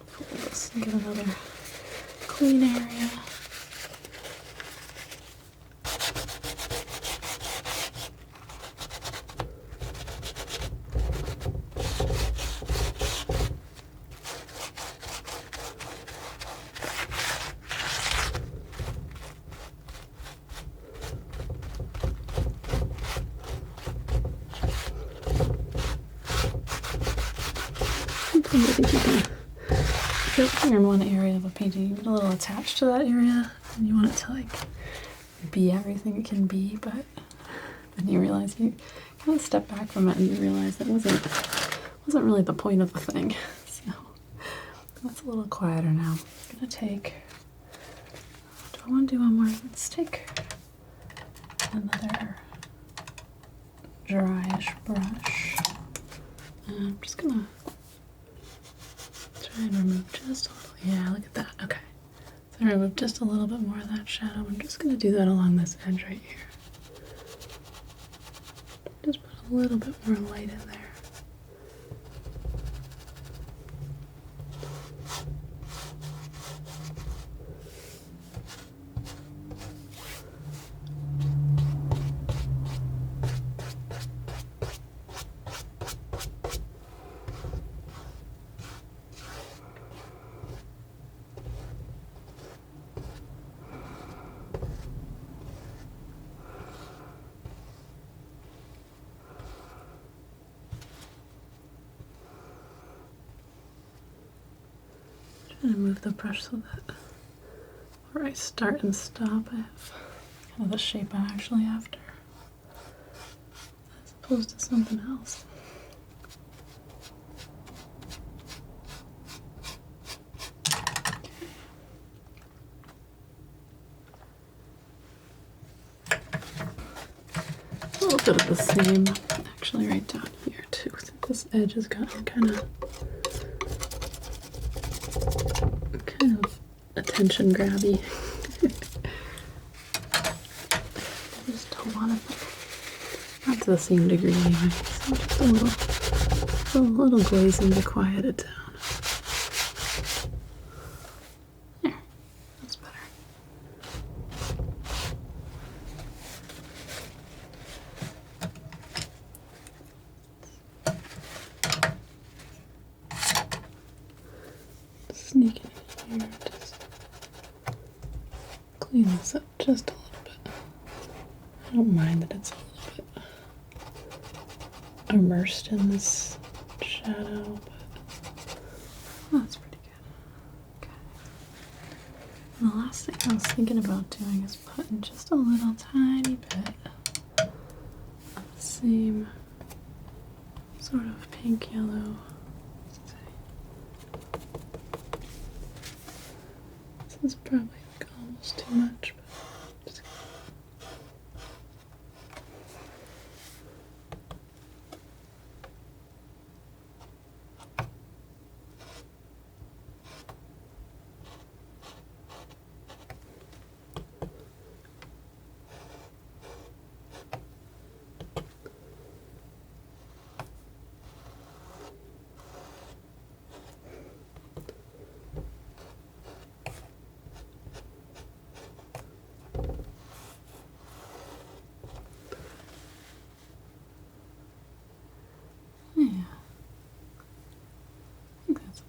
Fold this and get another clean area. I think you can, if you're looking in one area of a painting, you get a little attached to that area, and you want it to like be everything it can be, but then you realize you kind of step back from it and you realize that wasn't really the point of the thing. So that's a little quieter now. I'm gonna take, do I want to do one more? Let's take another dryish brush. I'm just gonna try and remove just a little. Yeah, look at that. Okay. So I removed just a little bit more of that shadow. I'm just going to do that along this edge right here. Just put a little bit more light in there. Trying to move the brush so that where I start and stop, I have kind of the shape I'm actually after, as opposed to something else. A little bit of the same, actually, right down here too. This edge has gotten kind of attention grabby. I just don't want it, not to the same degree anyway. So just a little glazing to quiet it down. There, that's better. Sneak it in here, just clean this up just a little bit. I don't mind that it's a little bit immersed in this shadow, but that's pretty good. Okay. And the last thing I was thinking about doing is putting just a little tiny bit of the same sort of pink yellow. This is probably like almost too much, but just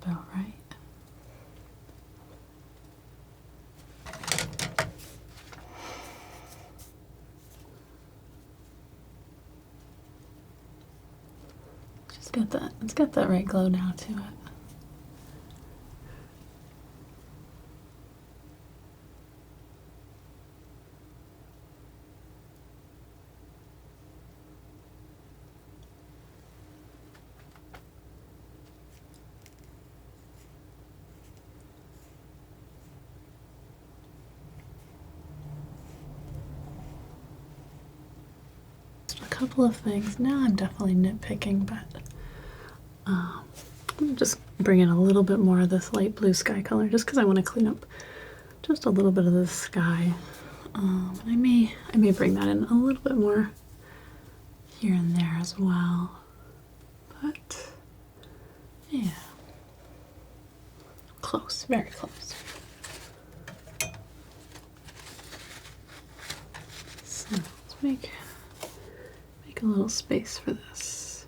about right. It's got that right glow now to it. Just a couple of things. Now I'm definitely nitpicking, but I'm just bring in a little bit more of this light blue sky color just because I want to clean up just a little bit of the sky. I may bring that in a little bit more here and there as well. But yeah, close, very close. So let's make a little space for this.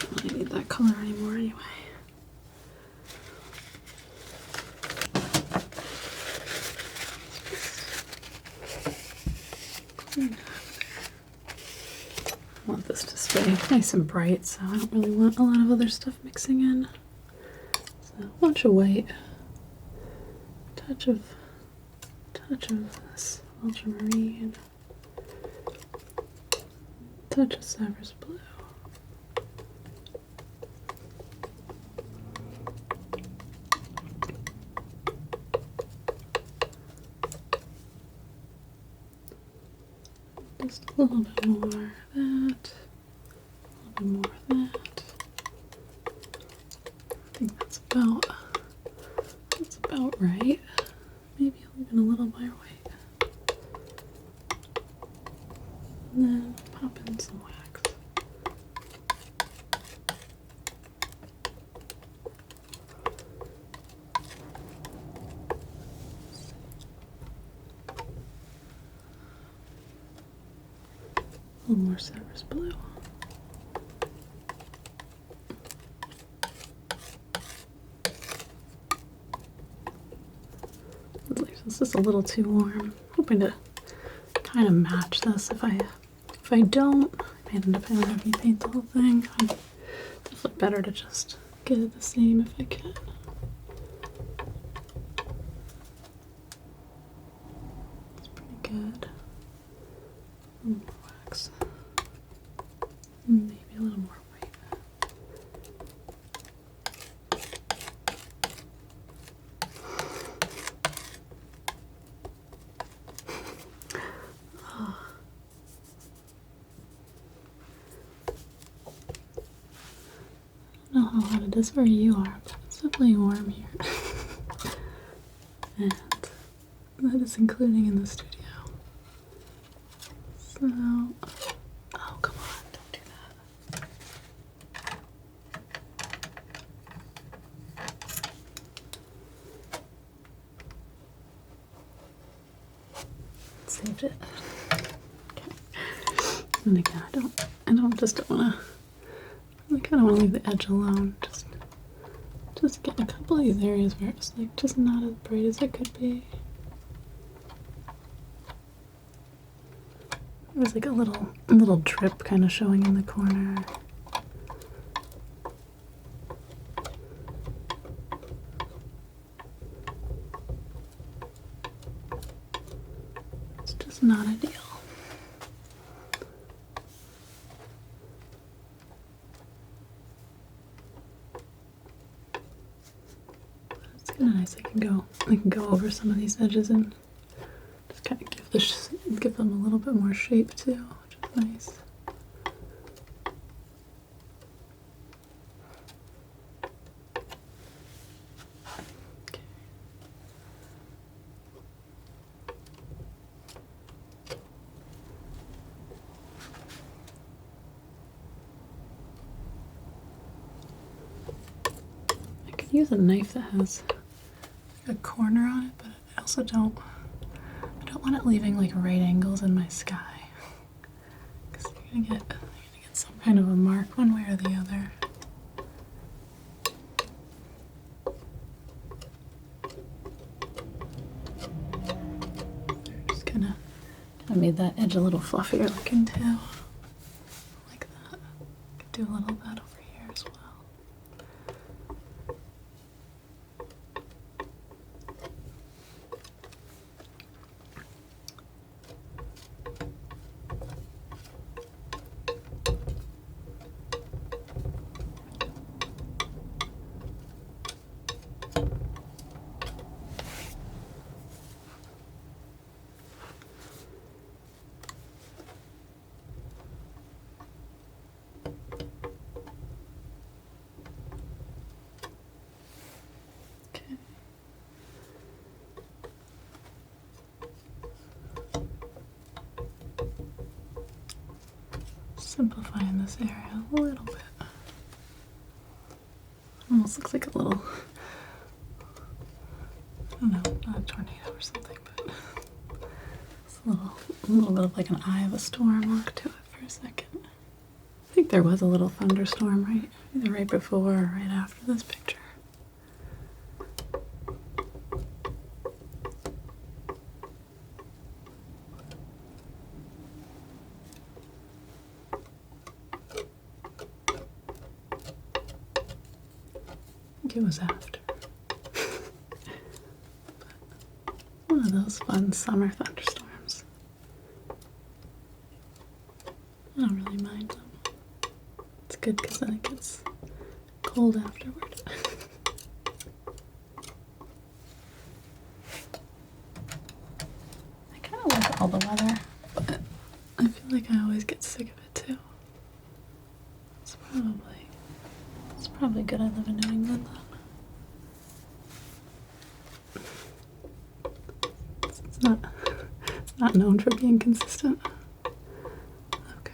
I don't need that color anymore anyway. I want this to stay nice and bright, so I don't really want a lot of other stuff mixing in. So a bunch of white, touch of this ultramarine, touch of cypress blue. Just a little bit more of that, a little bit more of that. I think that's about right. Maybe even a little more white. And then pop in some wax. A little more cypress blue. This is a little too warm. I'm hoping to kind of match this. If I don't, I may end up having to repaint the whole thing. It's definitely better to just get it the same if I can. It's pretty good. A little more wax. Maybe a little more white. I don't know how hot it is where you are, but it's definitely warm here. And that is including in the studio. So, oh come on, don't do that. Saved it. Okay. And again, I don't want to. I kind of want to leave the edge alone. Just get a couple of these areas where it's like just not as bright as it could be. There's like a little drip kind of showing in the corner. It's just not ideal. It's kind of nice. I can go over some of these edges and just kind of give them a little bit more shape too, which is nice. Okay. I could use a knife that has a corner on it, but also don't want it leaving like right angles in my sky, because you're gonna get some kind of a mark one way or the other. Just gonna I made that edge a little fluffier looking too, like that. Could do a little of that over here as well. Okay. Simplifying this area a little bit. Almost looks like a little, I don't know, not a tornado or something, but it's a little bit of like an eye of a storm look to it for a second. I think there was a little thunderstorm either right before or right after this picture. I think it was after. But one of those fun summer thunderstorms. I don't really mind them. It's good because then it gets cold afterward. I kind of like all the weather, but I feel like I always get sick of it too. It's probably good I live in New England then. It's not known for being consistent. Okay.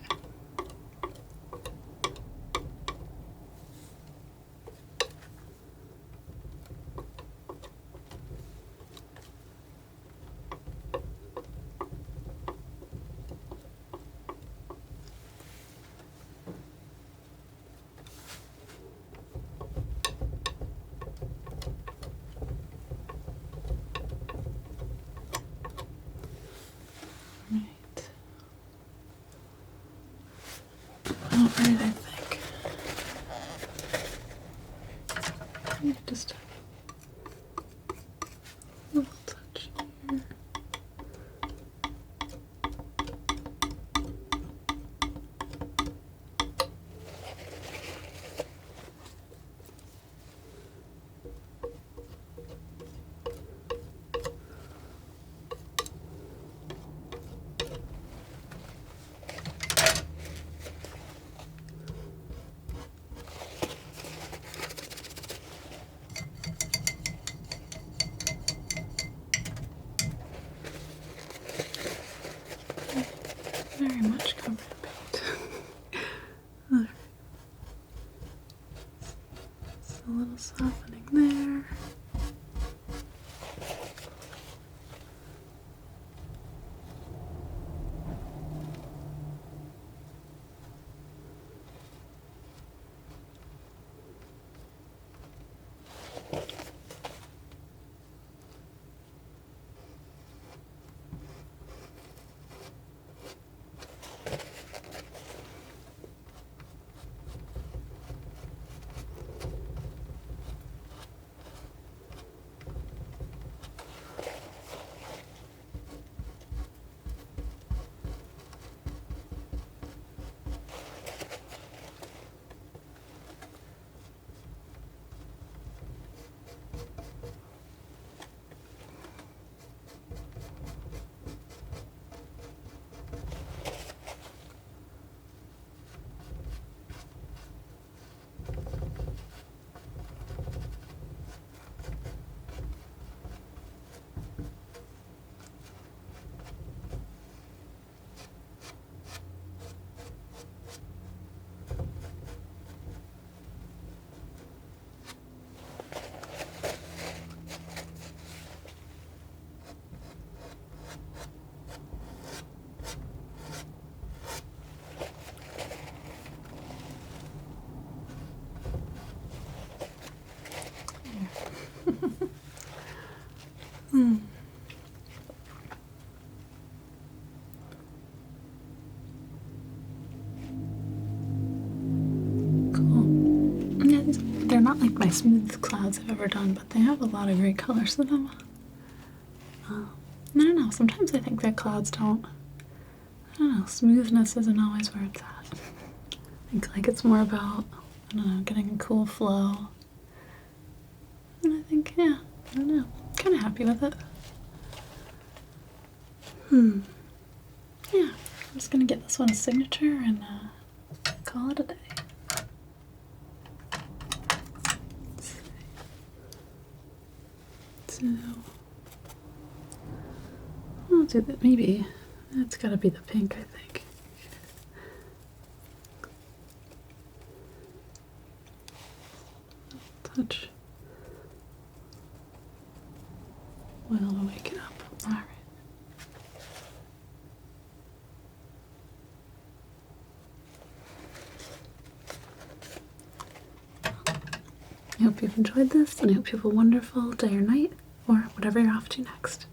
Right. Oh, where did I think? Just a little touch here. Very much covered in paint. Alright. Just a little softening there. they're not like my smooth clouds I've ever done, but they have a lot of great colors to them. I don't know, sometimes I think that clouds don't, I don't know, smoothness isn't always where it's at. I think like it's more about, I don't know, getting a cool flow. And I think, yeah, I don't know, I'm kind of happy with it. Yeah, I'm just gonna get this one a signature and call it a day. So, I'll do that. Maybe that's gotta be the pink, I think. Touch oil to wake it up. All right. I hope you've enjoyed this, and I hope you have a wonderful day or night, or whatever you're off to next.